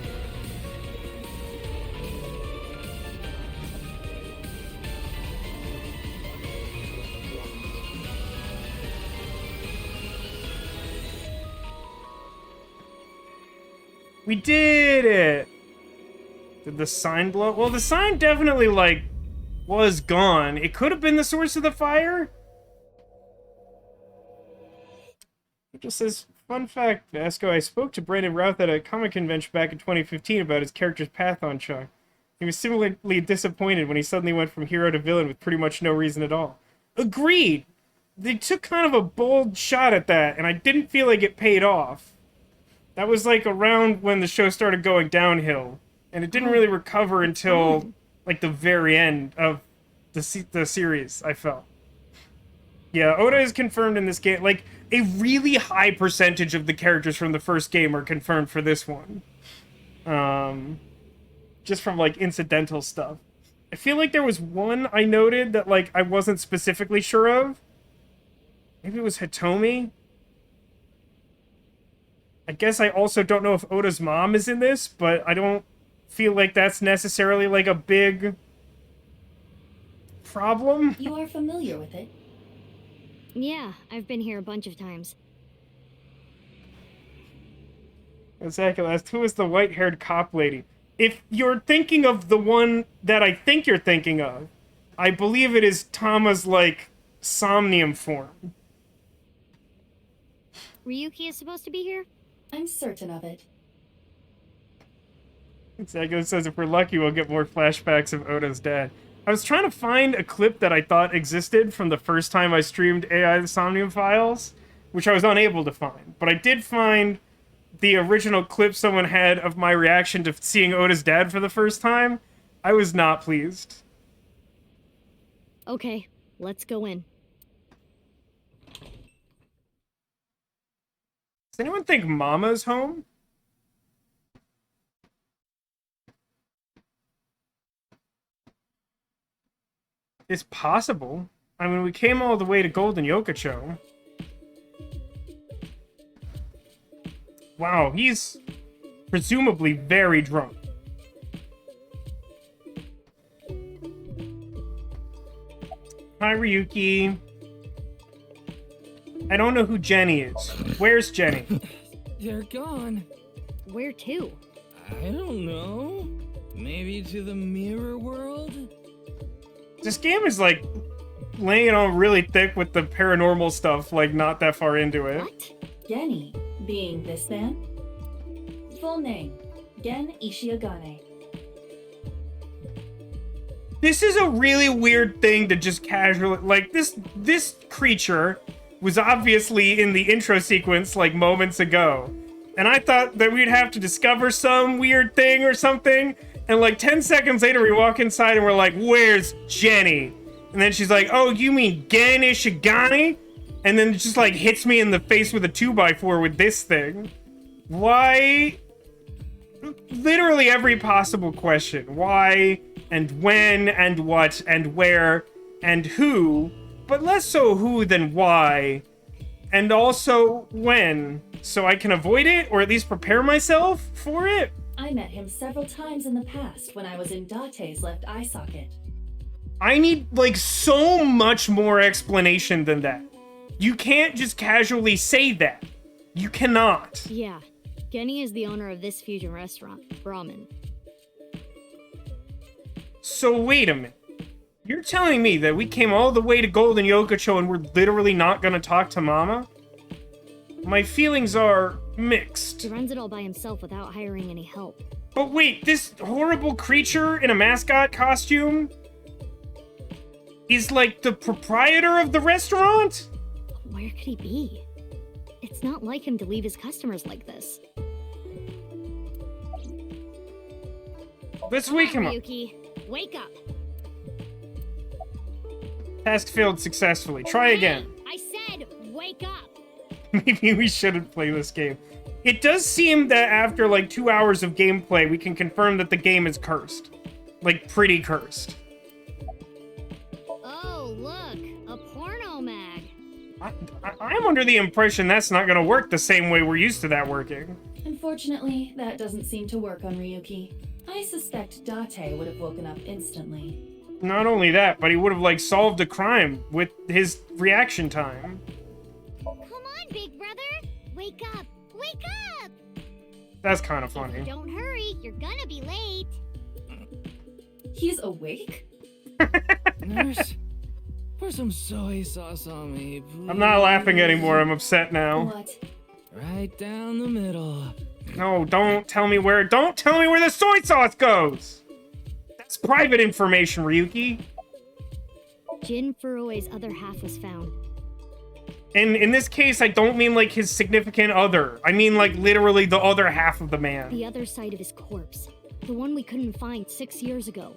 We did it! Did the sign blow? Well, the sign definitely, like, was gone. It could have been the source of the fire? It just says, fun fact, Vasco, I spoke to Brandon Routh at a comic convention back in 2015 about his character's path on Chuck. He was similarly disappointed when he suddenly went from hero to villain with pretty much no reason at all. Agreed! They took kind of a bold shot at that, and I didn't feel like it paid off. That was like around when the show started going downhill. And it didn't really recover until, like, the very end of the series, I felt. Yeah, Oda is confirmed in this game. Like, a really high percentage of the characters from the first game are confirmed for this one. Just from, like, incidental stuff. I feel like there was one I noted that, like, I wasn't specifically sure of. Maybe it was Hitomi? I guess I also don't know if Oda's mom is in this, but I don't feel like that's necessarily, like, a big problem. You are familiar with it? Yeah, I've been here a bunch of times. Exactly. Who is the white-haired cop lady? If you're thinking of the one that I think you're thinking of, I believe it is Tama's, like, Somnium form. Ryuki is supposed to be here? I'm certain of it. Exactly. It says if we're lucky, we'll get more flashbacks of Oda's dad. I was trying to find a clip that I thought existed from the first time I streamed AI the Somnium Files, which I was unable to find. But I did find the original clip someone had of my reaction to seeing Oda's dad for the first time. I was not pleased. Okay, let's go in. Does anyone think Mama's home? It's possible. I mean, we came all the way to Golden Yokocho. Wow, he's presumably very drunk. Hi, Ryuki. I don't know who Jenny is. Where's Jenny? They're gone. Where to? I don't know. Maybe to the mirror world? This game is, like, laying it on really thick with the paranormal stuff, like, not that far into it. What? Genny, being this man? Full name, Gen Ishiagane. This is a really weird thing to just casually... Like, this creature was obviously in the intro sequence, like, moments ago. And I thought that we'd have to discover some weird thing or something. And, like, 10 seconds later, we walk inside and we're like, where's Jenny? And then she's like, oh, you mean Gen Ishigami? And then it just, like, hits me in the face with a 2x4 with this thing. Why? Literally every possible question. Why, and when, and what, and where, and who. But less so who than why. And also when. So I can avoid it, or at least prepare myself for it. I met him several times in the past when I was in Date's left eye socket. I need, like, so much more explanation than that. You can't just casually say that. You cannot. Yeah, Genny is the owner of this fusion restaurant, Brahmin. So wait a minute. You're telling me that we came all the way to Golden Yokocho and we're literally not gonna talk to Mama? My feelings are mixed. He runs it all by himself without hiring any help. But wait, this horrible creature in a mascot costume is like the proprietor of the restaurant? Where could he be? It's not like him to leave his customers like this. Let's wake him up. Ryuki, wake up. Task failed successfully. Try again. I said wake up. Maybe we shouldn't play this game. It does seem that after like 2 hours of gameplay, we can confirm that the game is cursed. Like, pretty cursed. Oh, look, a porno mag. I'm under the impression that's not going to work the same way we're used to that working. Unfortunately, that doesn't seem to work on Ryuki. I suspect Date would have woken up instantly. Not only that, but he would have, like, solved a crime with his reaction time. Come on, big brother. Wake up. Wake up. That's kind of If funny. you don't hurry, you're gonna be late. He's awake? Nurse, pour some soy sauce on me, please. I'm not laughing anymore. I'm upset now. What? Right down the middle. No, don't tell me where the soy sauce goes. That's private information, Ryuki. Jin Furue's other half was found. And in this case, I don't mean like his significant other. I mean like literally the other half of the man. The other side of his corpse. The one we couldn't find 6 years ago.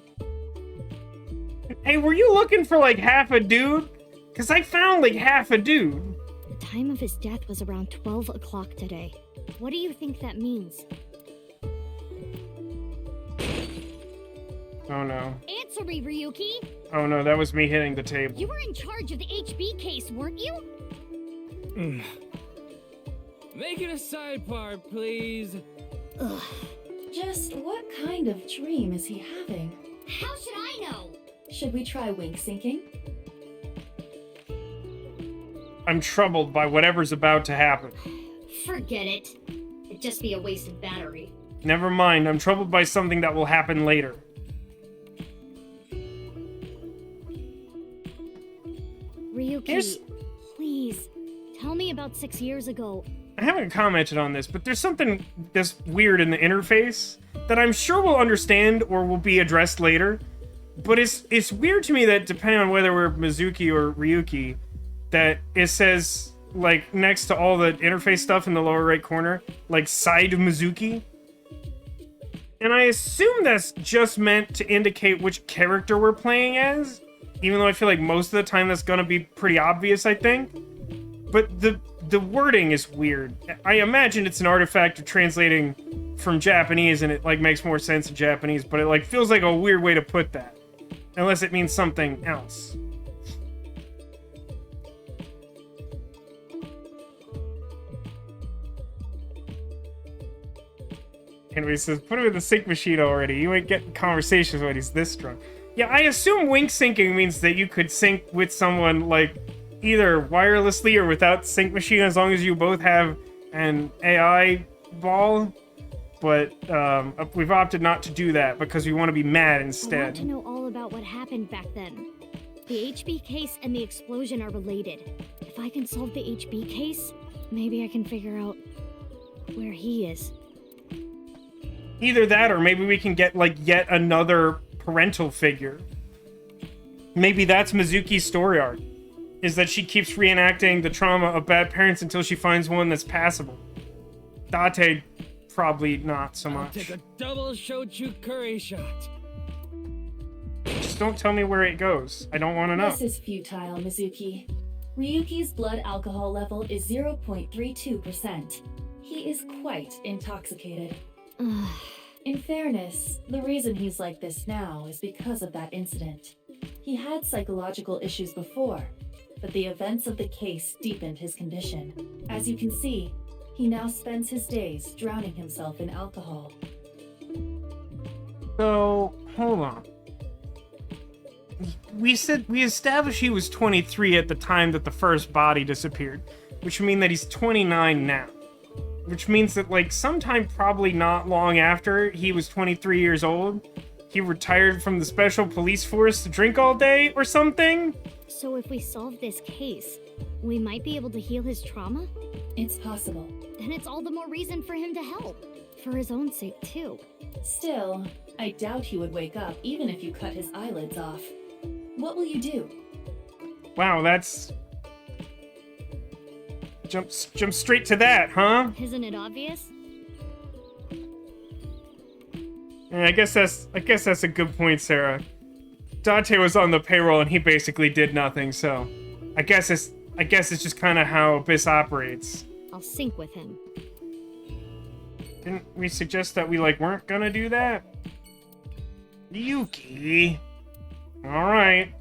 Hey, were you looking for like half a dude? Because I found like half a dude. The time of his death was around 12 o'clock today. What do you think that means? Oh no. Answer me, Ryuki! Oh no, that was me hitting the table. You were in charge of the HB case, weren't you? Make it a sidebar, please. Ugh. Just what kind of dream is he having? How should I know? Should we try wink syncing? I'm troubled by whatever's about to happen. Forget it. It'd just be a wasted battery. Never mind, I'm troubled by something that will happen later. Ryuki, please, tell me about 6 years ago. I haven't commented on this, but there's something that's weird in the interface that I'm sure we'll understand or will be addressed later. But it's weird to me that depending on whether we're Mizuki or Ryuki, that it says, like, next to all the interface stuff in the lower right corner, like, side Mizuki. And I assume that's just meant to indicate which character we're playing as, even though I feel like most of the time that's gonna be pretty obvious, I think. But the wording is weird. I imagine it's an artifact of translating from Japanese, and it, like, makes more sense in Japanese, but it, like, feels like a weird way to put that. Unless it means something else. Anyway, says, put him in the sync machine already. You ain't getting conversations when he's this drunk. Yeah, I assume wink syncing means that you could sync with someone, like, either wirelessly or without sync machine, as long as you both have an AI ball. But we've opted not to do that because we want to be mad instead. I want to know all about what happened back then. The HB case and the explosion are related. If I can solve the HB case, maybe I can figure out where he is. Either that, or maybe we can get, like, yet another parental figure. Maybe that's Mizuki's story arc, is that she keeps reenacting the trauma of bad parents until she finds one that's passable. Date, probably not so much. Take a double shochu curry shot. Just don't tell me where it goes. I don't want to know. This is futile, Mizuki. Ryuki's blood alcohol level is 0.32%. He is quite intoxicated. In fairness, the reason he's like this now is because of that incident. He had psychological issues before, but the events of the case deepened his condition. As you can see, he now spends his days drowning himself in alcohol. So, hold on. We established he was 23 at the time that the first body disappeared, which would mean that he's 29 now. Which means that, like, sometime probably not long after he was 23 years old, he retired from the special police force to drink all day or something? So if we solve this case, we might be able to heal his trauma? It's possible. Then it's all the more reason for him to help. For his own sake, too. Still, I doubt he would wake up even if you cut his eyelids off. What will you do? Wow, that's... Jump straight to that, huh? Isn't it obvious? Yeah, I guess that's a good point, Sarah. Dante was on the payroll and he basically did nothing, so I guess it's just kind of how Abyss operates. I'll sync with him. Didn't we suggest that we, like, weren't gonna do that? Yuki. Alright.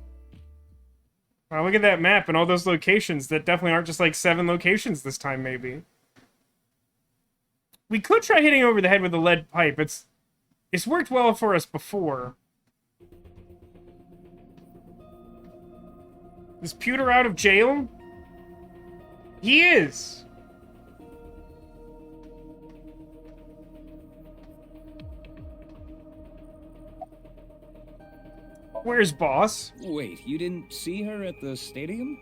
Wow, look at that map and all those locations. That definitely aren't just, like, 7 locations this time, maybe. We could try hitting over the head with a lead pipe. It's worked well for us before. Is Pewter out of jail? He is! Where's Boss? Wait, you didn't see her at the stadium?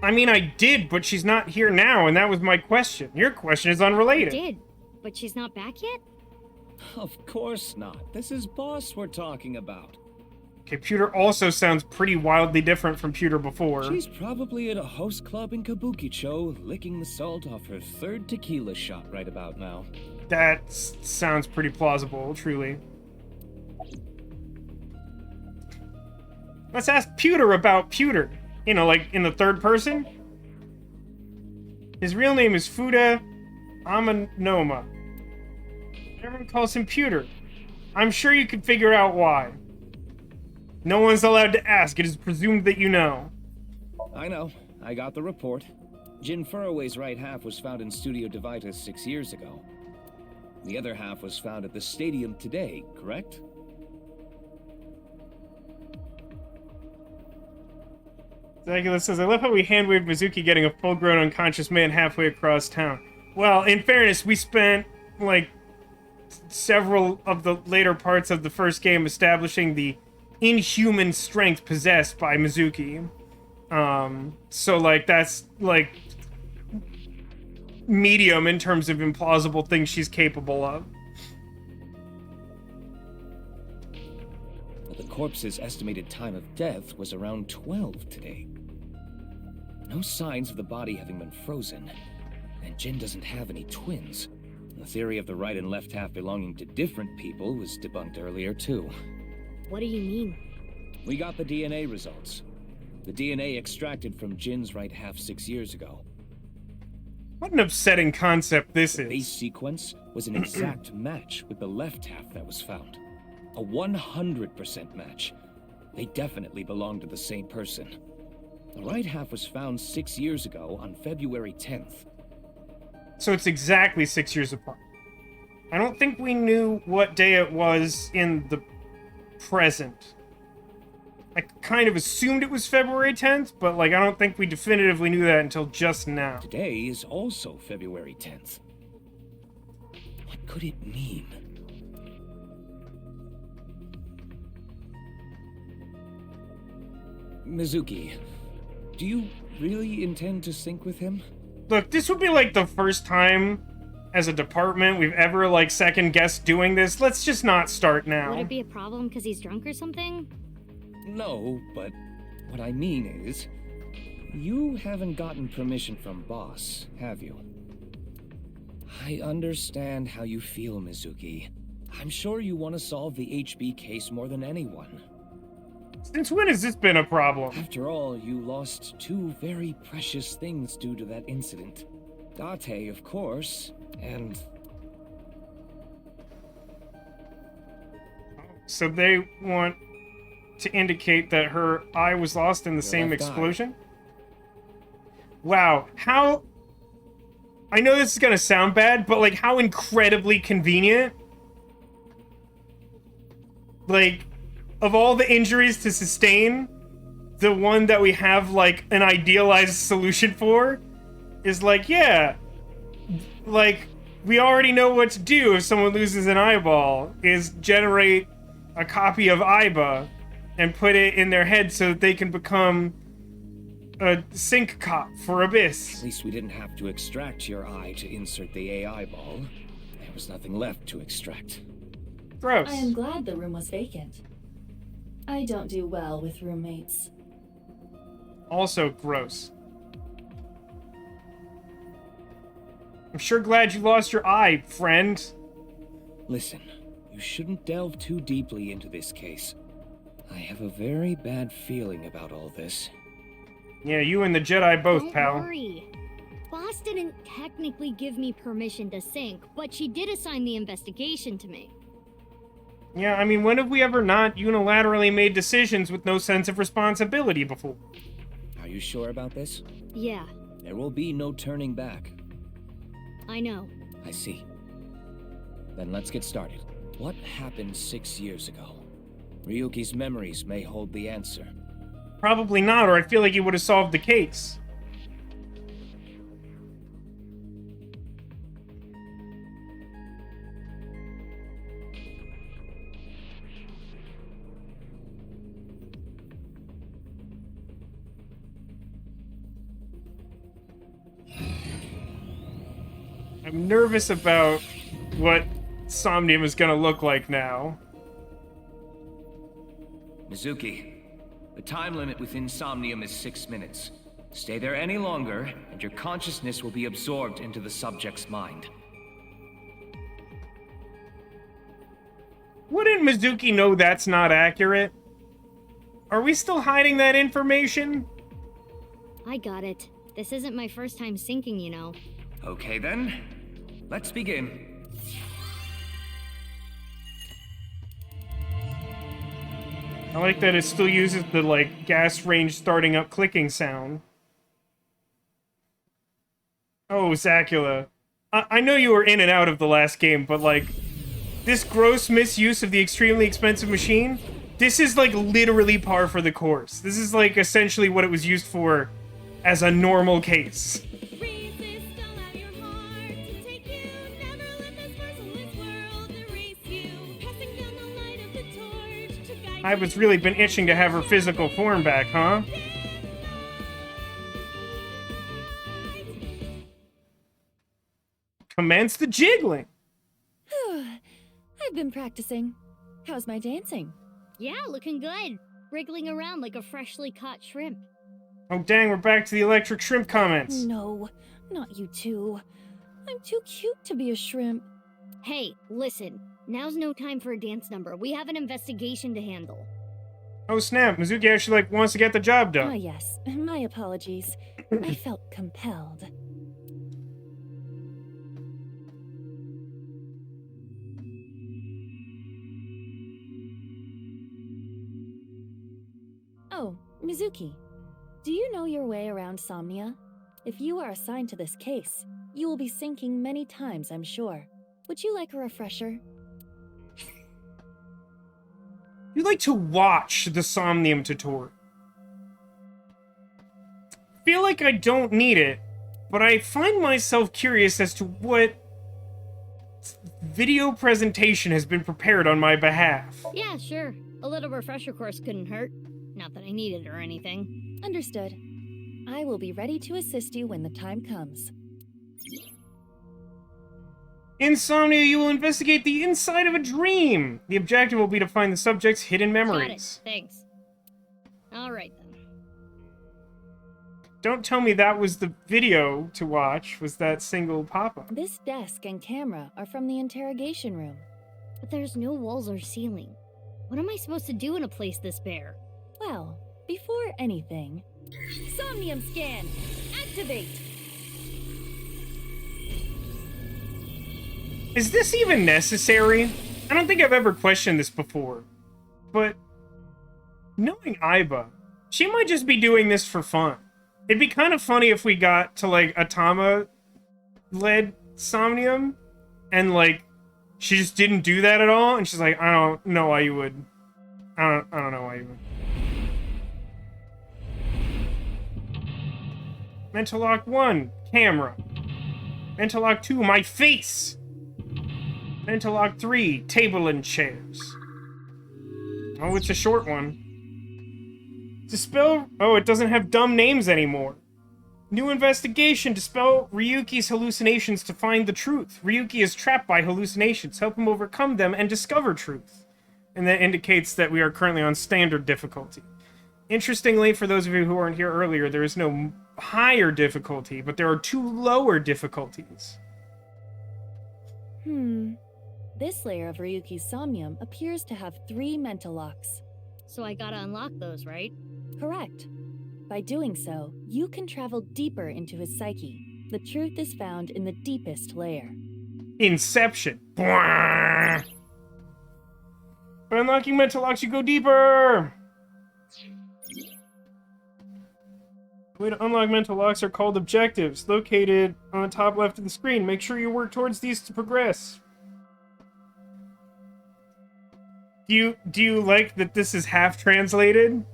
I mean, I did, but she's not here now, and that was my question. Your question is unrelated. I did, but she's not back yet? Of course not. This is Boss we're talking about. Okay, Pewter also sounds pretty wildly different from Pewter before. She's probably at a host club in Kabukicho, licking the salt off her third tequila shot right about now. That sounds pretty plausible, truly. Let's ask Pewter about Pewter. You know, like in the third person. His real name is Fuda Amanoma. Everyone calls him Pewter. I'm sure you could figure out why. No one's allowed to ask. It is presumed that you know. I know. I got the report. Jin Furroway's right half was found in Studio Devitas 6 years ago. The other half was found at the stadium today, correct? Zagula says, I love how we hand-waved Mizuki getting a full-grown unconscious man halfway across town. Well, in fairness, we spent, like, several of the later parts of the first game establishing the inhuman strength possessed by Mizuki. So, like, that's, like, medium in terms of implausible things she's capable of. The corpse's estimated time of death was around 12 today. No signs of the body having been frozen, and Jin doesn't have any twins. The theory of the right and left half belonging to different people was debunked earlier, too. What do you mean? We got the DNA results. The DNA extracted from Jin's right half 6 years ago. What an upsetting concept this is. The base sequence was an exact match with the left half that was found. A 100% match. They definitely belong to the same person. The right half was found 6 years ago on February 10th. So it's exactly 6 years apart. I don't think we knew what day it was in the present. I kind of assumed it was February 10th, but, like, I don't think we definitively knew that until just now. Today is also February 10th. What could it mean? Mizuki, do you really intend to sync with him? Look, this would be, like, the first time as a department we've ever, like, second-guessed doing this. Let's just not start now. Would it be a problem because he's drunk or something? No, but what I mean is, you haven't gotten permission from Boss, have you? I understand how you feel, Mizuki. I'm sure you want to solve the HB case more than anyone. Since when has this been a problem? After all, you lost two very precious things due to that incident. Date, of course, and... So they want to indicate that her eye was lost in the same explosion? Wow, how... I know this is gonna sound bad, but, like, how incredibly convenient. Like, of all the injuries to sustain, the one that we have, like, an idealized solution for is, like, yeah, like, we already know what to do if someone loses an eyeball, is generate a copy of Aiba and put it in their head so that they can become a sync cop for Abyss. At least we didn't have to extract your eye to insert the AI ball. There was nothing left to extract. Gross. I am glad the room was vacant. I don't do well with roommates. Also gross. I'm sure glad you lost your eye, friend. Listen, you shouldn't delve too deeply into this case. I have a very bad feeling about all this. Yeah, you and the Jedi both, pal. Don't worry. Boss didn't technically give me permission to sync, but she did assign the investigation to me. Yeah, I mean, when have we ever not unilaterally made decisions with no sense of responsibility before? Are you sure about this? Yeah, There will be no turning back. I know. I see. Then let's get started. What happened 6 years ago? Ryuki's memories may hold the answer. Probably not, or I feel like he would have solved the case. I'm nervous about what Somnium is gonna look like now. Mizuki, the time limit within Somnium is 6 minutes. Stay there any longer, and your consciousness will be absorbed into the subject's mind. Wouldn't Mizuki know that's not accurate? Are we still hiding that information? I got it. This isn't my first time syncing, you know. Okay then, let's begin. I like that it still uses the, like, gas range starting up clicking sound. Oh, Zacula. I know you were in and out of the last game, but, like, this gross misuse of the extremely expensive machine, this is, like, literally par for the course. This is, like, essentially what it was used for as a normal case. I was really been itching to have her physical form back, huh? Commence the jiggling. I've been practicing. How's my dancing? Yeah, looking good. Wriggling around like a freshly caught shrimp. Oh dang, we're back to the electric shrimp comments. No, not you two. I'm too cute to be a shrimp. Hey, listen. Now's no time for a dance number. We have an investigation to handle. Oh snap, Mizuki actually, like, wants to get the job done. Ah yes, my apologies. I felt compelled. Oh, Mizuki. Do you know your way around Somnia? If you are assigned to this case, you will be sinking many times, I'm sure. Would you like a refresher? You like to watch the Somnium tutorial. Feel like I don't need it, but I find myself curious as to what video presentation has been prepared on my behalf. Yeah, sure. A little refresher course couldn't hurt. Not that I need it or anything. Understood. I will be ready to assist you when the time comes. Insomnia, you will investigate the inside of a dream. The objective will be to find the subject's hidden memories. Got it. Thanks. Alright then. Don't tell me that was the video to watch, was that single pop-up. This desk and camera are from the interrogation room. But there's no walls or ceiling. What am I supposed to do in a place this bare? Well, before anything... Somnium scan! Activate! Is this even necessary? I don't think I've ever questioned this before. But knowing Aiba, she might just be doing this for fun. It'd be kind of funny if we got to, like, Atama-led Somnium, and, like, she just didn't do that at all, and she's like, I don't know why you would. I don't know why you would. Mental Lock 1, camera. Mental Lock 2, my face! Mental Lock 3, table and chairs. Oh, it's a short one. Dispel... Oh, it doesn't have dumb names anymore. New investigation. Dispel Ryuki's hallucinations to find the truth. Ryuki is trapped by hallucinations. Help him overcome them and discover truth. And that indicates that we are currently on standard difficulty. Interestingly, for those of you who weren't here earlier, there is no higher difficulty, but there are 2 lower difficulties. This layer of Ryuki's Somnium appears to have 3 mental locks. So I gotta unlock those, right? Correct. By doing so, you can travel deeper into his psyche. The truth is found in the deepest layer. Inception. By unlocking mental locks, you go deeper! The way to unlock mental locks are called objectives, located on the top left of the screen. Make sure you work towards these to progress. Do you like that this is half translated?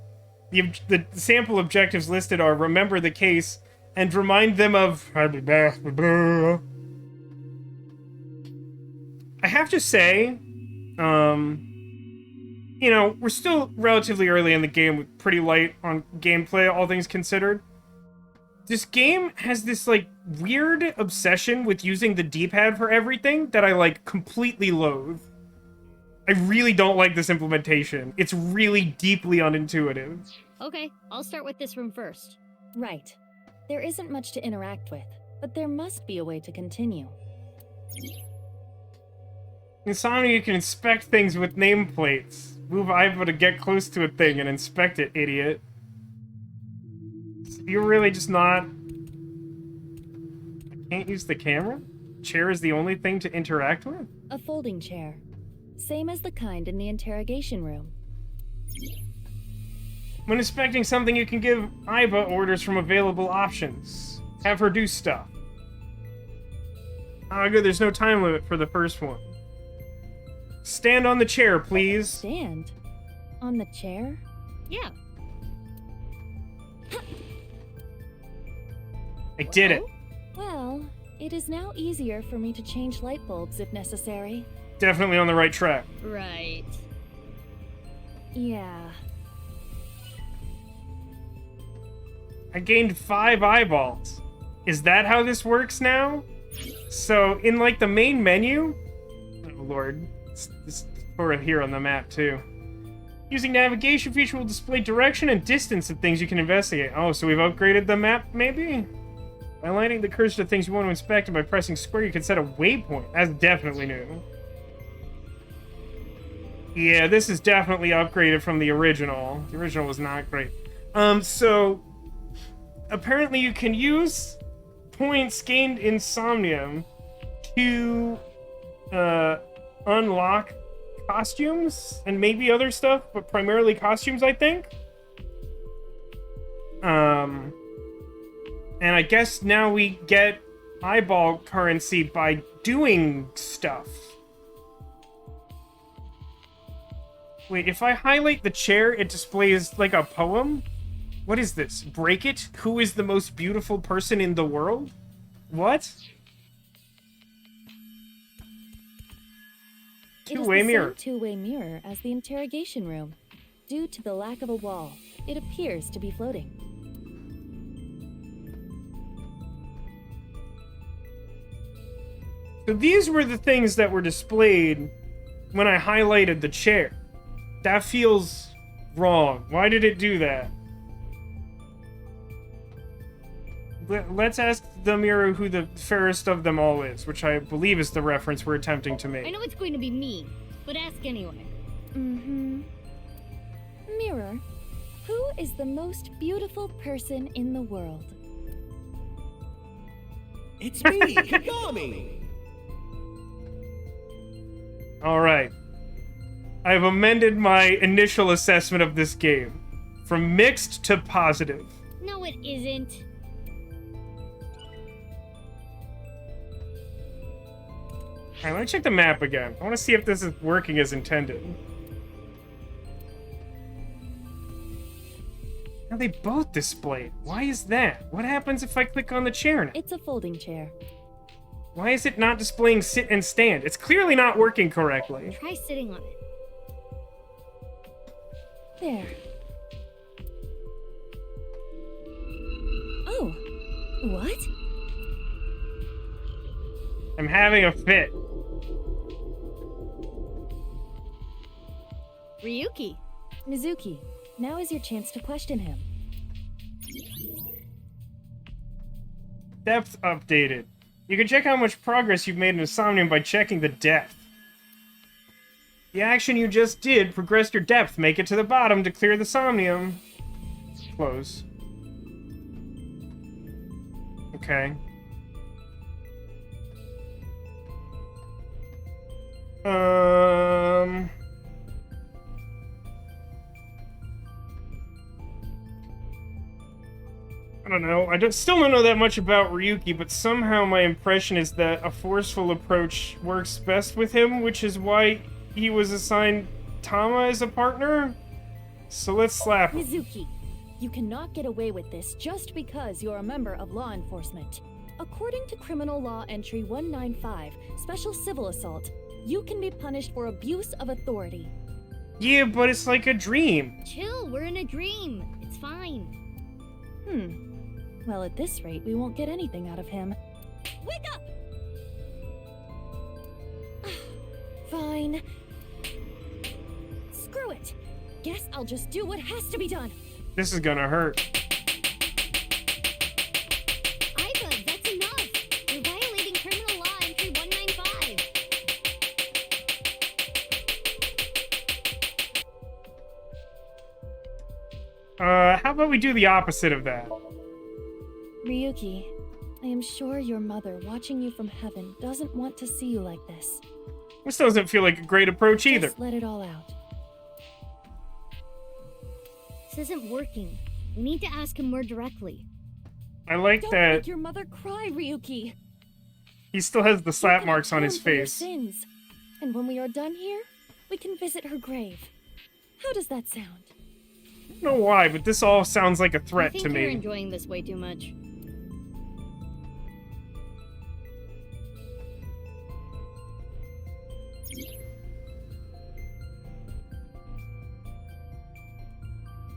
The sample objectives listed are remember the case and remind them of... I have to say, you know, we're still relatively early in the game with pretty light on gameplay, all things considered. This game has this, like, weird obsession with using the D-pad for everything that I, like, completely loathe. I really don't like this implementation. It's really deeply unintuitive. Okay, I'll start with this room first. Right. There isn't much to interact with, but there must be a way to continue. Insomnia, you can inspect things with nameplates. Move Ivo to get close to a thing and inspect it, idiot. You're really just not... I can't use the camera? Chair is the only thing to interact with? A folding chair. Same as the kind in the interrogation room. When inspecting something, you can give Iva orders from available options. Have her do stuff. Ah, good, there's no time limit for the first one. Stand on the chair, please. Stand? On the chair? Yeah. I did it. Well, it is now easier for me to change light bulbs if necessary. Definitely on the right track. Right. Yeah. I gained 5 eyeballs. Is that how this works now? So, in, like, the main menu... Oh, Lord. It's sort of here on the map, too. Using navigation feature will display direction and distance of things you can investigate. Oh, so we've upgraded the map, maybe? By aligning the cursor to things you want to inspect, and by pressing square, you can set a waypoint. That's definitely new. Yeah, this is definitely upgraded from the original. The original was not great. So... Apparently you can use points gained in Somnium to unlock costumes and maybe other stuff, but primarily costumes, I think. And I guess now we get eyeball currency by doing stuff. Wait, if I highlight the chair, it displays like a poem? What is this? Break it? Who is the most beautiful person in the world? What? Two-way mirror. It is the same two-way mirror as the interrogation room. Due to the lack of a wall, it appears to be floating. So these were the things that were displayed when I highlighted the chair. That feels wrong. Why did it do that? Let's ask the mirror who the fairest of them all is, which I believe is the reference we're attempting to make. I know it's going to be me, but ask anyway. Mm-hmm. Mirror, who is the most beautiful person in the world? It's me, Kagami! Alright. I've amended my initial assessment of this game. From mixed to positive. No, it isn't. Alright, let me check the map again. I want to see if this is working as intended. Now they both displayed. Why is that? What happens if I click on the chair now? It's a folding chair. Why is it not displaying sit and stand? It's clearly not working correctly. Try sitting on it. There. Oh. What? I'm having a fit. Ryuki. Mizuki, now is your chance to question him. Depth updated. You can check how much progress you've made in Somnium by checking the depth. The action you just did progressed your depth. Make it to the bottom to clear the Somnium. Close. Okay. I don't know. Still don't know that much about Ryuki, but somehow my impression is that a forceful approach works best with him, which is why he was assigned Tama as a partner. So let's slap him. Mizuki, you cannot get away with this just because you're a member of law enforcement. According to Criminal Law Entry 195, Special Civil Assault, you can be punished for abuse of authority. Yeah, but it's like a dream. Chill, we're in a dream. It's fine. Well, at this rate, we won't get anything out of him. Wake up! Fine. it. Guess I'll just do what has to be done. This is gonna hurt. Iva, that's enough. You're violating criminal law entry 195. How about we do the opposite of that? Ryuki, I am sure your mother, watching you from heaven, doesn't want to see you like this. This doesn't feel like a great approach either. Just let it all out. This isn't working. We need to ask him more directly. I like Don't that make your mother cry, Ryuki. he still has the slap You can marks on his atone for your face. sins. And when we are done here, we can visit her grave. How does that sound? I don't know why, but this all sounds like a I threat think to you're me. enjoying this way too much.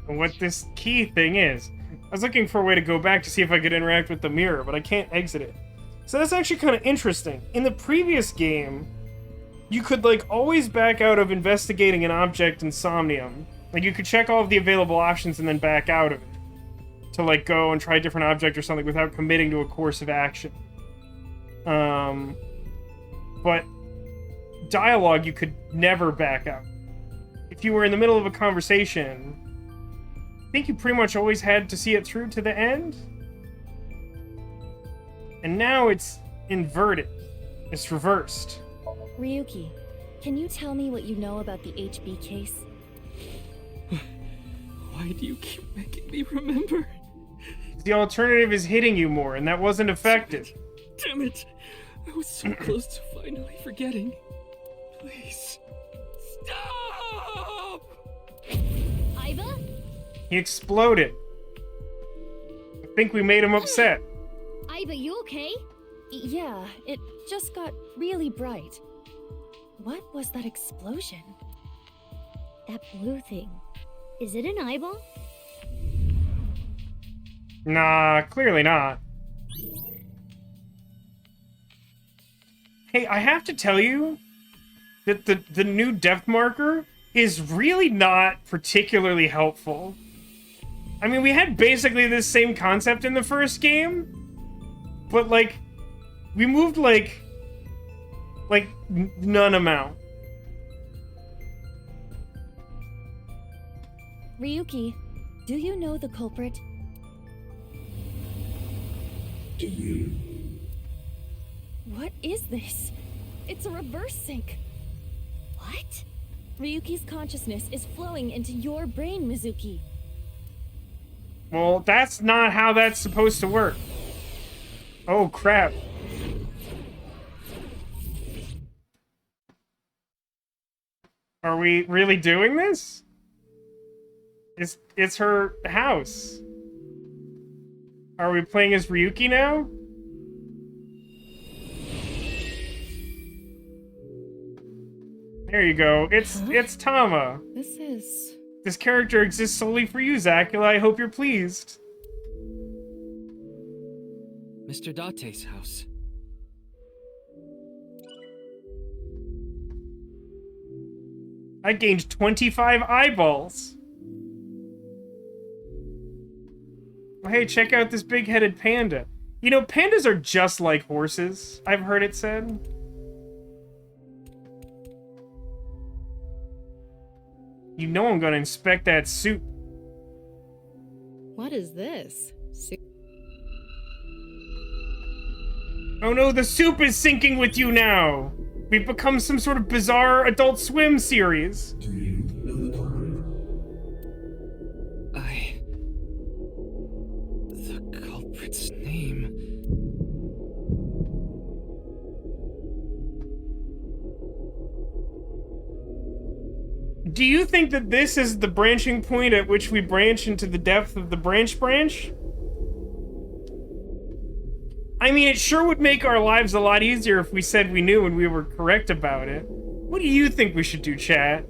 What this key thing is. I was looking for a way to go back to see if I could interact with the mirror, but I can't exit it. So that's actually kind of interesting. In the previous game, you could, like, always back out of investigating an object in Somnium. Like, you could check all of the available options and then back out of it. To, like, go and try a different object or something without committing to a course of action. But dialogue, you could never back out. If you were in the middle of a conversation, I think you pretty much always had to see it through to the end. And now it's inverted. It's reversed. Ryuki, can you tell me what you know about the HB case? Why do you keep making me remember? The alternative is hitting you more, and that wasn't effective. Damn it! I was so close to finally forgetting. Please. Stop! Iva? He exploded. I think we made him upset. Iva, you okay? Yeah, it just got really bright. What was that explosion? That blue thing. Is it an eyeball? Nah, clearly not. Hey, I have to tell you that the new depth marker is really not particularly helpful. I mean, we had basically this same concept in the first game, but, like, we moved, like none amount. Ryuki, do you know the culprit? Do you? What is this? It's a reverse sync. What? Ryuki's consciousness is flowing into your brain, Mizuki. Well, that's not how that's supposed to work. Oh, crap. Are we really doing this? It's her house. Are we playing as Ryuki now? There you go. It's Tama. This character exists solely for you, Zacula. I hope you're pleased. Mr. Date's house. I gained 25 eyeballs. Oh, hey, check out this big-headed panda. You know, pandas are just like horses, I've heard it said. You know I'm gonna inspect that soup. What is this? Oh no, the soup is sinking with you now! We've become some sort of bizarre Adult Swim series. Do you know the culprit? The culprit's name. Do you think that this is the branching point at which we branch into the depth of the branch? I mean, it sure would make our lives a lot easier if we said we knew and we were correct about it. What do you think we should do, chat?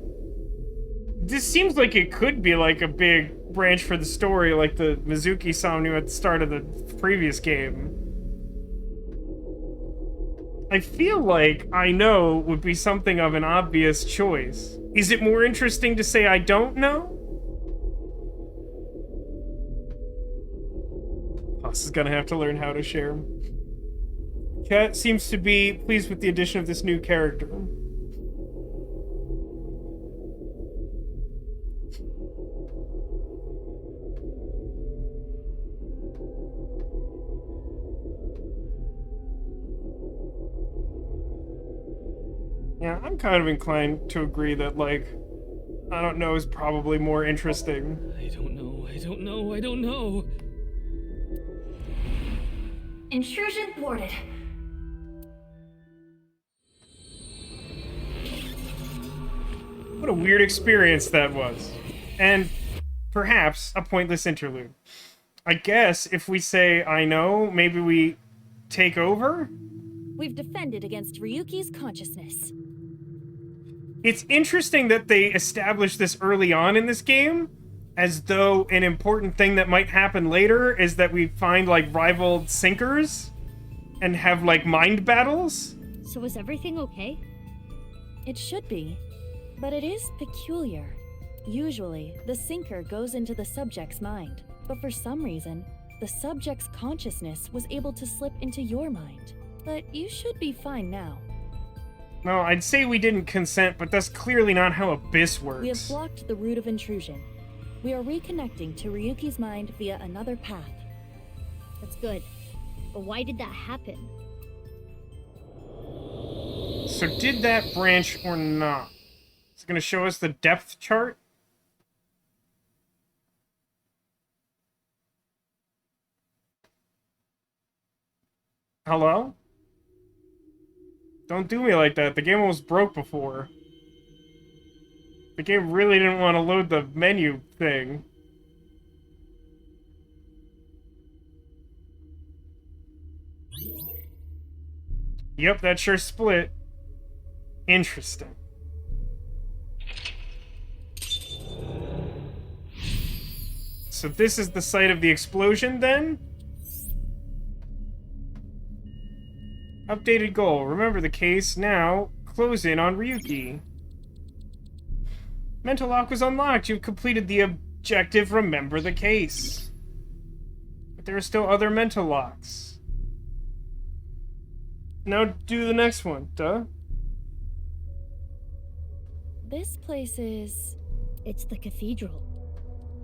This seems like it could be like a big branch for the story, like the Mizuki Somnium at the start of the previous game. I feel like I know would be something of an obvious choice. Is it more interesting to say I don't know? Boss is gonna have to learn how to share. Cat seems to be pleased with the addition of this new character. Yeah, I'm kind of inclined to agree that, like, I don't know is probably more interesting. I don't know. Intrusion thwarted. What a weird experience that was. And perhaps a pointless interlude. I guess if we say I know, maybe we take over? We've defended against Ryuki's consciousness. It's interesting that they established this early on in this game, as though an important thing that might happen later is that we find, like, rival sinkers and have, like, mind battles. So is everything okay? It should be, but it is peculiar. Usually, the sinker goes into the subject's mind, but for some reason, the subject's consciousness was able to slip into your mind. But you should be fine now. No, I'd say we didn't consent, but that's clearly not how Abyss works. We have blocked the route of intrusion. We are reconnecting to Ryuki's mind via another path. That's good. But why did that happen? So did that branch or not? It's gonna show us the depth chart? Hello? Don't do me like that. The game almost broke before. The game really didn't want to load the menu thing. Yep, that sure split. Interesting. So this is the site of the explosion, then? Updated goal. Remember the case. Now, close in on Ryuki. Mental lock was unlocked. You've completed the objective. Remember the case. But there are still other mental locks. Now do the next one. Duh. This place is... It's the cathedral.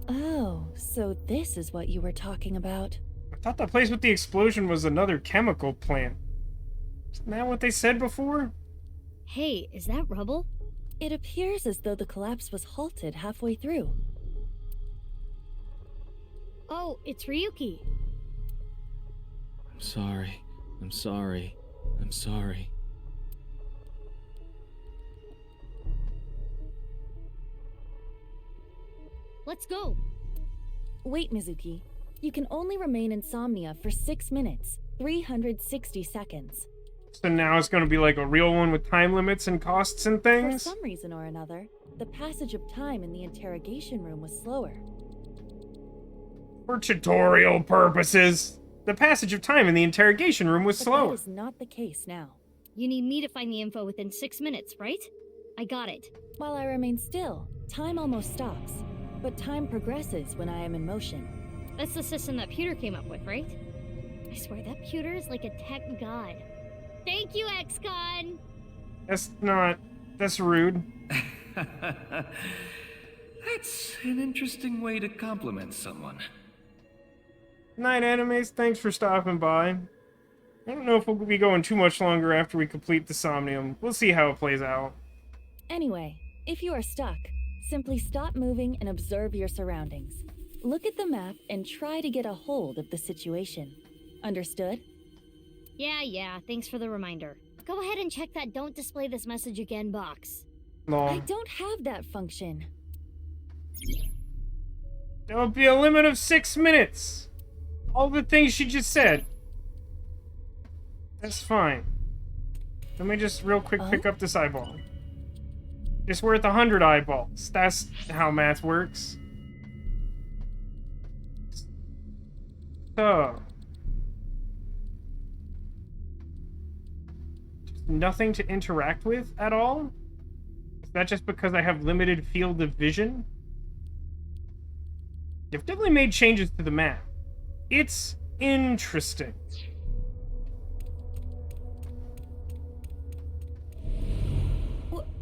Oh, so this is what you were talking about. I thought the place with the explosion was another chemical plant. Isn't that what they said before? Hey, is that rubble? It appears as though the collapse was halted halfway through. Oh, it's Ryuki. I'm sorry. Let's go. Wait, Mizuki. You can only remain insomnia for 6 minutes, 360 seconds. So now it's going to be like a real one with time limits and costs and For things? some reason or another, the passage of time in the interrogation room was slower. For tutorial purposes. The passage of time in the interrogation room was But slower. that is not the case now. You need me to find the info within 6 minutes, right? I got it. While I remain still, time almost stops. But time progresses when I am in motion. That's the system that Pewter came up with, right? I swear that Pewter is like a tech god. Thank you, XCon! That's rude. That's an interesting way to compliment someone. Night Animes, thanks for stopping by. I don't know if we'll be going too much longer after we complete the Somnium. We'll see how it plays out. Anyway, if you are stuck, simply stop moving and observe your surroundings. Look at the map and try to get a hold of the situation. Understood? Yeah, thanks for the reminder. Go ahead and check that don't display this message again box. No. I don't have that function. There will be a limit of 6 minutes. All the things she just said. That's fine. Let me just real quick pick up this eyeball. It's worth 100 eyeballs. That's how math works. So. nothing to interact with at all? Is that just because I have limited field of vision? They've definitely made changes to the map. It's interesting.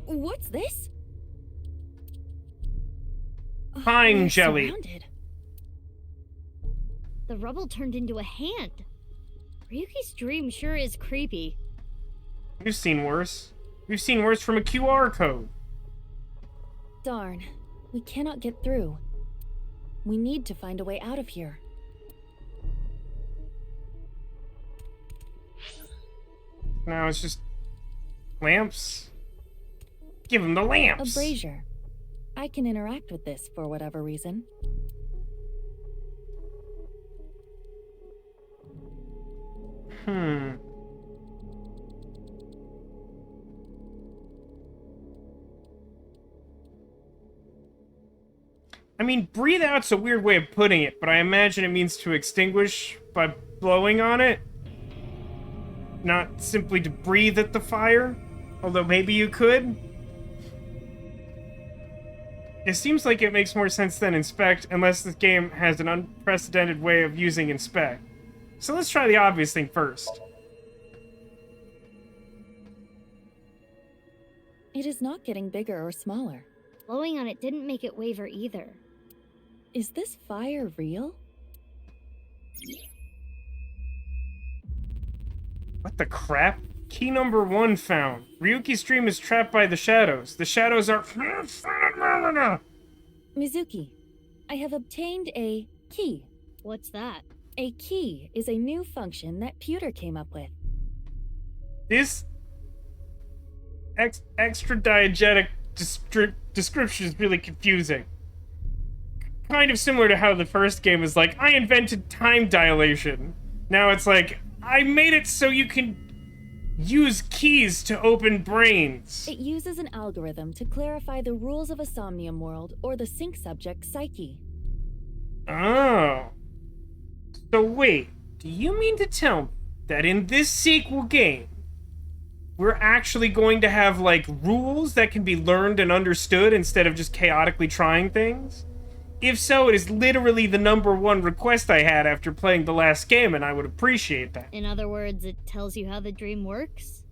What's this? Pine We're jelly. surrounded. The rubble turned into a hand. Ryuki's dream sure is creepy. You've seen worse. You've seen worse from a QR code. Darn, we cannot get through. We need to find a way out of here. Now it's just lamps. Give him the lamps. A brazier. I can interact with this for whatever reason. I mean, breathe out's a weird way of putting it, but I imagine it means to extinguish by blowing on it. Not simply to breathe at the fire, although maybe you could. It seems like it makes more sense than inspect, unless this game has an unprecedented way of using inspect. So let's try the obvious thing first. It is not getting bigger or smaller. Blowing on it didn't make it waver either. Is this fire real? What the crap? Key number 1 found. Ryuki's dream is trapped by the shadows. The shadows are... Mizuki, I have obtained a key. What's that? A key is a new function that Pewter came up with. This extra diegetic description is really confusing. Kind of similar to how the first game was like, I invented time dilation. Now it's like, I made it so you can use keys to open brains. It uses an algorithm to clarify the rules of a Somnium world or the sync subject's psyche. Oh. So wait, do you mean to tell me that in this sequel game, we're actually going to have, like, rules that can be learned and understood instead of just chaotically trying things? If so, it is literally the #1 request I had after playing the last game, and I would appreciate that. In other words, it tells you how the dream works?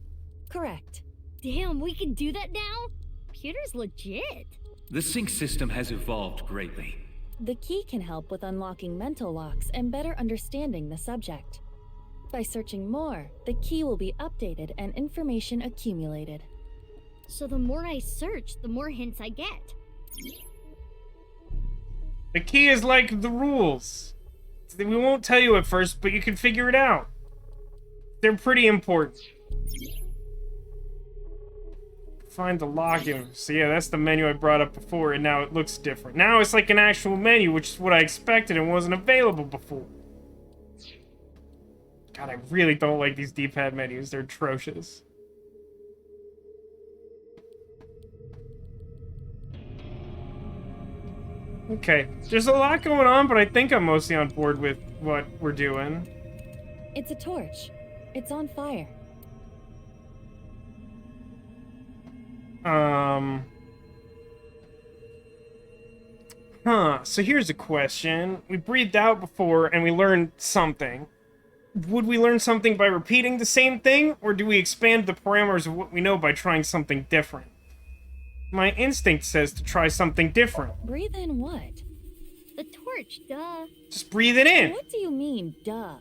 Correct. Damn, we can do that now? Pewter's legit. The sync system has evolved greatly. The key can help with unlocking mental locks and better understanding the subject. By searching more, the key will be updated and information accumulated. So the more I search, the more hints I get. The key is like the rules. We won't tell you at first, but you can figure it out. They're pretty important. Find the login. So yeah, that's the menu I brought up before, and now it looks different. Now it's like an actual menu, which is what I expected and wasn't available before. God, I really don't like these D-pad menus. They're atrocious. Okay, there's a lot going on, but I think I'm mostly on board with what we're doing. It's a torch. It's on fire. So here's a question. We breathed out before and we learned something. Would we learn something by repeating the same thing, or do we expand the parameters of what we know by trying something different? My instinct says to try something different. Breathe in what? The torch, duh. Just breathe it in. What do you mean, duh?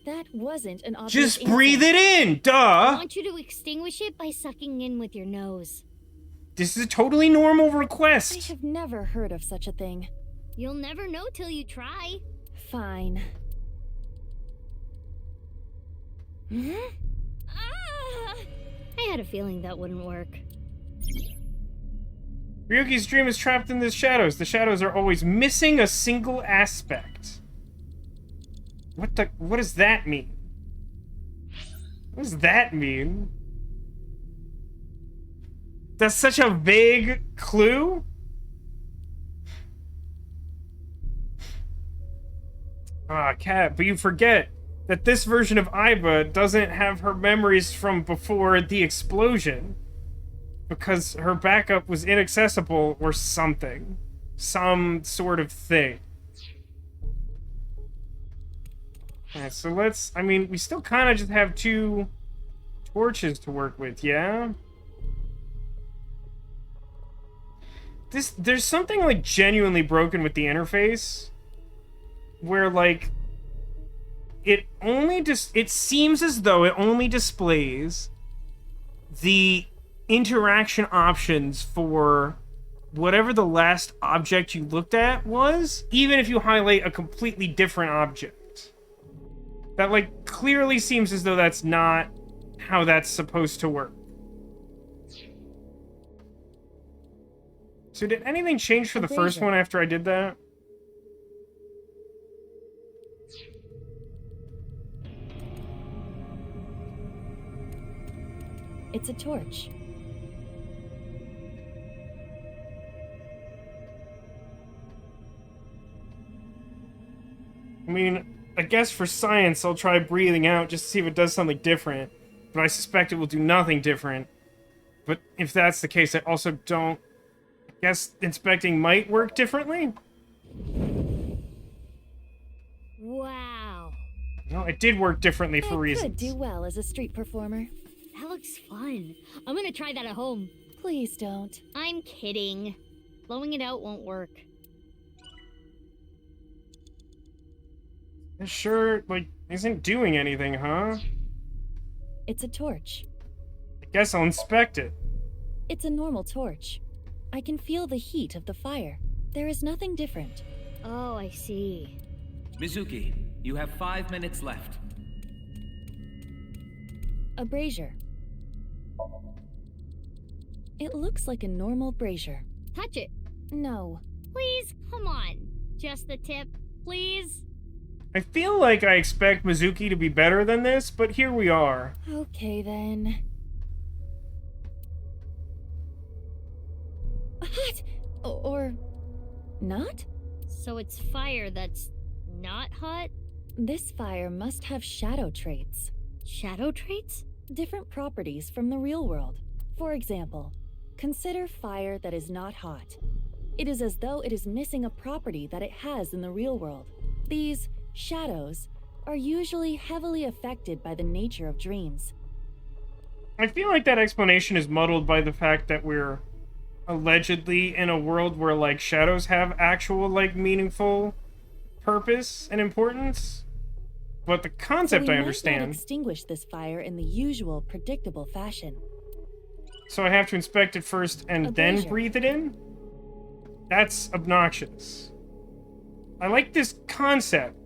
That wasn't an obvious Just breathe it in, duh! I want you to extinguish it by sucking in with your nose. This is a totally normal request. I have never heard of such a thing. You'll never know till you try. Fine. Ah! I had a feeling that wouldn't work. Ryuki's dream is trapped in the shadows. The shadows are always missing a single aspect. What does that mean? What does that mean? That's such a vague clue? Ah, Cat, but you forget that this version of Aiba doesn't have her memories from before the explosion. Because her backup was inaccessible or something. Some sort of thing. Alright, so let's... I mean, we still kind of just have 2 torches to work with, yeah? There's something, like, genuinely broken with the interface. Where, like... It seems as though it only displays the interaction options for whatever the last object you looked at was, even if you highlight a completely different object. That, like, clearly seems as though that's not how that's supposed to work. So did anything change for the first one after I did that? It's a torch. I mean, I guess for science, I'll try breathing out just to see if it does something different. But I suspect it will do nothing different. But if that's the case, I also don't... I guess inspecting might work differently? Wow. No, it did work differently for reasons. Could do well as a street performer. That looks fun. I'm gonna try that at home. Please don't. I'm kidding. Blowing it out won't work. It sure, like, isn't doing anything, huh? It's a torch. I guess I'll inspect it. It's a normal torch. I can feel the heat of the fire. There is nothing different. Oh, I see. Mizuki, you have 5 minutes left. A brazier. It looks like a normal brazier. Touch it. No. Please, come on. Just the tip, please. I feel like I expect Mizuki to be better than this, but here we are. Okay, then. Hot! Or... not? So it's fire that's not hot? This fire must have shadow traits. Shadow traits? Different properties from the real world. For example, consider fire that is not hot. It is as though it is missing a property that it has in the real world. These shadows are usually heavily affected by the nature of dreams. I feel like that explanation is muddled by the fact that we're allegedly in a world where, like, shadows have actual, like, meaningful purpose and importance. But the concept So we I might understand. not extinguish this fire in the usual, predictable fashion. So I have to inspect it first and then brazier. breathe it in? That's obnoxious. I like this concept,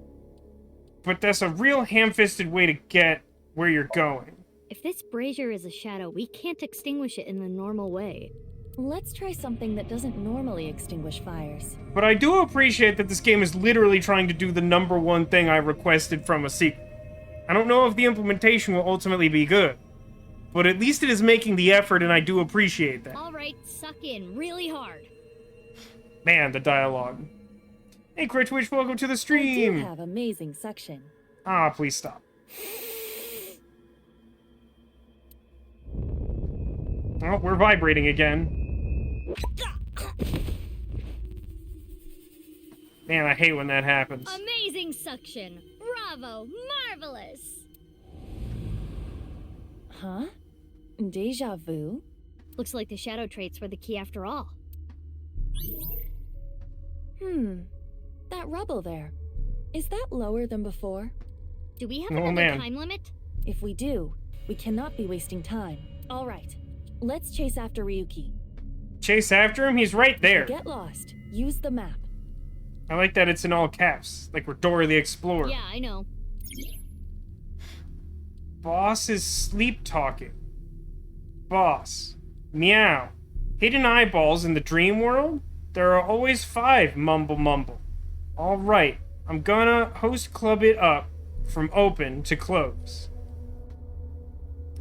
but that's a real ham-fisted way to get where you're going. If this brazier is a shadow, we can't extinguish it in the normal way. Let's try something that doesn't normally extinguish fires. But I do appreciate that this game is literally trying to do the #1 thing I requested from a sequel. I don't know if the implementation will ultimately be good, but at least it is making the effort, and I do appreciate that. Alright, suck in really hard. Man, the dialogue. Hey, Critchwitch, welcome to the I stream! do have amazing suction. Ah, please stop. Oh, we're vibrating again. Man, I hate when that happens. Amazing suction. Bravo. Marvelous. Huh? Deja vu? Looks like the shadow traits were the key after all. That rubble there. Is that lower than before? Do we have Oh, another man. time limit? If we do, we cannot be wasting time. All right, let's chase after Ryuki. Chase after him? He's right there. Get lost. Use the map. I like that it's in all caps, like we're Dora the Explorer. Yeah, I know. Boss is sleep-talking. Boss. Meow. Hidden eyeballs in the dream world? There are always 5, mumble mumble. Alright, I'm gonna host club it up from open to close.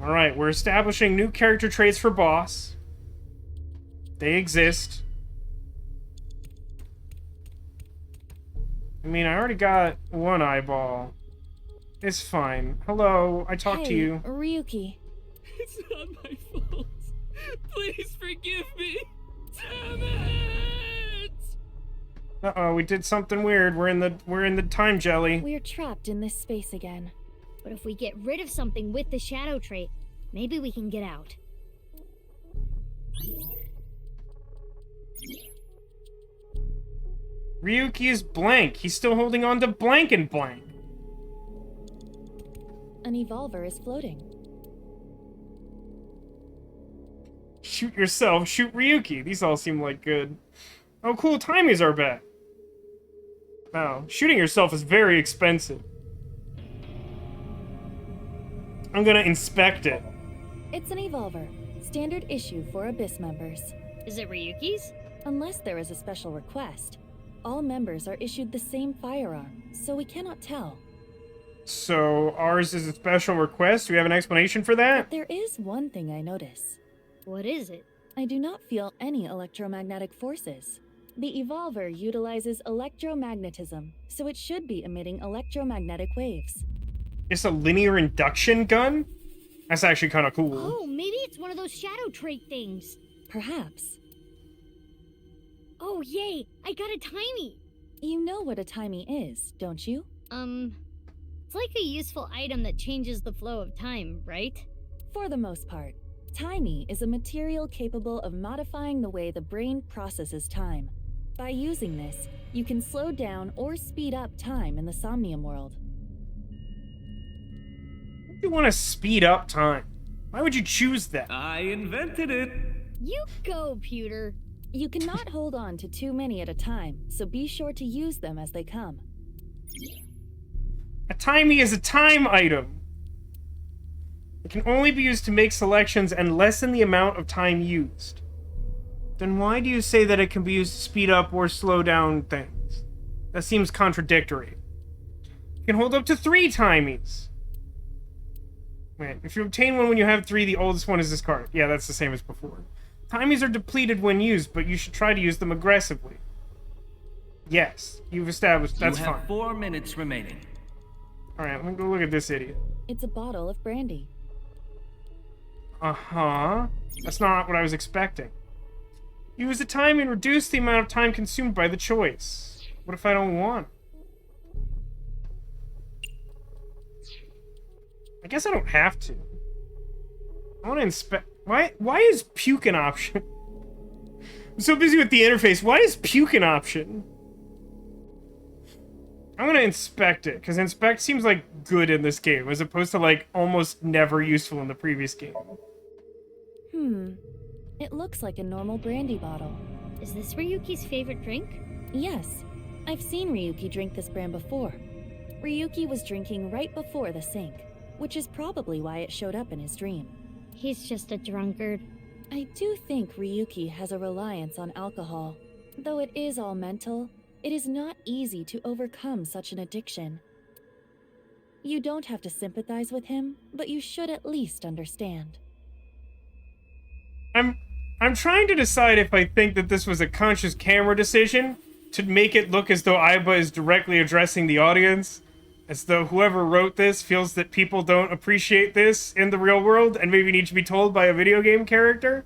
Alright, we're establishing new character traits for Boss. They exist. I mean, I already got 1 eyeball. It's fine. Hello, I talked to you. Ryuki. It's not my fault. Please forgive me. Damn it! Uh-oh, we did something weird. We're in the time jelly. We're trapped in this space again. But if we get rid of something with the shadow trait, maybe we can get out. Ryuki is blank. He's still holding on to blank and blank. An evolver is floating. Shoot yourself, shoot Ryuki. These all seem like good. Oh, cool, timies are back. Wow, shooting yourself is very expensive. I'm gonna inspect it. It's an evolver. Standard issue for Abyss members. Is it Ryuki's? Unless there is a special request. All members are issued the same firearm, so we cannot tell. So, ours is a special request? Do we have an explanation for that? But there is one thing I notice. What is it? I do not feel any electromagnetic forces. The evolver utilizes electromagnetism, so it should be emitting electromagnetic waves. It's a linear induction gun? That's actually kind of cool. Oh, maybe it's one of those shadow trait things. Perhaps. Oh, yay! I got a timey! You know what a timey is, don't you? It's like a useful item that changes the flow of time, right? For the most part. Timey is a material capable of modifying the way the brain processes time. By using this, you can slow down or speed up time in the Somnium world. You want to speed up time? Why would you choose that? I invented it. You go, Pewter. You cannot hold on to too many at a time, so be sure to use them as they come. A timey is a time item. It can only be used to make selections and lessen the amount of time used. Then why do you say that it can be used to speed up or slow down things? That seems contradictory. You can hold up to 3 timies. Wait, if you obtain one when you have 3, the oldest one is discarded. Yeah, that's the same as before. Timies are depleted when used, but you should try to use them aggressively. Yes, you've established that's you have fine. 4 minutes remaining. Alright, let me go look at this idiot. It's a bottle of brandy. Uh-huh. That's not what I was expecting. Use the time and reduce the amount of time consumed by the choice. What if I don't want? I guess I don't have to. I want to inspect... Why is puke an option? I'm so busy with the interface. Why is puke an option? I'm gonna inspect it, because inspect seems like good in this game, as opposed to like almost never useful in the previous game. It looks like a normal brandy bottle. Is this Ryuki's favorite drink? Yes. I've seen Ryuki drink this brand before. Ryuki was drinking right before the sink, which is probably why it showed up in his dream. He's just a drunkard. I do think Ryuki has a reliance on alcohol. Though it is all mental, it is not easy to overcome such an addiction. You don't have to sympathize with him, but you should at least understand. I'm trying to decide if I think that this was a conscious camera decision to make it look as though Aiba is directly addressing the audience, as though whoever wrote this feels that people don't appreciate this in the real world and maybe need to be told by a video game character.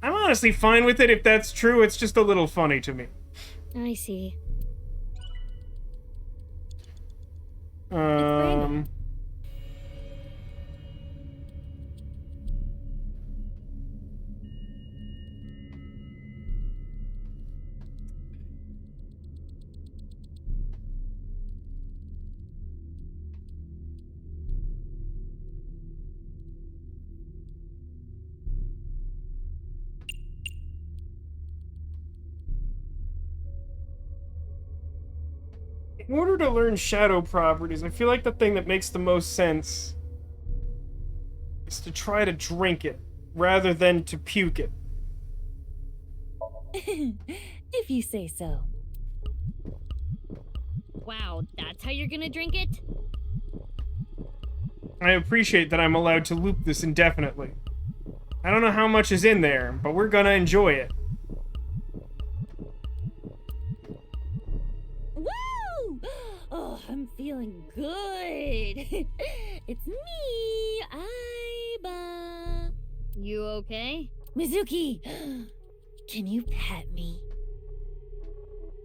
I'm honestly fine with it if that's true, it's just a little funny to me. I see. In order to learn shadow properties, I feel like the thing that makes the most sense is to try to drink it, rather than to puke it. If you say so. Wow, that's how you're gonna drink it? I appreciate that I'm allowed to loop this indefinitely. I don't know how much is in there, but we're gonna enjoy it. Woo! Oh, I'm feeling feeling good. It's me, Aiba. You okay? Mizuki, can you pet me?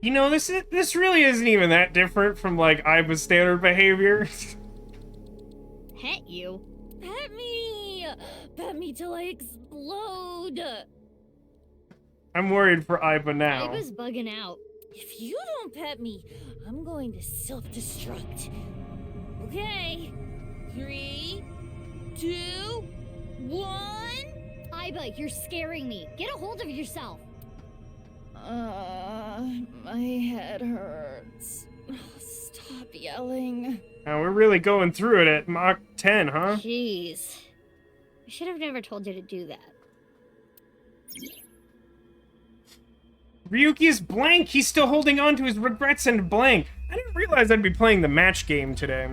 You know, this really isn't even that different from, like, Aiba's standard behavior. Pet you? Pet me! Pet me till I explode! I'm worried for Aiba now. Aiba's bugging out. If you don't pet me, I'm going to self-destruct. Okay. 3, 2, 1... Aiba, you're scaring me. Get a hold of yourself. My head hurts. Stop yelling. We're really going through it at Mach 10, huh? Jeez. I should have never told you to do that. Ryuki's blank! He's still holding on to his regrets and blank! I didn't realize I'd be playing the match game today.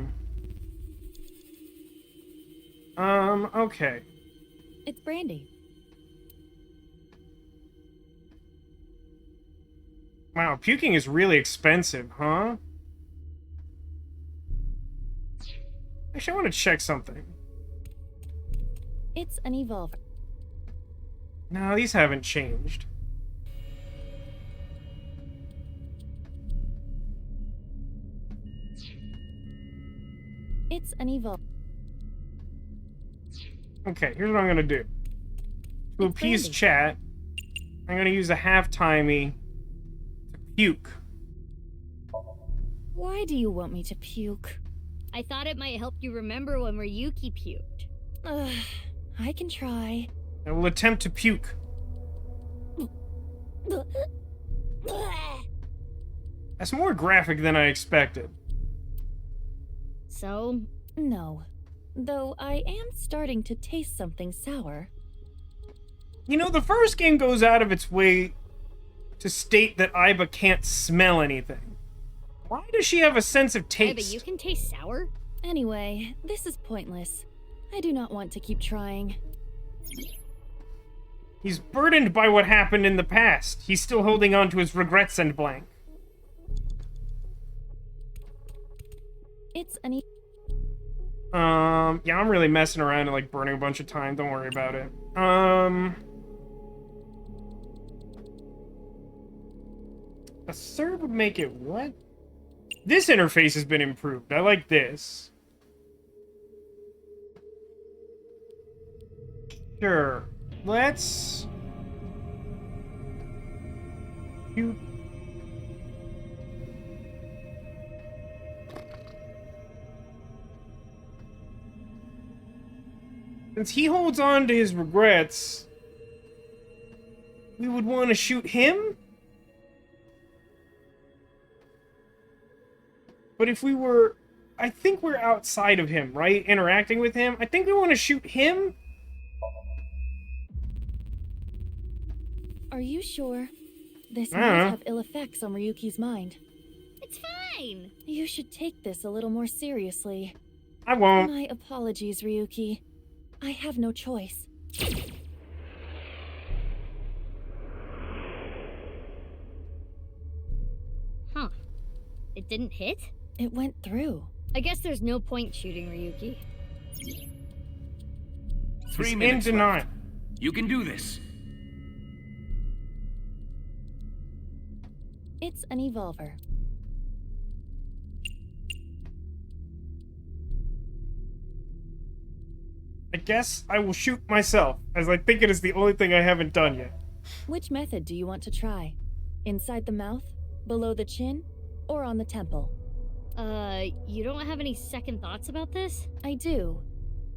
Okay. It's Brandy. Wow, puking is really expensive, huh? Actually, I want to check something. It's an evolver. No, these haven't changed. It's an evolver. Okay, here's what I'm gonna do. To appease chat, I'm gonna use a half-timey to puke. Why do you want me to puke? I thought it might help you remember when Ryuki puked. I can try. I will attempt to puke. That's more graphic than I expected. So? No. Though I am starting to taste something sour. You know, the first game goes out of its way to state that Aiba can't smell anything. Why does she have a sense of taste? Aiba, you can taste sour? Anyway, this is pointless. I do not want to keep trying. He's burdened by what happened in the past. He's still holding on to his regrets and blank. It's an yeah, I'm really messing around and, like, burning a bunch of time. Don't worry about it. A third would make it what? This interface has been improved. I like this. Sure. Let's... Since he holds on to his regrets, we would want to shoot him? But if we were... I think we're outside of him, right? Interacting with him. I think we want to shoot him? Are you sure? This I might don't know. have ill effects on Ryuki's mind. It's fine! You should take this a little more seriously. I won't. My apologies, Ryuki. I have no choice. Huh. It didn't hit? It went through. I guess there's no point shooting Ryuki. 3 He's minutes in denial. left. You can do this. It's an evolver. I guess I will shoot myself, as I think it is the only thing I haven't done yet. Which method do you want to try? Inside the mouth? Below the chin? Or on the temple? You don't have any second thoughts about this? I do.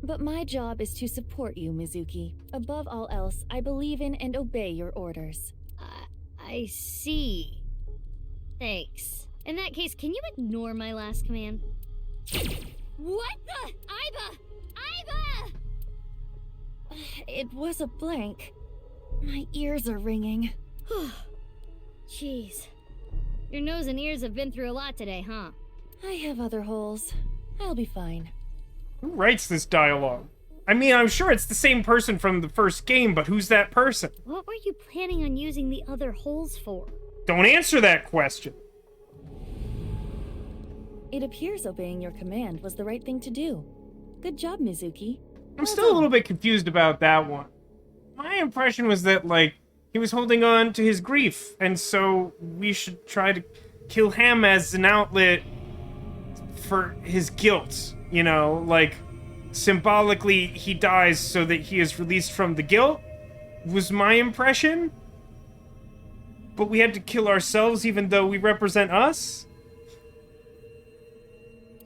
But my job is to support you, Mizuki. Above all else, I believe in and obey your orders. I see. Thanks. In that case, can you ignore my last command? What the? Aiba! Aiba! It was a blank. My ears are ringing. Jeez. Your nose and ears have been through a lot today, huh? I have other holes. I'll be fine. Who writes this dialogue? I mean, I'm sure it's the same person from the first game, but who's that person? What were you planning on using the other holes for? Don't answer that question. It appears obeying your command was the right thing to do. Good job, Mizuki. I'm still a little bit confused about that one. My impression was that, like, he was holding on to his grief, and so we should try to kill him as an outlet for his guilt. You know, like, symbolically he dies so that he is released from the guilt, was my impression. But we had to kill ourselves even though we represent us?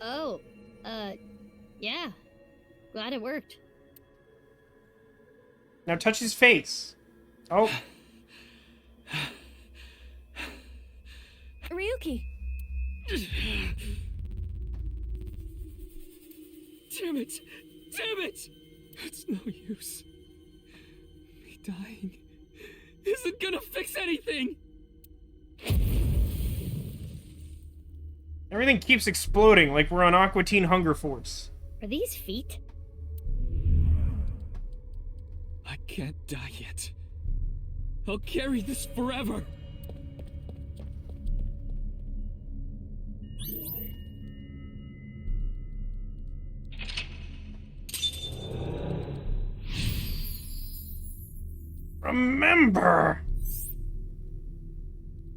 Oh, yeah. Glad it worked. Now touch his face. Oh. Ryuki! Damn it! Damn it! It's no use. Me dying isn't gonna fix anything! Everything keeps exploding like we're on Aqua Teen Hunger Force. Are these feet? I can't die yet. I'll carry this forever. Remember!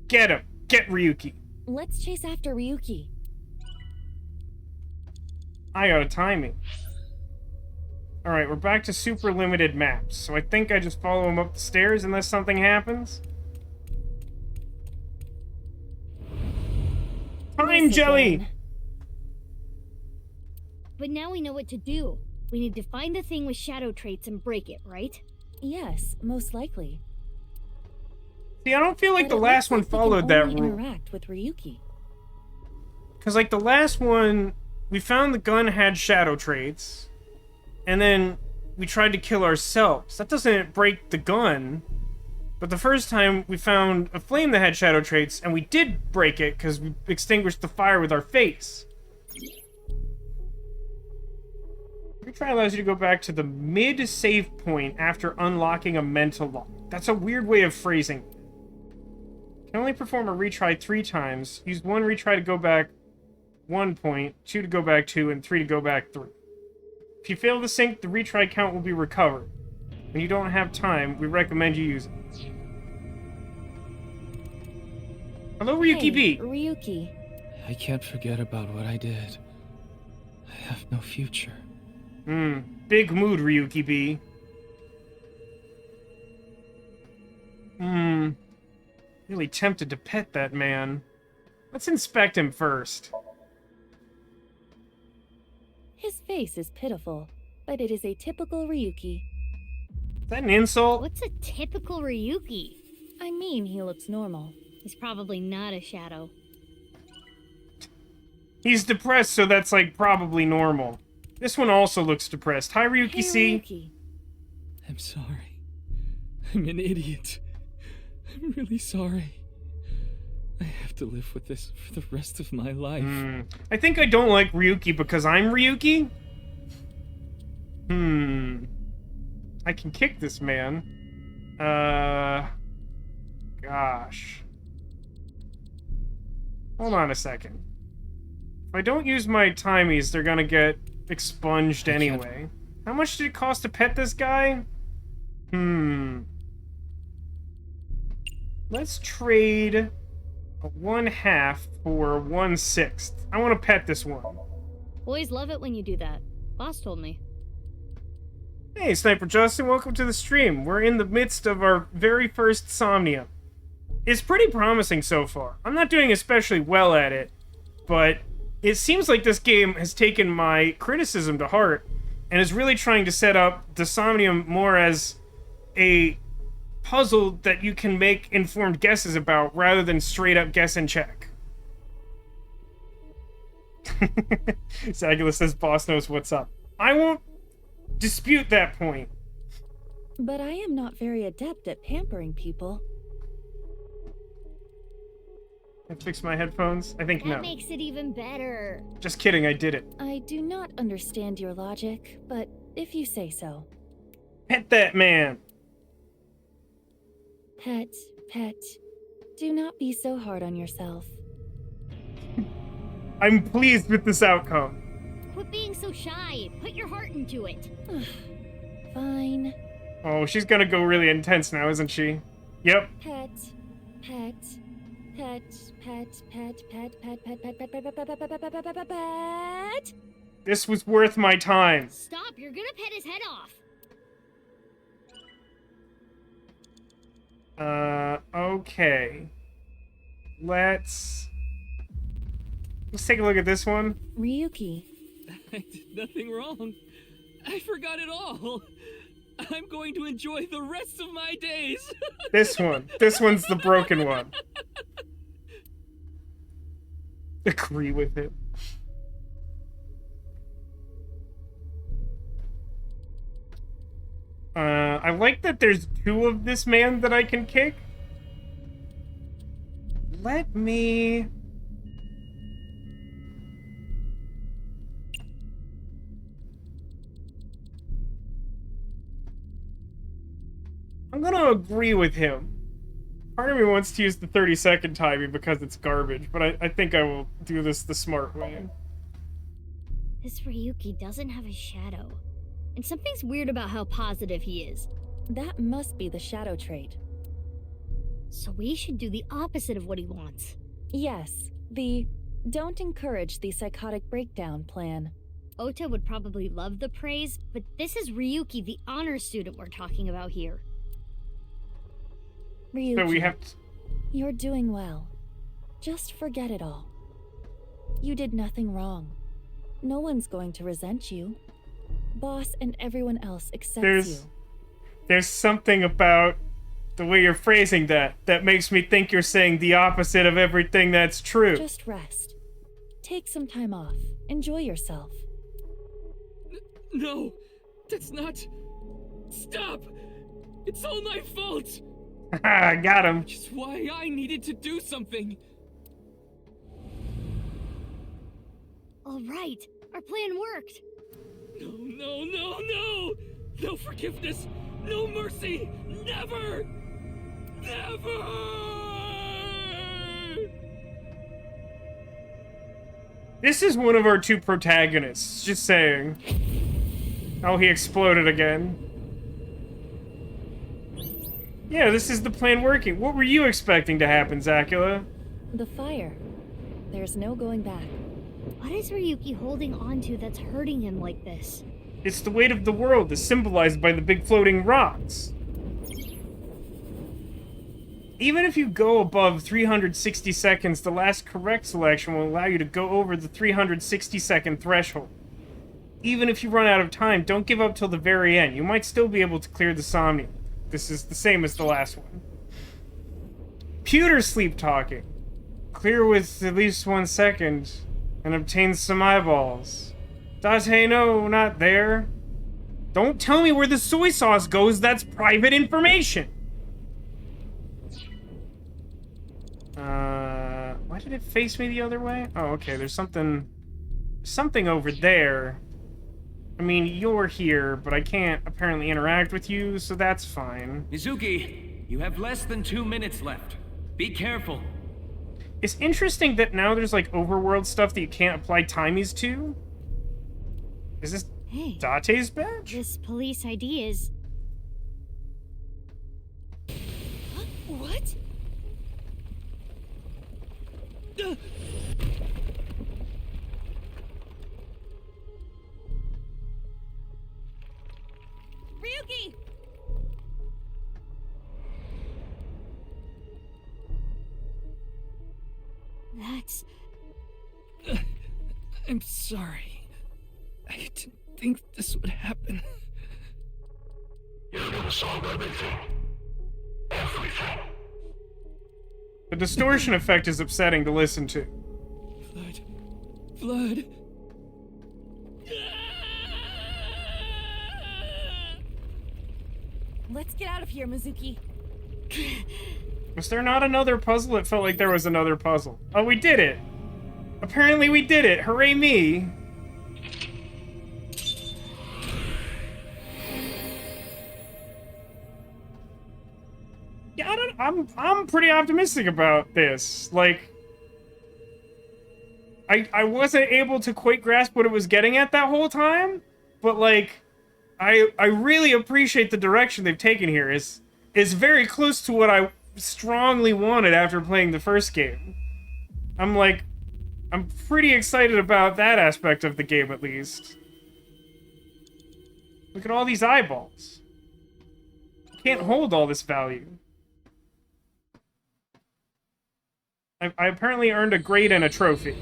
Get him! Get Ryuki! Let's chase after Ryuki. I got a timing. Alright, we're back to super limited maps, so I think I just follow him up the stairs unless something happens. Time jelly! But now we know what to do. We need to find the thing with shadow traits and break it, right? Yes, most likely. See, I don't feel like But the it last one looks like we followed can that only rule. interact with Ryuki. Because, like, the last one, we found the gun had shadow traits, and then we tried to kill ourselves. That doesn't break the gun. But the first time, we found a flame that had shadow traits, and we did break it because we extinguished the fire with our face. Retry allows you to go back to the mid-save point after unlocking a mental lock. That's a weird way of phrasing it. Can only perform a retry 3 times. Use 1 retry to go back 1 point, 2 to go back 2, and 3 to go back 3. If you fail to sync, the retry count will be recovered. When you don't have time, we recommend you use it. Hello, Ryuki Hey, B. Ryuki. I can't forget about what I did. I have no future. Big mood, Ryuki B. Really tempted to pet that man. Let's inspect him first. His face is pitiful, but it is a typical Ryuki. Is that an insult? What's a typical Ryuki? I mean, he looks normal. He's probably not a shadow. He's depressed, so that's, like, probably normal. This one also looks depressed. Hi, Ryuki Hey, C. Ryuki. I'm sorry. I'm an idiot. I'm really sorry. I have to live with this for the rest of my life. I think I don't like Ryuki because I'm Ryuki? I can kick this man. Gosh. Hold on a second. If I don't use my timies, they're gonna get expunged anyway. How much did it cost to pet this guy? Let's trade a 1/2 for 1/6. I want to pet this one. Boys love it when you do that. Boss told me. Hey, Sniper Justin, welcome to the stream. We're in the midst of our very first Somnium. It's pretty promising so far. I'm not doing especially well at it, but it seems like this game has taken my criticism to heart and is really trying to set up the Somnium more as a puzzle that you can make informed guesses about rather than straight up guess and check. Zagula says boss knows what's up. I won't dispute that point. But I am not very adept at pampering people. I fixed my headphones? I think That no. makes it even better. Just kidding, I did it. I do not understand your logic, but if you say so. Pet that man! Pet. Do not be so hard on yourself. I'm pleased with this outcome. Quit being so shy. Put your heart into it. Fine. Oh, she's gonna go really intense now, isn't she? Yep. Pet, pet, pet, pet, pet, pet, pet, pet, pet, pet, pet, pet, pet, pet, pet, pet, pet, pet. This was worth my time. Stop, you're gonna pet his head off. Okay. Let's take a look at this one. Ryuki. I did nothing wrong. I forgot it all. I'm going to enjoy the rest of my days. This one. This one's the broken one. Agree with him. I like that there's two of this man that I can kick. Let me... I'm gonna agree with him. Part of me wants to use the 30-second timing because it's garbage, but I think I will do this the smart way. This Ryuki doesn't have a shadow. And something's weird about how positive he is. That must be the shadow trait. So we should do the opposite of what he wants. Yes, the don't encourage the psychotic breakdown plan. Ota would probably love the praise, but this is Ryuki, the honor student we're talking about here. Ryuki, So we have to... You're doing well. Just forget it all. You did nothing wrong. No one's going to resent you. Boss and everyone else accepts you. There's something about the way you're phrasing that makes me think you're saying the opposite of everything that's true. Just rest. Take some time off. Enjoy yourself. No, that's not... Stop! It's all my fault! I got him. Which is why I needed to do something. All right, our plan worked. No, no, no, no! No forgiveness! No mercy! Never! Never! This is one of our two protagonists, just saying. Oh, he exploded again. Yeah, this is the plan working. What were you expecting to happen, Zacula? The fire. There's no going back. What is Ryuki holding on to that's hurting him like this? It's the weight of the world, as symbolized by the big floating rocks. Even if you go above 360 seconds, the last correct selection will allow you to go over the 360-second threshold. Even if you run out of time, don't give up till the very end. You might still be able to clear the Somnium. This is the same as the last one. Pewter sleep talking. Clear with at least 1 second, and obtain some eyeballs. Date no, not there. Don't tell me where the soy sauce goes, that's private information! Why did it face me the other way? Oh, okay, there's something over there. I mean, you're here, but I can't apparently interact with you, so that's fine. Mizuki, you have less than 2 minutes left. Be careful. It's interesting that now there's, like, overworld stuff that you can't apply timies to. Is this Date's badge? This police ID is... What? Ryuki! That's... I'm sorry. I didn't think this would happen. You're gonna solve everything. Everything. The distortion effect is upsetting to listen to. Blood. Let's get out of here, Mizuki. Was there not another puzzle? It felt like there was another puzzle. Oh, we did it! Apparently we did it! Hooray me! Yeah, I'm pretty optimistic about this. Like, I wasn't able to quite grasp what it was getting at that whole time, but like, I really appreciate the direction they've taken here. It's very close to what I strongly wanted after playing the first game. I'm pretty excited about that aspect of the game, at least. Look at all these eyeballs. Can't hold all this value. I apparently earned a grade and a trophy.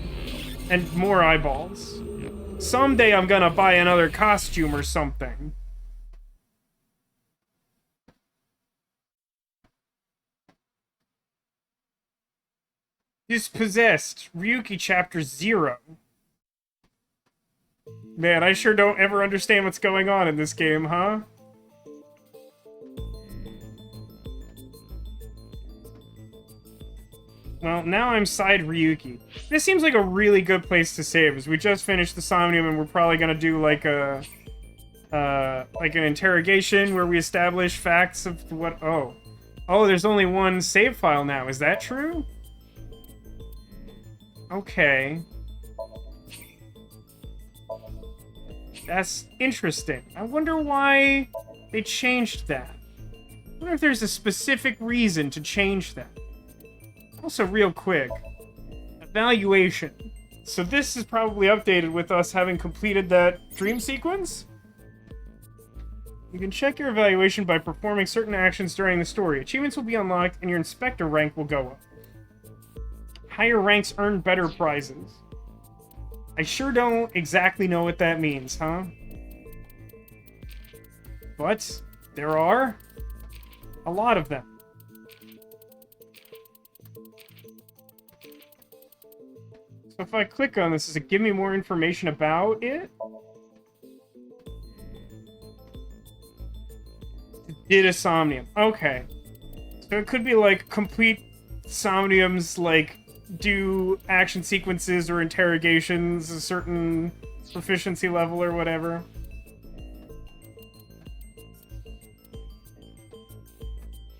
And more eyeballs. Someday I'm gonna buy another costume or something. Dispossessed. Ryki Chapter 0. Man, I sure don't ever understand what's going on in this game, huh? Well, now I'm side Ryki. This seems like a really good place to save, as we just finished the Somnium and we're probably gonna do like a... like an interrogation where we establish facts of what... Oh. Oh, there's only one save file now. Is that true? Okay. That's interesting. I wonder why they changed that. I wonder if there's a specific reason to change that. Also, real quick, evaluation. So this is probably updated with us having completed that dream sequence. You can check your evaluation by performing certain actions during the story. Achievements will be unlocked, and your inspector rank will go up. Higher ranks earn better prizes. I sure don't exactly know what that means, huh? But there are a lot of them. So if I click on this, does it give me more information about it? Did a Somnium. Okay. So it could be like complete Somniums, like do action sequences or interrogations, a certain proficiency level or whatever.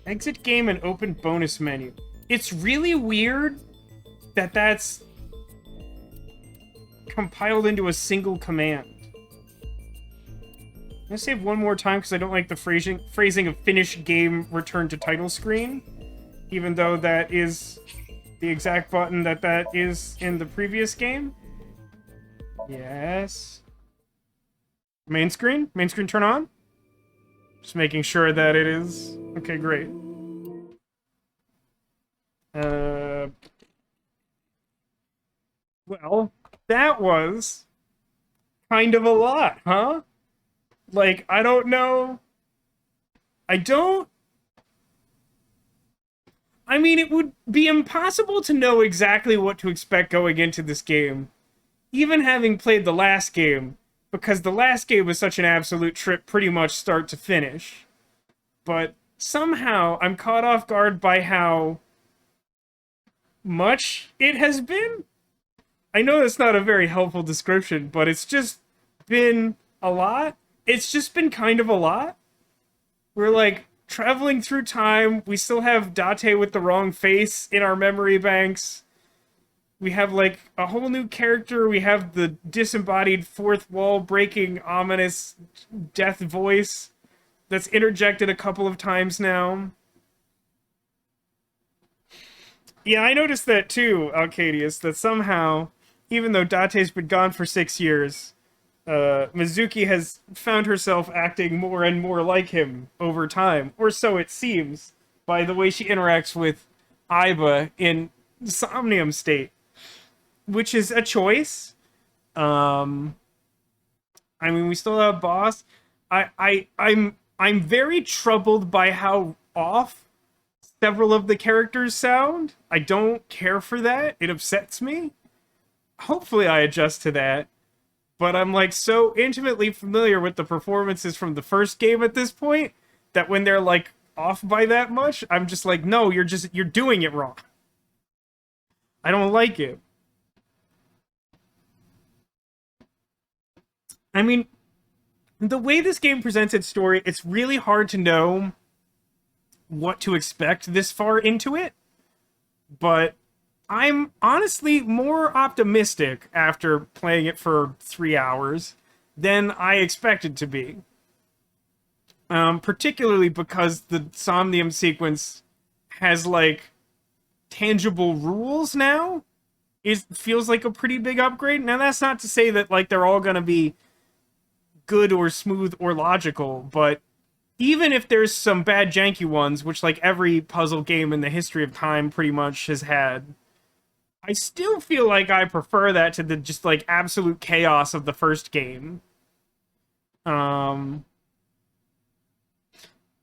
Exit game and open bonus menu. It's really weird that that's compiled into a single command. I'm gonna save one more time because I don't like the phrasing of finish game return to title screen, even though that is the exact button that is in the previous game. Yes. Main screen? Main screen turn on? Just making sure that it is. Okay, great. Well, that was kind of a lot, huh? Like, I don't know. I mean, it would be impossible to know exactly what to expect going into this game, even having played the last game, because the last game was such an absolute trip pretty much start to finish. But somehow, I'm caught off guard by how much it has been. I know that's not a very helpful description, but it's just been a lot. It's just been kind of a lot. We're like traveling through time. We still have Date with the wrong face in our memory banks. We have like a whole new character. We have the disembodied fourth wall breaking ominous death voice that's interjected a couple of times now. Yeah, I noticed that too, Alcadius, that somehow, even though Date's been gone for 6 years, Mizuki has found herself acting more and more like him over time, or so it seems, by the way she interacts with Aiba in Somnium state, which is a choice. I mean, we still have Boss. I'm very troubled by how off several of the characters sound. I don't care for that. It upsets me. Hopefully I adjust to that. But I'm like so intimately familiar with the performances from the first game at this point that when they're like off by that much, I'm just like, no, you're doing it wrong. I don't like it. I mean, the way this game presents its story, it's really hard to know what to expect this far into it. But I'm honestly more optimistic after playing it for 3 hours than I expected to be. Particularly because the Somnium sequence has, like, tangible rules now. It feels like a pretty big upgrade. Now, that's not to say that, like, they're all gonna be good or smooth or logical, but even if there's some bad janky ones, which, like, every puzzle game in the history of time pretty much has had, I still feel like I prefer that to the just, like, absolute chaos of the first game.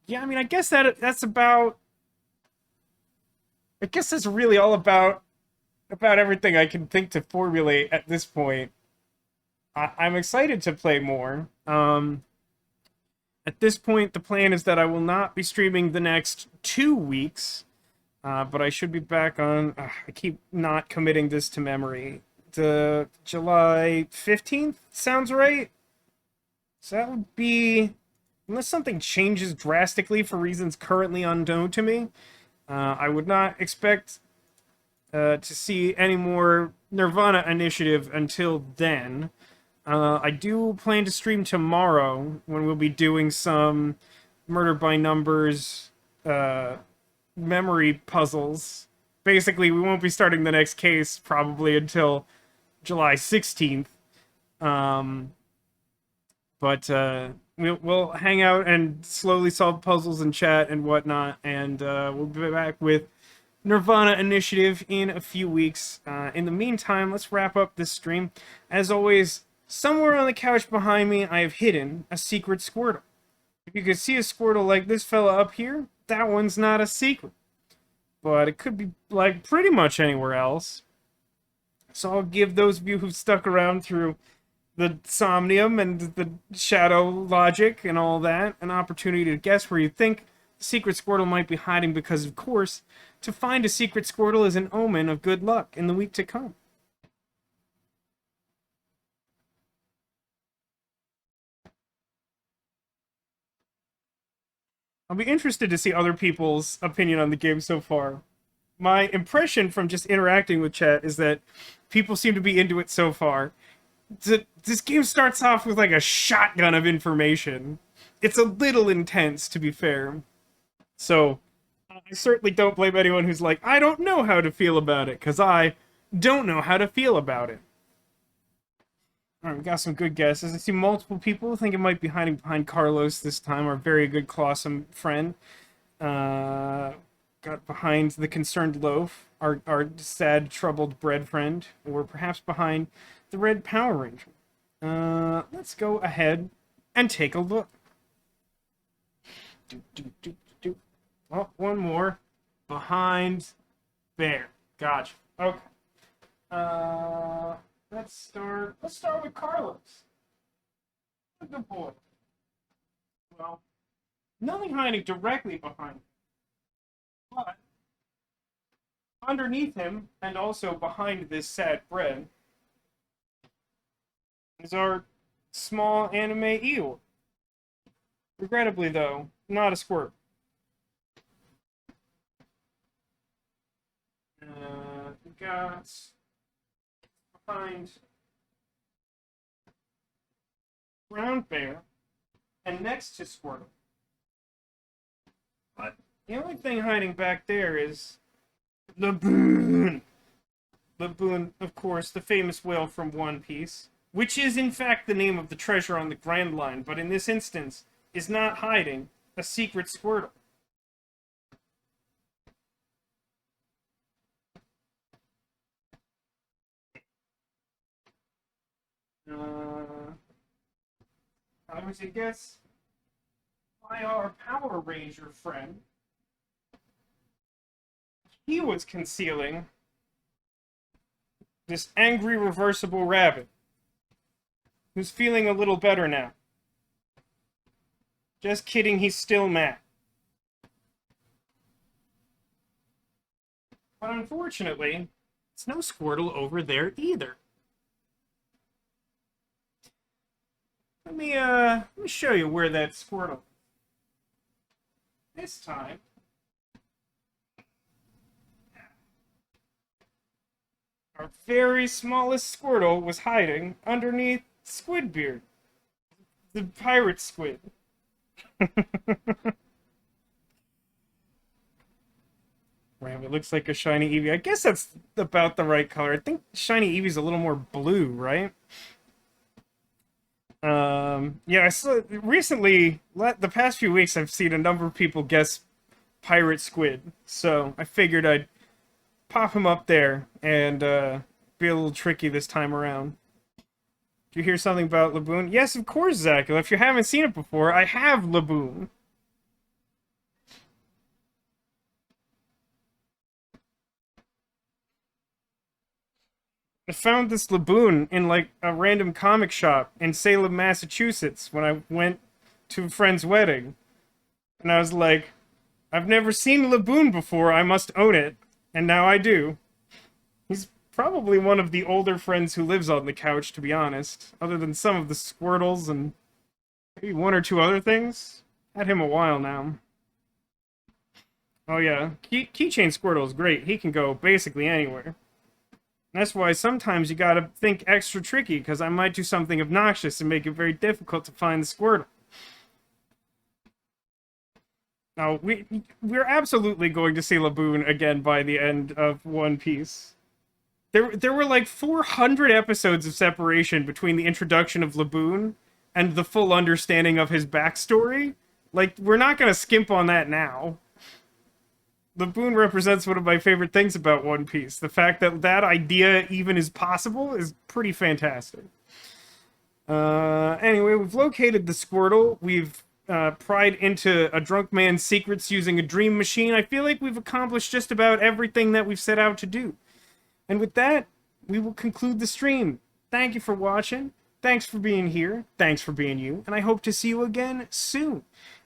Yeah, I mean, I guess that's about... I guess that's really all about everything I can think to formulate at this point. I'm excited to play more. At this point, the plan is that I will not be streaming the next 2 weeks, but I should be back on... I keep not committing this to memory. The July 15th sounds right? So that would be... Unless something changes drastically for reasons currently unknown to me, I would not expect to see any more Nirvana Initiative until then. I do plan to stream tomorrow when we'll be doing some Murder by Numbers memory puzzles. Basically, we won't be starting the next case probably until July 16th. But we'll hang out and slowly solve puzzles and chat and whatnot, and we'll be back with Nirvana Initiative in a few weeks. In the meantime, let's wrap up this stream. As always, somewhere on the couch behind me, I have hidden a secret Squirtle. If you could see a Squirtle like this fella up here, that one's not a secret. But it could be, like, pretty much anywhere else. So I'll give those of you who've stuck around through the Somnium and the Shadow logic and all that an opportunity to guess where you think the secret Squirtle might be hiding, because, of course, to find a secret Squirtle is an omen of good luck in the week to come. I'll be interested to see other people's opinion on the game so far. My impression from just interacting with chat is that people seem to be into it so far. This game starts off with, like, a shotgun of information. It's a little intense, to be fair. So, I certainly don't blame anyone who's like, I don't know how to feel about it, because I don't know how to feel about it. Alright, we got some good guesses. I see multiple people think it might be hiding behind Carlos this time, our very good Clawsome friend. Got behind the Concerned Loaf, our sad, troubled bread friend, or perhaps behind the Red Power Ranger. Let's go ahead and take a look. Oh, one more. Behind Bear. Gotcha. Okay. Let's start with Carlos. Good boy. Well, nothing hiding directly behind him. But underneath him, and also behind this sad bread, is our small anime Eeyore. Regrettably, though, not a squirt. We got behind Brown Bear and next to Squirtle. But the only thing hiding back there is Laboon. Laboon, of course, the famous whale from One Piece, which is in fact the name of the treasure on the Grand Line, but in this instance is not hiding a secret Squirtle. I was to guess by our Power Ranger friend, he was concealing this angry reversible rabbit, who's feeling a little better now. Just kidding, he's still mad. But unfortunately, it's no Squirtle over there either. Let me show you where that Squirtle is. This time, very smallest Squirtle was hiding underneath Squidbeard. The pirate squid. Wow, it looks like a shiny Eevee. I guess that's about the right color. I think shiny Eevee's a little more blue, right? Yeah, I saw recently, the past few weeks, I've seen a number of people guess pirate squid. So I figured I'd pop him up there and be a little tricky this time around. Did you hear something about Laboon? Yes, of course, Zach. If you haven't seen it before, I have Laboon. I found this Laboon in, like, a random comic shop in Salem, Massachusetts when I went to a friend's wedding. And I was like, I've never seen Laboon before, I must own it. And now I do. He's probably one of the older friends who lives on the couch, to be honest. Other than some of the Squirtles and maybe one or two other things. Had him a while now. Oh yeah, Keychain Squirtle is great. He can go basically anywhere. That's why sometimes you gotta think extra tricky, because I might do something obnoxious and make it very difficult to find the Squirtle. Now, we're absolutely going to see Laboon again by the end of One Piece. There were like 400 episodes of separation between the introduction of Laboon and the full understanding of his backstory. Like, we're not gonna skimp on that now. Laboon represents one of my favorite things about One Piece. The fact that that idea even is possible is pretty fantastic. Anyway, we've located the Squirtle. We've pried into a drunk man's secrets using a dream machine. I feel like we've accomplished just about everything that we've set out to do. And with that, we will conclude the stream. Thank you for watching. Thanks for being here. Thanks for being you. And I hope to see you again soon.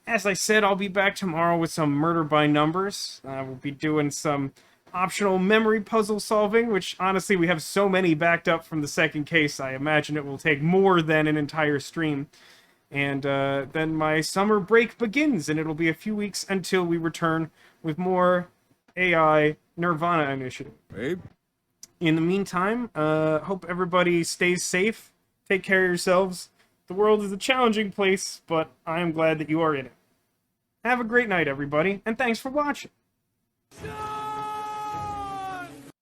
As I said, I'll be back tomorrow with some murder by numbers. We'll be doing some optional memory puzzle solving, which honestly we have so many backed up from the second case, I imagine it will take more than an entire stream. And then my summer break begins, and it'll be a few weeks until we return with more AI Nirvana Initiative. Babe? In the meantime, hope everybody stays safe. Take care of yourselves. The world is a challenging place, but I am glad that you are in it. Have a great night, everybody, and thanks for watching.